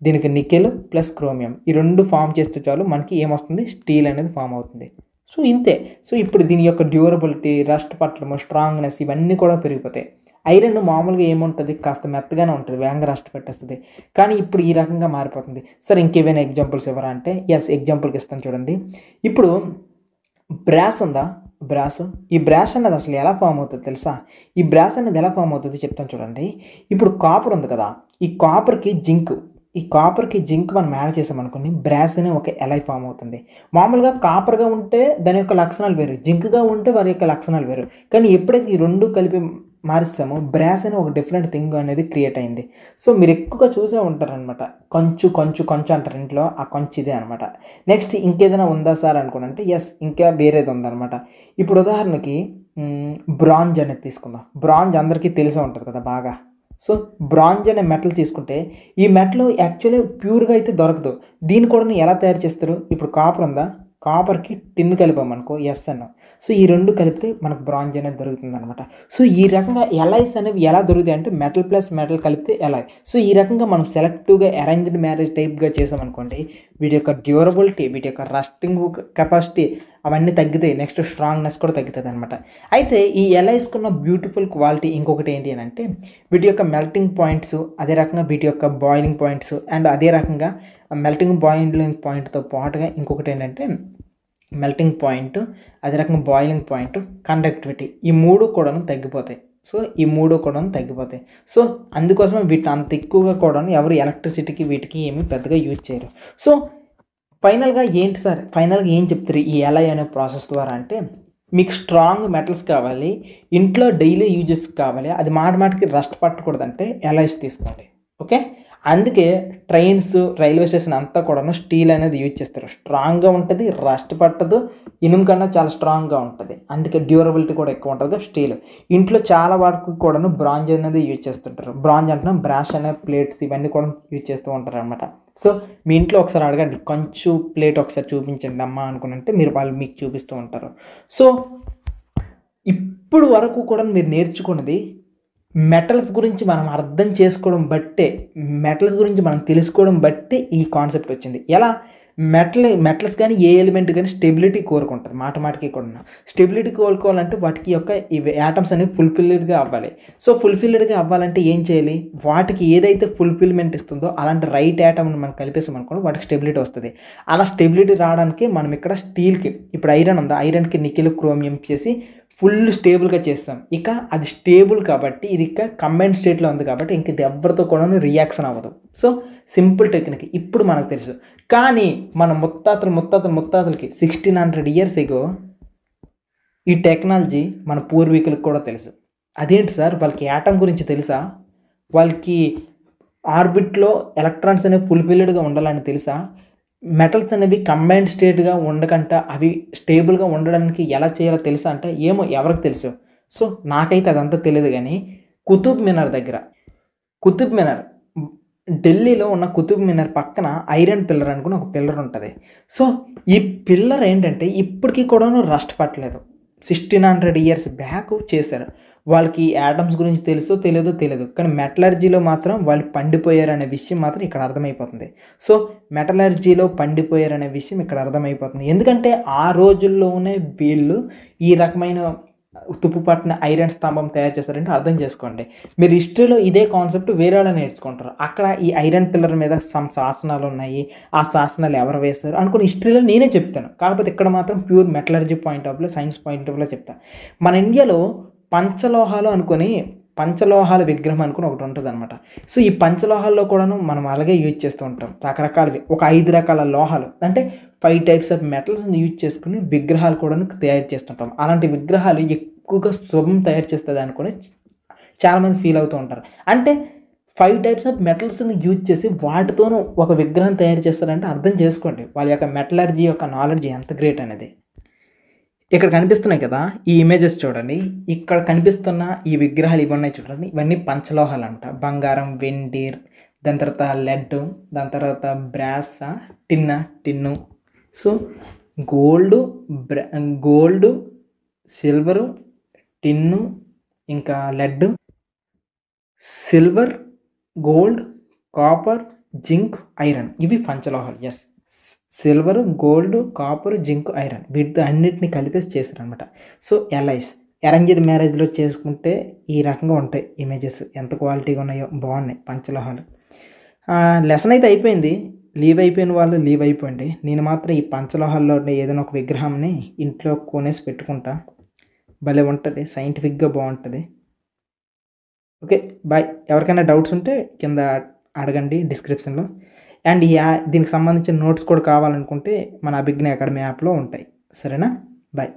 దీనికి నికెల్ ప్లస్ క్రోమియం ఈ రెండు ఫామ్ చేస్తే చాలు మనకి ఏమొస్తుంది, స్టీల్ అనేది ఫామ్ అవుతుంది. సో ఇంతే. సో ఇప్పుడు దీని యొక్క డ్యూరబిలిటీ, రస్ట్ పట్టడము, స్ట్రాంగ్నెస్ ఇవన్నీ కూడా పెరిగిపోతాయి. ఐరన్ మామూలుగా ఏముంటుంది, కాస్త మెత్తగానే ఉంటుంది, వేగంగా రస్ట్ పెట్టేస్తుంది. కానీ ఇప్పుడు ఈ రకంగా మారిపోతుంది. సరే ఇంకేమైనా ఎగ్జాంపుల్స్ ఎవరా అంటే ఎస్, ఎగ్జాంపుల్కి ఇస్తాను చూడండి. ఇప్పుడు బ్రాస్ ఉందా, ఈ బ్రాస్ అనేది అసలు ఎలా ఫామ్ అవుతుంది తెలుసా, ఈ బ్రాస్ అనేది ఎలా ఫామ్ అవుతుంది చెప్తాను చూడండి. ఇప్పుడు కాపర్ ఉంది కదా, ఈ కాపర్కి జింక్ మనం యాడ్ చేసామనుకోండి, బ్రాస్ అనే ఒక ఎలాయ్ ఫామ్ అవుతుంది. మామూలుగా కాపర్గా ఉంటే దాని యొక్క లక్షణాలు వేరు, జింక్గా ఉంటే వారి యొక్క లక్షణాలు వేరు. కానీ ఎప్పుడైతే ఈ రెండు కలిపి మారిస్తామో బ్రాస్ అనే ఒక డిఫరెంట్ థింగ్ అనేది క్రియేట్ అయింది. సో మీరు ఎక్కువగా చూసే ఉంటారనమాట, కొంచెం అంటారు ఇంట్లో, ఆ కొంచెం ఇదే అనమాట. నెక్స్ట్ ఇంకేదైనా ఉందా సార్ అనుకోనంటే ఎస్, ఇంకా వేరేది ఉందన్నమాట. ఇప్పుడు ఉదాహరణకి బ్రాంజ్ అనేది తీసుకుందాం. బ్రాంజ్ అందరికీ తెలిసే ఉంటుంది కదా బాగా. సో బ్రాంజ్ అనే మెటల్ తీసుకుంటే ఈ మెటల్ యాక్చువల్లీ ప్యూర్గా అయితే దొరకదు. దీన్ని కూడా ఎలా తయారు చేస్తారు, ఇప్పుడు కాపర్ ఉందా, కాపర్కి టిన్ కలిపామనుకో ఎస్ అన్న, సో ఈ రెండు కలిపితే మనకు బ్రాంజ్ అనేది దొరుకుతుంది అనమాట. సో ఈ రకంగా ఎలాయ్స్ అనేవి ఎలా దొరుకుతాయి అంటే మెటల్ ప్లస్ మెటల్ కలిపితే ఎలాయ్. సో ఈ రకంగా మనం సెలెక్టివ్గా అరేంజ్డ్ మ్యారేజ్ టైప్గా చేసామనుకోండి, వీటి యొక్క డ్యూరబిలిటీ, వీటి యొక్క రస్టింగ్ కెపాసిటీ అవన్నీ తగ్గుతాయి. నెక్స్ట్ స్ట్రాంగ్నెస్ కూడా తగ్గుతుంది అనమాట. అయితే ఈ ఎలాయ్స్కున్న బ్యూటిఫుల్ క్వాలిటీ ఇంకొకటి ఏంటి అని అంటే వీటి యొక్క మెల్టింగ్ పాయింట్స్, అదే రకంగా వీటి యొక్క బాయిలింగ్ పాయింట్స్, అండ్ అదే రకంగా బాయిలింగ్ పాయింట్తో పాటుగా ఇంకొకటి ఏంటంటే మెల్టింగ్ పాయింట్, అదే రకంగా బాయిలింగ్ పాయింట్, కండక్టివిటీ, ఈ మూడు కూడా తగ్గిపోతాయి. సో అందుకోసం వీటిని అంత ఎక్కువగా కూడా ఎవరు ఎలక్ట్రిసిటీకి వీటికి ఏమీ పెద్దగా యూజ్ చేయరు. సో ఫైనల్గా ఏం చెప్తారు ఈ ఎలాయ్ అనే ప్రాసెస్ ద్వారా అంటే, మీకు స్ట్రాంగ్ మెటల్స్ కావాలి, ఇంట్లో డైలీ యూజెస్ కావాలి, అది మాటికి రస్ట్ పట్టకూడదంటే ఎలాయ్స్ తీసుకోండి. ఓకే, అందుకే ట్రైన్స్, రైల్వే స్టేషన్ అంతా కూడా స్టీల్ అనేది యూజ్ చేస్తారు. స్ట్రాంగ్గా ఉంటుంది, రస్ట్ పట్టదు, ఇనుము కన్నా చాలా స్ట్రాంగ్గా ఉంటుంది, అందుకే డ్యూరబిలిటీ కూడా ఎక్కువ ఉంటుంది స్టీల్. ఇంట్లో చాలా వరకు కూడా బ్రాంజ్ అనేది యూజ్ చేస్తుంటారు. బ్రాంజ్ అంటున్నాం, బ్రాష్ అనే ప్లేట్స్ ఇవన్నీ కూడా యూజ్ చేస్తూ ఉంటారు అనమాట. సో మీ ఇంట్లో ఒకసారి అడగండి, కొంచెం ప్లేట్ ఒకసారి చూపించండి అమ్మ అనుకున్నంటే వాళ్ళు మీకు చూపిస్తూ ఉంటారు. సో ఇప్పుడు వరకు కూడా మీరు నేర్చుకున్నది మెటల్స్ గురించి మనం అర్థం చేసుకోవడం బట్టే, మెటల్స్ గురించి మనం తెలుసుకోవడం బట్టే ఈ కాన్సెప్ట్ వచ్చింది. ఎలా మెటల్స్ కానీ ఏ ఎలిమెంట్ కానీ స్టెబిలిటీ కోరుకుంటుంది, మాటికి కూడా స్టెబిలిటీ కోరుకోవాలంటే వాటికి యొక్క ఇవి యాటమ్స్ అనేవి ఫుల్ఫిల్డ్గా అవ్వాలి. సో ఫుల్ఫిల్డ్గా అవ్వాలంటే ఏం చేయాలి, వాటికి ఏదైతే ఫుల్ఫిల్మెంట్ ఇస్తుందో అలాంటి రైట్ యాటమ్ని మనం కలిపేసాం అనుకోండి, వాటికి స్టెబిలిటీ వస్తుంది. అలా స్టెబిలిటీ రావడానికి మనం ఇక్కడ స్టీల్కి, ఇప్పుడు ఐరన్ ఉందా, ఐరన్కి నికెల్ క్రోమియం చేసి ఫుల్ స్టేబుల్గా చేస్తాం. ఇక అది స్టేబుల్ కాబట్టి ఇది ఇక కంబైన్ స్టేట్లో ఉంది కాబట్టి ఇంక ఇది ఎవరితో కూడా రియాక్షన్ అవ్వదు. సో సింపుల్ టెక్నిక్ ఇప్పుడు మనకు తెలుసు. కానీ మన ముత్తాతలకి 1600 years ఎగో ఈ టెక్నాలజీ మన పూర్వీకులకు కూడా తెలుసు. అదేంటి సార్, వాళ్ళకి యాటమ్ గురించి తెలుసా, వాళ్ళకి ఆర్బిట్లో ఎలక్ట్రాన్స్ అనేవి ఫుల్ఫిల్డ్గా ఉండాలని తెలుసా, మెటల్స్ అనేవి కంబైన్డ్ స్టేట్గా ఉండకంట అవి స్టేబుల్గా ఉండడానికి ఎలా చేయాలో తెలుసా అంటే ఏమో ఎవరికి తెలుసు. సో నాకైతే అదంతా తెలియదు. కానీ కుతుబ్ మినార్ దగ్గర కుతుబ్ మినార్ ఢిల్లీలో ఉన్న కుతుబ్ మినార్ పక్కన ఐరన్ పిల్లర్ అనుకుని ఒక పిల్లర్ ఉంటుంది. సో ఈ పిల్లర్ ఏంటంటే ఇప్పటికీ కూడాను రస్ట్ పట్టలేదు. 1600 ఇయర్స్ బ్యాక్ చేశారు. వాళ్ళకి యాటమ్స్ గురించి తెలుసో తెలియదు, కానీ మెటలర్జీలో మాత్రం వాళ్ళు పండిపోయారనే విషయం మాత్రం ఇక్కడ అర్థమైపోతుంది. సో మెటలర్జీలో పండిపోయారనే విషయం ఇక్కడ అర్థమైపోతుంది. ఎందుకంటే ఆ రోజుల్లోనే వీళ్ళు ఈ రకమైన తుప్పు పట్టిన ఐరన్ స్తంభం తయారు చేస్తారంటే అర్థం చేసుకోండి. మీరు హిస్టరీలో ఇదే కాన్సెప్ట్ వేరే వాళ్ళు నేర్చుకుంటారు. అక్కడ ఈ ఐరన్ పిల్లర్ మీద సమ్ శాసనాలు ఉన్నాయి, ఆ శాసనాలు ఎవరు వేస్తారు అనుకుని హిస్టరీలో నేనే చెప్తాను. కాకపోతే ఇక్కడ మాత్రం pure metallurgy point of view, science point of వ్యూలో చెప్తాను. మన ఇండియాలో పంచలోహాల విగ్రహం అనుకుని ఒకటి ఉంటుంది అనమాట. సో ఈ పంచలోహాల్లో కూడాను మనం అలాగే యూజ్ చేస్తూ ఉంటాం. రకరకాలవి ఒక 5 రకాల లోహాలు అంటే 5 టైప్స్ ఆఫ్ మెటల్స్ని యూజ్ చేసుకుని విగ్రహాలు కూడా తయారు చేస్తుంటాం. అలాంటి విగ్రహాలు ఎక్కువగా శుభం తయారు చేస్తుంది అనుకుని చాలామంది ఫీల్ అవుతూ ఉంటారు. అంటే 5 టైప్స్ ఆఫ్ మెటల్స్ని యూజ్ చేసి వాటితోనూ ఒక విగ్రహం తయారు చేస్తారంటే అర్థం చేసుకోండి వాళ్ళ యొక్క మెటలర్జీ యొక్క నాలెడ్జ్ ఎంత గ్రేట్ అనేది. ఇక్కడ కనిపిస్తున్నాయి కదా ఈ ఇమేజెస్ చూడండి. ఇక్కడ కనిపిస్తున్న ఈ విగ్రహాలు ఇవి ఉన్నాయి చూడండి. ఇవన్నీ పంచలోహాలు అంట. బంగారం, వెండి, దాని తర్వాత లెడ్, దాని తర్వాత brass, tin. So gold, silver, tin, ఇంకా lead, silver, gold, copper, zinc, iron ఇవి పంచలోహాలు. Yes, silver, gold, copper, zinc, iron వీటి అన్నిటిని కలిపేసి చేశారనమాట. సో అరేంజ్డ్ మ్యారేజ్లో చేసుకుంటే ఈ రకంగా ఉంటాయి ఇమేజెస్. ఎంత క్వాలిటీగా ఉన్నాయో, బాగున్నాయి పంచలోహాలు. లెసన్ అయితే అయిపోయింది. లీవ్ అయిపోయిన వాళ్ళు లీవ్ అయిపోయింది. నేను మాత్రం ఈ పంచలోహాల్లో ఏదైనా ఒక విగ్రహాన్ని ఇంట్లో కొనేసి పెట్టుకుంటా. భలే ఉంటుంది, సైంటిఫిక్గా బాగుంటుంది. Okay, bye. ఎవరికైనా డౌట్స్ ఉంటే కింద అడగండి డిస్క్రిప్షన్లో. అండ్ దీనికి సంబంధించిన నోట్స్ కూడా కావాలనుకుంటే మన అభిజ్ఞ అకాడమీ యాప్లో ఉంటాయి. సరేనా? బాయ్.